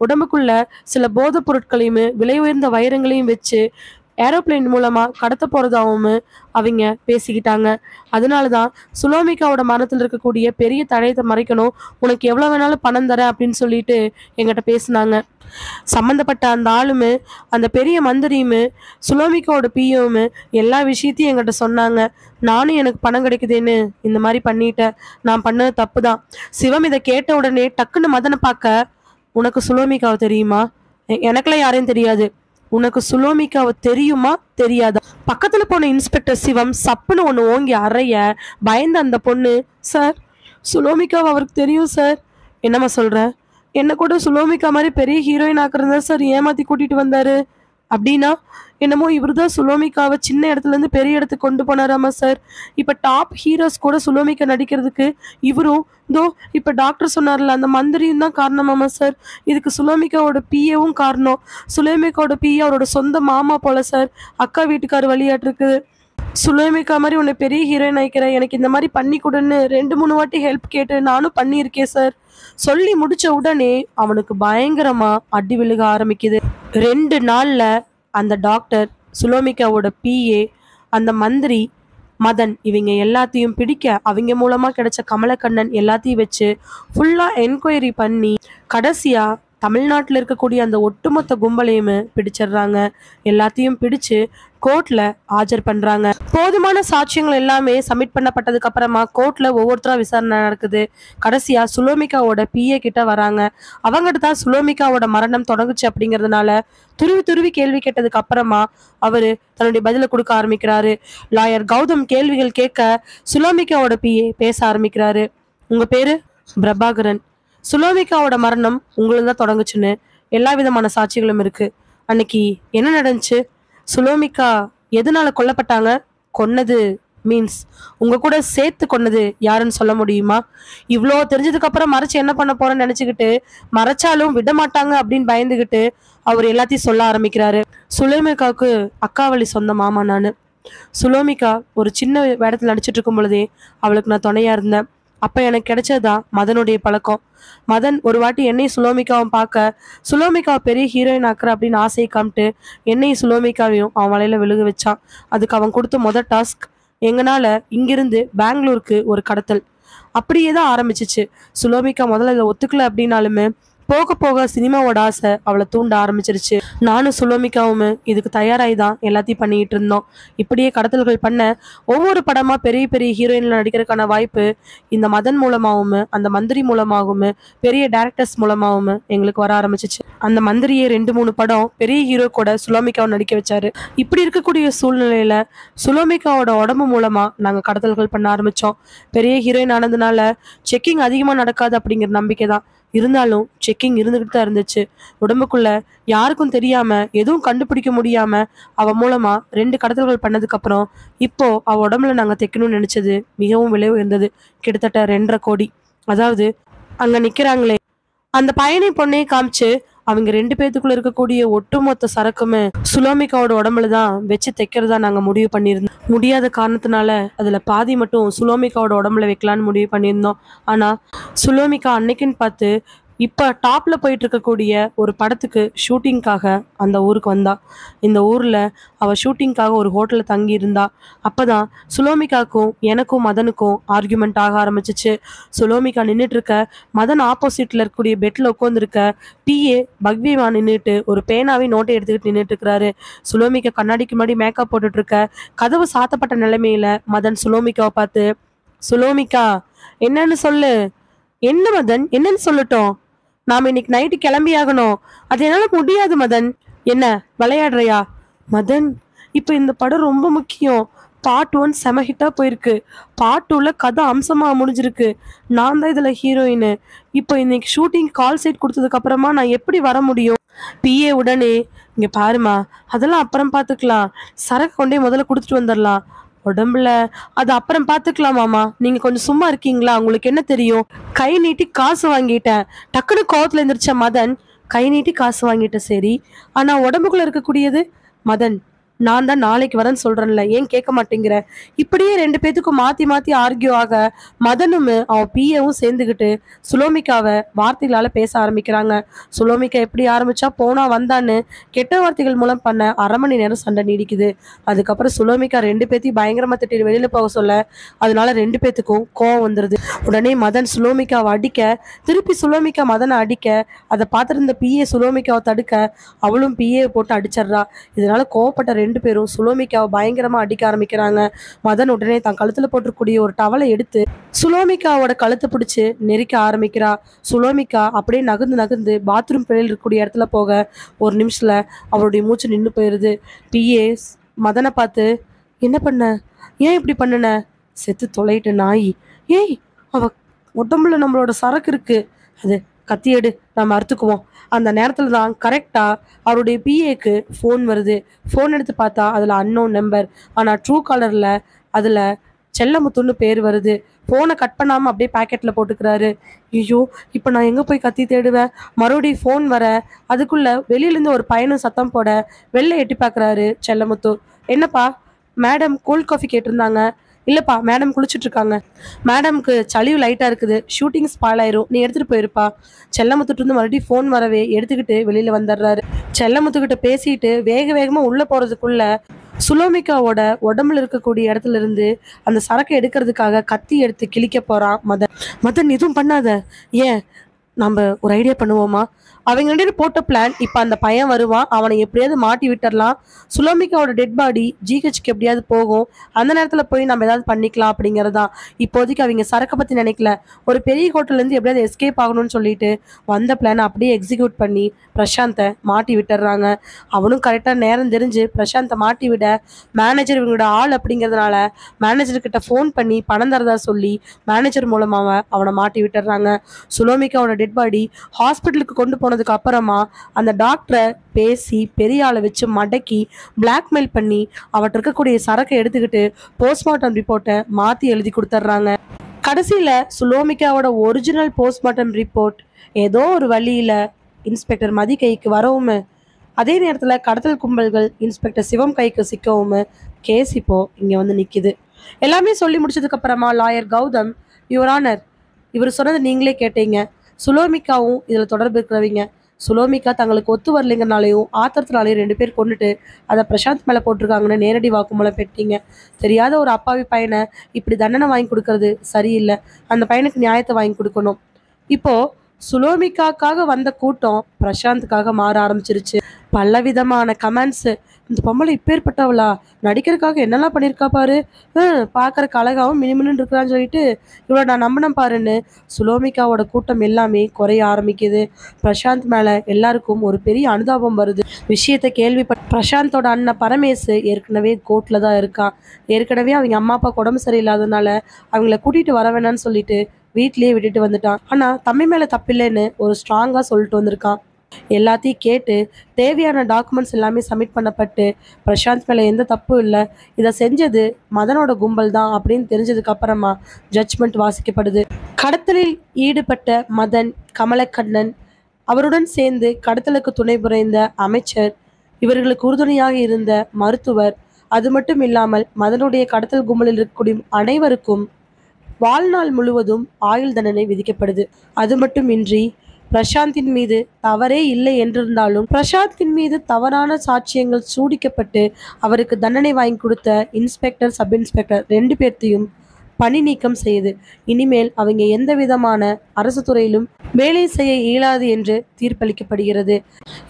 உடம்புக்குள்ள சில போதைப் பொருட்களையும் விலை உயர்ந்த வைரங்களையும் வச்சு ஏரோப்ளைன் மூலமாக கடத்த போகிறதாகவும் அவங்க பேசிக்கிட்டாங்க. அதனால தான் சுலோமிகாவோட மரணத்தில் இருக்கக்கூடிய பெரிய தடயத்தை மறைக்கணும், உனக்கு எவ்வளோ வேணாலும் பணம் தரேன் அப்படின்னு சொல்லிட்டு எங்கிட்ட பேசினாங்க. சம்மந்தப்பட்ட அந்த ஆளுமே அந்த பெரிய மந்திரியுமே சுலோமிகாவோட பியோவும் எல்லா விஷயத்தையும் என்கிட்ட சொன்னாங்க. நானும் எனக்கு பணம் கிடைக்குதுன்னு இந்த மாதிரி பண்ணிட்டேன். நான் பண்ணது தப்பு தான். சிவம் இதை கேட்ட உடனே டக்குன்னு மதனை பார்க்க, உனக்கு சுலோமிகாவை தெரியுமா? எனக்குலாம் யாரையும் தெரியாது. உனக்கு சுலோமிகாவை தெரியுமா தெரியாதா? பக்கத்துல போன இன்ஸ்பெக்டர் சிவம் சப்புன்னு ஒன்று ஓங்கி அறைய பயந்த அந்த பொண்ணு, சார் சுலோமிகாவை அவருக்கு தெரியும் சார். என்னம்மா சொல்ற? என்ன கூட சுலோமிகா மாதிரி பெரிய ஹீரோயின் ஆக்குறதா சார் ஏமாத்தி கூட்டிட்டு வந்தாரு. அப்படின்னா என்னமோ இவர் தான் சுலோமிகாவை சின்ன இடத்துலேருந்து பெரிய இடத்துக்கு கொண்டு போனாராமா சார். இப்போ டாப் ஹீரோஸ் கூட சுலோமிகா நடிக்கிறதுக்கு இவரும் இதோ இப்போ டாக்டர் சொன்னார்ல அந்த மந்திரியும் தான் காரணமாமா சார். இதுக்கு சுலோமிகாவோட பிஏவும் காரணம். சுலோமிகாவோட பிஏ அவரோட சொந்த மாமா போல சார். அக்கா வீட்டுக்கார் வழியாட்டிருக்கு. சுலோமிகா மாதிரி உன்னை பெரிய ஹீரோயின் ஆயிக்கிறேன், எனக்கு இந்த மாதிரி பண்ணி கொடுன்னு 2 3 வாட்டி ஹெல்ப் கேட்டு நானும் பண்ணியிருக்கேன் சார். சொல்லி முடிச்ச உடனே அவனுக்கு பயங்கரமா அடி விழுக ஆரம்பிக்குது. 2 நாள்ல அந்த டாக்டர், சுலோமிகாவோட பிஏ, அந்த மந்திரி மதன் இவங்க எல்லாத்தையும் பிடிக்க அவங்க மூலமா கிடைச்ச கமலக்கண்ணன் எல்லாத்தையும் வச்சு ஃபுல்லா என்கொயரி பண்ணி கடைசியா தமிழ்நாட்டில் இருக்கக்கூடிய அந்த ஒட்டுமொத்த கும்பலையுமே பிடிச்சிடுறாங்க. எல்லாத்தையும் பிடிச்சு கோர்ட்ல ஆஜர் பண்றாங்க. போதுமான சாட்சியங்கள் எல்லாமே சப்மிட் பண்ணப்பட்டதுக்கு அப்புறமா கோர்ட்ல ஒவ்வொருத்தரா விசாரணை நடக்குது. கடைசியா சுலோமிகாவோட பிஏ கிட்ட வராங்க. அவங்ககிட்ட தான் சுலோமிகாவோட மரணம் தொடங்குச்சு அப்படிங்கிறதுனால துருவி துருவி கேள்வி கேட்டதுக்கு அப்புறமா அவரு தன்னுடைய பதிலை கொடுக்க ஆரம்பிக்கிறாரு. லாயர் கௌதம் கேள்விகள் கேட்க சுலோமிகாவோட பிஏ பேச ஆரம்பிக்கிறாரு. உங்க பேரு? பிரபாகரன். சுலோமிகாவோட மரணம் உங்களுக்கு தான் தொடங்குச்சுன்னு எல்லா விதமான சாட்சிகளும் இருக்கு. அன்னைக்கு என்ன நடந்துச்சு? சுலோமிகா எதனால கொல்லப்பட்டாங்க? கொன்னது மீன்ஸ் உங்க கூட சேர்த்து கொன்னது யாருன்னு சொல்ல முடியுமா? இவ்வளோ தெரிஞ்சதுக்கு அப்புறம் மறைச்சு என்ன பண்ண போறேன்னு நினைச்சுக்கிட்டு மறைச்சாலும் விட மாட்டாங்க அப்படின்னு பயந்துகிட்டு அவர் எல்லாத்தையும் சொல்ல ஆரம்பிக்கிறாரு. சுலோமிகாவுக்கு அக்காவளி சொந்த மாமா நானு. சுலோமிகா ஒரு சின்ன இடத்துல நடிச்சிட்டு இருக்கும் பொழுதே அவளுக்கு நான் துணையா இருந்தேன். அப்போ எனக்கு கிடைச்சதுதான் மதனுடைய பழக்கம். மதன் ஒரு வாட்டி என்னையும் சுலோமிகாவும் பார்க்க சுலோமிகாவை பெரிய ஹீரோயின் ஆக்குற அப்படின்னு ஆசையை காமிட்டு என்னையும் சுலோமிகாவையும் அவன் வலையில விழுக வச்சான். அதுக்கு அவன் கொடுத்த முதல் டாஸ்க் எங்கனால இங்கிருந்து பெங்களூருக்கு ஒரு கடத்தல். அப்படியே தான் ஆரம்பிச்சிச்சு. சுலோமிகா முதல்ல இதை ஒத்துக்கல அப்படின்னாலுமே போக போக சினிமாவோட ஆசை அவளை தூண்ட ஆரம்பிச்சிருச்சு. நானும் சுலோமிகாவும் இதுக்கு தயாராகி தான் எல்லாத்தையும் பண்ணிட்டு இருந்தோம். இப்படியே கடத்தல்கள் பண்ண ஒவ்வொரு படமா பெரிய பெரிய ஹீரோயின்ல நடிக்கிறதுக்கான வாய்ப்பு இந்த மதன் மூலமாகவும் அந்த மந்திரி மூலமாகவும் பெரிய டேரக்டர்ஸ் மூலமாகவும் எங்களுக்கு வர ஆரம்பிச்சிச்சு. அந்த மந்திரியே 2-3 படம் பெரிய ஹீரோ கூட சுலோமிகாவை நடிக்க வச்சாரு. இப்படி இருக்கக்கூடிய சூழ்நிலையில சுலோமிகாவோட உடம்பு மூலமா நாங்க கடத்தல்கள் பண்ண ஆரம்பிச்சோம். பெரிய ஹீரோயின் ஆனதுனால செக்கிங் அதிகமா நடக்காது அப்படிங்கிற நம்பிக்கை தான். இருந்தாலும் செக்கிங் இருந்துகிட்டு தான் இருந்துச்சு. உடம்புக்குள்ள யாருக்கும் தெரியாம எதுவும் கண்டுபிடிக்க முடியாம அவ மூலமா 2 கடத்தல்கள் பண்ணதுக்கு அப்புறம் இப்போ அவ உடம்புல நாங்க தைக்கணும்னு நினைச்சது மிகவும் விலை உயர்ந்தது. கிட்டத்தட்ட 2.5 கோடி. அதாவது அங்க நிக்கிறாங்களே அந்த பையனை பொண்ணையை காமிச்சு அவங்க 2 பேத்துக்குள்ள இருக்கக்கூடிய ஒட்டுமொத்த சரக்குமே சுலோமிகாவோட உடம்புல தான் வச்சு தைக்கிறதா நாங்க முடிவு பண்ணியிருந்தோம். முடியாத காரணத்தினால அதுல பாதி மட்டும் சுலோமிகாவோட உடம்புல வைக்கலான்னு முடிவு பண்ணியிருந்தோம். ஆனா சுலோமிகா அன்னைக்குன்னு பார்த்து இப்ப டாப்ல போயிட்டு இருக்கக்கூடிய ஒரு படத்துக்கு ஷூட்டிங்காக அந்த ஊருக்கு வந்தா. இந்த ஊர்ல அவ ஷூட்டிங்காக ஒரு ஹோட்டல்ல தங்கி இருந்தா. அப்பதான் சுலோமிகாக்கும் எனக்கும் மதனுக்கும் ஆர்கியூமெண்ட் ஆக ஆரம்பிச்சிச்சு. சுலோமிகா நின்றுட்டு இருக்க, மதன் ஆப்போசிட்ல இருக்கக்கூடிய பெட்ல உட்காந்துருக்க பிஏ பக்விமா நின்றுட்டு ஒரு பேனாவே நோட்டை எடுத்துக்கிட்டு நின்றுட்டு இருக்கிறாரு. சுலோமிகா கண்ணாடிக்கு முன்னாடி மேக்கப் போட்டுட்டு இருக்க. கதவு சாத்தப்பட்ட நிலைமையில மதன் சுலோமிகாவை பார்த்து, சுலோமிகா என்னன்னு சொல்லு. என்ன மதன், என்னன்னு சொல்லட்டும்? நாம இன்னைக்கு நைட்டு கிளம்பி ஆகணும். அது என்னால முடியாது மதன். என்ன விளையாடுறியா? மதன், இப்ப இந்த படம் ரொம்ப முக்கியம். பார்ட் 1 செம ஹிட்டா போயிருக்கு. பார்ட் 2ல கதை அம்சமா முடிஞ்சிருக்கு. நான் தான் இதுல ஹீரோயின். இப்போ இன்னைக்கு ஷூட்டிங் கால் சைட் கொடுத்ததுக்கு அப்புறமா நான் எப்படி வர முடியும்? பிஏ உடனே, இங்க பாருமா, அதெல்லாம் அப்புறம் பார்த்துக்கலாம். சரக்கு கொண்டே முதல்ல கொடுத்துட்டு வந்துடலாம். உடம்புல அது அப்புறம் பார்த்துக்கலாமாமா, நீங்க கொஞ்சம் சும்மா இருக்கீங்களா? உங்களுக்கு என்ன தெரியும்? கை நீட்டி காசு வாங்கிட்டேன். டக்குனு கோவத்துல எந்திரிச்ச மதன், கை நீட்டி காசு வாங்கிட்டேன் சரி, ஆனா உடம்புக்குள்ள இருக்கக்கூடியது? மதன், நான் தான் நாளைக்கு வரேன்னு சொல்றேன்ல, ஏன் கேட்க மாட்டேங்கிற? இப்படியே 2 பேத்துக்கும் மாத்தி மாத்தி ஆர்கியூ ஆக மதனும் அவன் பிஏவும் சேர்ந்துக்கிட்டு சுலோமிகாவை வார்த்தைகளால பேச ஆரம்பிக்கிறாங்க. சுலோமிகா எப்படி ஆரம்பிச்சா போனா வந்தான்னு கெட்ட வார்த்தைகள் மூலம் பண்ண 1/2 மணி நேரம் சண்டை நீடிக்குது. அதுக்கப்புறம் சுலோமிகா 2 பேத்தையும் பயங்கரமா திட்டிட்டு வெளியில போக சொல்ல அதனால 2 பேத்துக்கும் கோவம் வந்துருது. உடனே மதன் சுலோமிகாவை அடிக்க, திருப்பி சுலோமிகா மதனை அடிக்க, அதை பார்த்துருந்த பிஏ சுலோமிகாவை தடுக்க அவளும் பிஏ போட்டு அடிச்சிடுறா. இதனால கோவப்பட்ட 2 பேரும் சுலோமிகாவை பயங்கரமா அடிக்க ஆரம்பிக்கிறாங்க. மதன் உடனே தான் கழுத்துல போட்டிருக்கூடிய ஒரு டவலை எடுத்து சுலோமிகாவோட கழுத்தை பிடிச்சு நெரிக்க ஆரம்பிக்கிறா. சுலோமிகா அப்படியே நகர்ந்து நகர்ந்து பாத்ரூம் பிள்ளையில் இருக்கக்கூடிய இடத்துல போக ஒரு நிமிஷத்துல அவருடைய மூச்சு நின்று போயிருது. பிஏ மதனை பார்த்து, என்ன பண்ண? ஏன் இப்படி பண்ணுன? செத்து தொலைட்டு நாய். ஏய், அவ உடம்புல நம்மளோட சரக்கு இருக்கு, அது கத்தி எடு, நம்ம அறுத்துக்குவோம். அந்த நேரத்தில் தான் கரெக்டாக அவருடைய பிஏக்கு ஃபோன் வருது. ஃபோன் எடுத்து பார்த்தா அதில் அன்னோன் நம்பர். ஆனால் ட்ரூ காலரில் அதில் செல்லமுத்துன்னு பேர் வருது. ஃபோனை கட் பண்ணாமல் அப்படியே பேக்கெட்டில் போட்டுக்கிறாரு. ஐயோ, இப்போ நான் எங்கே போய் கத்தி தேடுவேன்? மறுபடியும் ஃபோன் வர அதுக்குள்ளே வெளியிலேருந்து ஒரு பையனும் சத்தம் போட வெளில எட்டி பார்க்குறாரு செல்லமுத்து. என்னப்பா, மேடம் கோல்ட் காஃபி கேட்டிருந்தாங்க. இல்லைப்பா, மேடம் குளிச்சுட்டு இருக்காங்க. மேடம்க்கு சளிவு லைட்டாக இருக்குது, ஷூட்டிங் ஸ்பாயில் ஆயிரும், நீ எடுத்துகிட்டு போயிருப்பா. செல்லமுத்துட்டு இருந்து மறுபடியும் ஃபோன் வரவே எடுத்துக்கிட்டு வெளியில் வந்துடுறாரு. செல்லமுத்துக்கிட்ட பேசிட்டு வேக வேகமாக உள்ளே போகிறதுக்குள்ள சுலோமிகாவோட உடம்புல இருக்கக்கூடிய இடத்துல இருந்து அந்த சரக்கை எடுக்கிறதுக்காக கத்தி எடுத்து கிழிக்க போகிறான் மதன். மதன், எதுவும் பண்ணாத. ஏன், நம்ம ஒரு ஐடியா பண்ணுவோமா? அவங்க 2 பேரும் போட்ட பிளான், இப்போ அந்த பையன் வருவான், அவனை எப்படியாவது மாட்டி விட்டுறலாம். சுலோமிகாவோட டெட் பாடி ஜிஹெச்க்கு எப்படியாவது போகும், அந்த நேரத்தில் போய் நம்ம ஏதாவது பண்ணிக்கலாம் அப்படிங்கிறது தான். இப்போதைக்கு அவங்க சரக்கை பற்றி நினைக்கல, ஒரு பெரிய ஹோட்டல்லேருந்து எப்படியாவது எஸ்கேப் ஆகணும்னு சொல்லிட்டு வந்த பிளானை அப்படியே எக்ஸிக்யூட் பண்ணி பிரசாந்தை மாட்டி விட்டுறாங்க. அவனும் கரெக்டாக நேரம் தெரிஞ்சு பிரசாந்தை மாட்டி விட மேனேஜர் இவங்களோட ஆள் அப்படிங்கிறதுனால மேனேஜர்கிட்ட ஃபோன் பண்ணி பணம் தரதா சொல்லி மேனேஜர் மூலமாக அவனை மாட்டி விட்டுறாங்க. சுலோமிகாவோட டெட் பாடி ஹாஸ்பிட்டலுக்கு கொண்டு போனதுக்கு அப்புறமா அந்த டாக்டரை பேசி பெரிய ஆளை வச்சு மடக்கி பிளாக்மெயில் பண்ணி அவர்கிட்ட இருக்கக்கூடிய சரக்கை எடுத்துக்கிட்டு போஸ்ட்மார்ட்டம் ரிப்போர்ட்டை மாற்றி எழுதி கொடுத்துட்றாங்க. கடைசியில் சுலோமிகாவோட ஒரிஜினல் போஸ்ட்மார்ட்டம் ரிப்போர்ட் ஏதோ ஒரு வழியில் இன்ஸ்பெக்டர் மதி கைக்கு வரவும், அதே நேரத்தில் கடத்தல் கும்பல்கள் இன்ஸ்பெக்டர் சிவம் கைக்கு சிக்கவும் கேஸ் இப்போ இங்கே வந்து நிற்கிது. எல்லாமே சொல்லி முடிச்சதுக்கப்புறமா லாயர் கௌதம், யுவர் ஆனர், இவர் சொன்னது நீங்களே கேட்டீங்க, சுலோமிகாவும் இதில் தொடர்பு இருக்கிறவங்க. சுலோமிகா தங்களுக்கு ஒத்து வரலைங்கனாலையும் ஆத்திரத்தினாலையும் 2 பேர் கொண்டுட்டு அதை பிரசாந்த் மேலே போட்டிருக்காங்கன்னு நேரடி வாக்குமூலம் பெற்றீங்க. தெரியாத ஒரு அப்பாவி பையனை இப்படி தண்டனை வாங்கி கொடுக்கறது சரியில்லை. அந்த பையனுக்கு நியாயத்தை வாங்கி கொடுக்கணும். இப்போது சுலோமிகாக்காக வந்த கூட்டம் பிரசாந்துக்காக மாற ஆரம்பிச்சிருச்சு. பலவிதமான கமெண்ட்ஸ். இந்த பொம்பளை இப்பேற்பட்டவளா, நடிக்கிறதுக்காக என்னெல்லாம் பண்ணியிருக்கா பாரு, பார்க்கறக்கு அழகாவும் மினுமினு இருக்கிறான்னு சொல்லிட்டு இவ்வளோ நான் நம்பினேன் பாருன்னு சுலோமிகாவோட கூட்டம் எல்லாமே குறைய ஆரம்பிக்குது. பிரசாந்த் மேலே எல்லாருக்கும் ஒரு பெரிய அனுதாபம் வருது. விஷயத்தை கேள்விப்பட்ட பிரசாந்தோட அண்ணன் பரமேஷ் ஏற்கனவே கோர்ட்டில் தான் இருக்கான். ஏற்கனவே அவங்க அம்மா அப்பா உடம்பு சரியில்லாதனால அவங்கள கூட்டிகிட்டு வர வேணான்னு சொல்லிட்டு வீட்லேயே விட்டுட்டு வந்துட்டான். ஆனால் தம்பி மேலே தப்பில்லைன்னு ஒரு ஸ்ட்ராங்காக சொல்லிட்டு வந்திருக்கான். எல்லாத்தையும் கேட்டு தேவையான டாக்குமெண்ட்ஸ் எல்லாமே சப்மிட் பண்ணப்பட்டு பிரசாந்த் மேலே எந்த தப்பும் இல்லை, இதை செஞ்சது மதனோட கும்பல் தான் அப்படின்னு தெரிஞ்சதுக்கு அப்புறமா ஜட்ஜ்மெண்ட் வாசிக்கப்படுது. கடத்தலில் ஈடுபட்ட மதன், கமலக்கண்ணன், அவருடன் சேர்ந்து கடத்தலுக்கு துணை புரிந்த அமைச்சர், இவர்களுக்கு உறுதுணையாக இருந்த மருத்துவர், அது மட்டும் இல்லாமல் மதனுடைய கடத்தல் கும்பலில் இருக்கக்கூடிய அனைவருக்கும் வாழ்நாள் முழுவதும் ஆயுள் தண்டனை விதிக்கப்படுது. அது மட்டுமின்றி பிரசாந்தின் மீது தவறே இல்லை என்றிருந்தாலும் பிரசாந்தின் மீது தவறான சாட்சியங்கள் சூடிக்கப்பட்டு அவருக்கு தண்டனை வாங்கி கொடுத்த இன்ஸ்பெக்டர், சப் இன்ஸ்பெக்டர் 2 பேர்த்தையும் பணி நீக்கம் செய்யுது. இனிமேல் அவங்க எந்த விதமான அரசு துறையிலும் வேலை செய்ய இயலாது என்று தீர்ப்பளிக்கப்படுகிறது.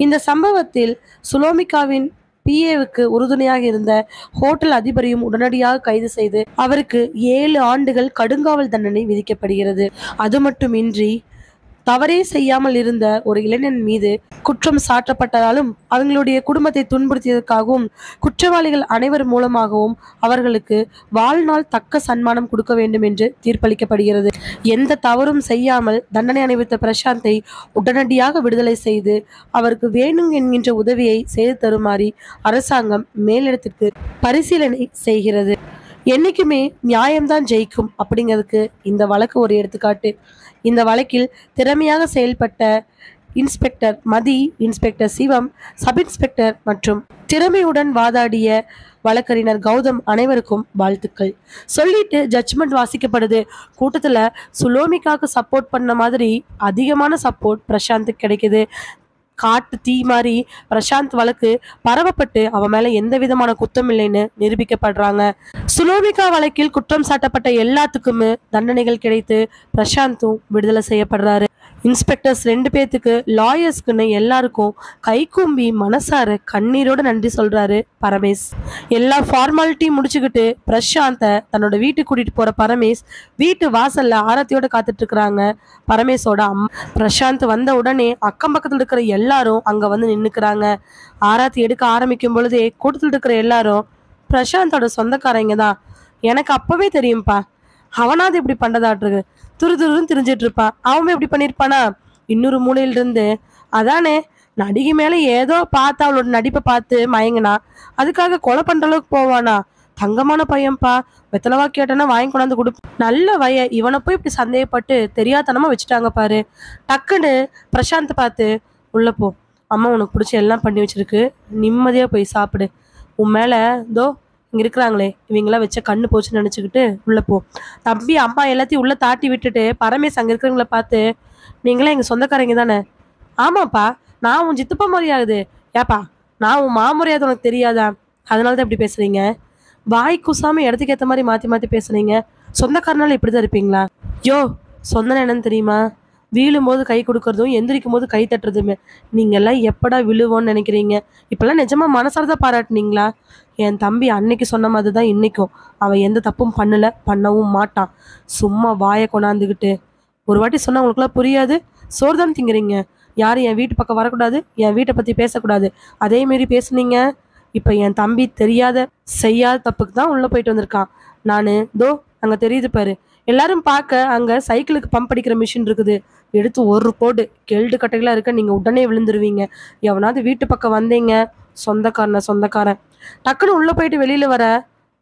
இந்த சம்பவத்தில் சுலோமிகாவின் பிஏவுக்கு உறுதுணையாக இருந்த ஹோட்டல் அதிபரையும் உடனடியாக கைது செய்து அவருக்கு 7 ஆண்டுகள் கடுங்காவல் தண்டனை விதிக்கப்படுகிறது. அது மட்டுமின்றி தவறே செய்யாமல் இருந்த ஒரு இளைஞன் மீது குற்றம் சாட்டப்பட்டதாலும் அவங்களுடைய குடும்பத்தை துன்புறுத்தியதற்காகவும் குற்றவாளிகள் அனைவர் மூலமாகவும் அவர்களுக்கு வாழ்நாள் தக்க சன்மானம் கொடுக்க வேண்டும் என்று தீர்ப்பளிக்கப்படுகிறது. எந்த தவறும் செய்யாமல் தண்டனை அனுபவித்த பிரசாந்தை உடனடியாக விடுதலை செய்து அவருக்கு வேணும் என்கின்ற உதவியை செய்து தருமாறி அரசாங்கம் மேலிடத்திற்கு பரிசீலனை செய்கிறது. என்னைக்குமே நியாயம்தான் ஜெயிக்கும் அப்படிங்கிறதுக்கு இந்த வழக்கு ஒரு எடுத்துக்காட்டு. இந்த வழக்கில் திறமையாக செயல்பட்ட இன்ஸ்பெக்டர் மதி, இன்ஸ்பெக்டர் சிவம், சப் இன்ஸ்பெக்டர் மற்றும் திறமையுடன் வாதாடிய வழக்கறிஞர் கௌதம் அனைவருக்கும் வாழ்த்துக்கள் சொல்லிட்டு ஜட்ஜ்மெண்ட் வாசிக்கப்படுது. கூட்டத்தில் சுலோமிகாவுக்கு சப்போர்ட் பண்ண மாதிரி அதிகமான சப்போர்ட் பிரசாந்துக்கு கிடைக்குது. காட்டு தீ மாதிரி பிரசாந்த் வழக்கு பரவப்பட்டு அவன் மேல எந்த விதமான குற்றம் இல்லைன்னு நிரூபிக்கப்படுறாங்க. சுலோமிகா வழக்கில் குற்றம் சாட்டப்பட்ட எல்லாத்துக்குமே தண்டனைகள் கிடைத்து பிரசாந்தும் விடுதலை செய்யப்படுறாரு. இன்ஸ்பெக்டர்ஸ் 2 பேர்த்துக்கு, லாயர்ஸ்க்குன்னு எல்லாருக்கும் கைகூம்பி மனசார கண்ணீரோட நன்றி சொல்றாரு பரமேஷ். எல்லா ஃபார்மாலிட்டியும் முடிச்சுக்கிட்டு பிரசாந்தை தன்னோட வீட்டுக்கு கூட்டிட்டு போற பரமேஷ் வீட்டு வாசல்ல ஆரத்தியோட காத்துட்டு இருக்கிறாங்க பரமேஷோட அம்மா. பிரசாந்த் வந்த உடனே அக்கம் பக்கத்துல இருக்கிற எல்லாரும் அங்க வந்து நின்னுக்கிறாங்க. ஆராத்தி எடுக்க ஆரம்பிக்கும் பொழுதே கூட்டத்தில் இருக்கிற எல்லாரும் பிரசாந்தோட சொந்தக்காரங்க தான், எனக்கு அப்பவே தெரியும்பா, அவனாவது இப்படி பண்றதாட்டு துருதுருன்னு திரிஞ்சிட்டு இருப்பான், அவன் எப்படி பண்ணிருப்பானா. இன்னொரு மூலையிலிருந்து, அதானே நடிகை மேல ஏதோ பார்த்து அவளோட நடிப்பை பார்த்து மயங்கினா, அதுக்காக கொலை பண்ற அளவுக்கு போவானா, தங்கமான பையன்பா, வெத்தலவா கேட்டனா வாங்கி கொண்டாந்து கொடு, நல்ல வய, இவனை போய் இப்படி சந்தேகப்பட்டு தெரியாதனமா வச்சுட்டாங்க பாரு. டக்குன்னு பிரசாந்த் பார்த்து, உள்ள போ, அம்மா உனக்கு பிடிச்ச எல்லாம் பண்ணி வச்சிருக்கு, நிம்மதியா போய் சாப்பிடு, உன் மேல தோ இங்கே இருக்கிறாங்களே இவங்களாம் வச்ச கண்ணு போச்சுன்னு நினச்சிக்கிட்டு உள்ளே போ. தம்பி அம்மா எல்லாத்தையும் உள்ளே தாட்டி விட்டுட்டு பரமேஷ் அங்கே இருக்கிறவங்கள பார்த்து, நீங்களாம் எங்கள் சொந்தக்காரங்க தானே? ஆமாப்பா, நான் உன் சித்தப்பா முறையாகுது. ஏப்பா, நான் உன் மாமுறையாது உனக்கு தெரியாதா? அதனால தான் இப்படி பேசுகிறீங்க. வாய் கூசாமல் இடத்துக்கு ஏற்ற மாதிரி மாற்றி மாற்றி பேசுகிறீங்க. சொந்தக்காரனால இப்படி தான் இருப்பீங்களா? யோ, சொந்தம் என்னன்னு தெரியுமா? வீழும் போது கை கொடுக்கறதும் எந்திரிக்கும் போது கை தட்டுறதுமே. நீங்கள்லாம் எப்படா விழுவோன்னு நினைக்கிறீங்க? இப்போல்லாம் நிஜமாக மனசாரதான் பாராட்டினீங்களா? என் தம்பி அன்னைக்கு சொன்ன மாதிரி தான் இன்றைக்கும். அவன் எந்த தப்பும் பண்ணலை, பண்ணவும் மாட்டான். சும்மா வாயை கொண்டாந்துக்கிட்டு ஒரு வாட்டி சொன்னால் உங்களுக்குலாம் புரியாது. சோறு தான் திங்கிறீங்க. யாரும் என் வீட்டு பக்கம் வரக்கூடாது, என் வீட்டை பற்றி பேசக்கூடாது, அதேமாரி பேசுனீங்க. இப்போ என் தம்பி தெரியாத செய்யாத தப்புக்கு தான் உள்ளே போயிட்டு வந்திருக்கான். நான் தோ அங்கே தெரியுது பாரு, எல்லாரும் பார்க்க அங்கே சைக்கிளுக்கு பம்ப் அடிக்கிற மிஷின் இருக்குது, எடுத்து ஒரு போடு கெல்டு கட்டைகளாக இருக்க, நீங்கள் உடனே விழுந்துருவீங்க. எவனாவது வீட்டு பக்கம் வந்தீங்க, சொந்தக்காரன் டக்குன்னு உள்ளே போயிட்டு வெளியில் வர,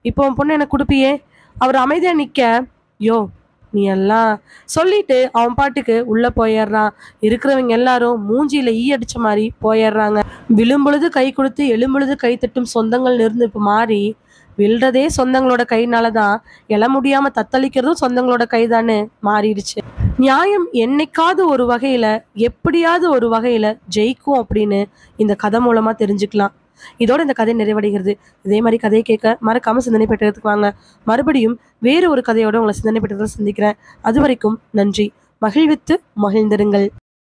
இப்போ உன் பொண்ணு எனக்கு கொடுப்பியே, அவர் அமைதியாக நிற்க, யோ நீ எல்லாம் சொல்லிட்டு அவன் பாட்டுக்கு உள்ளே போயிடுறான். இருக்கிறவங்க எல்லாரும் மூஞ்சியில் ஈ அடித்த மாதிரி போயிடுறாங்க. விழும்பொழுது கை கொடுத்து எழும்பொழுது கை தட்டும் சொந்தங்கள் இருந்து இப்போ மாறி விழுறதே சொந்தங்களோட கைனால தான், எழ முடியாமல் தத்தளிக்கிறதும் சொந்தங்களோட கைதான்னு மாறிடுச்சு. நியாயம் என்னைக்காவது ஒரு வகையில் எப்படியாவது ஒரு வகையில் ஜெயிக்கும் அப்படின்னு இந்த கதை மூலமாக தெரிஞ்சுக்கலாம். இதோட இந்த கதை நிறைவடைகிறது. இதே மாதிரி கதையை கேட்க மறக்காம சிந்தனை பெற்றதுக்கு வாங்க. மறுபடியும் வேறு ஒரு கதையோட உங்களை சிந்தனை பெற்றதை சந்திக்கிறேன். அது வரைக்கும் நன்றி. மகிழ்வித்து மகிழ்ந்திருங்கள்.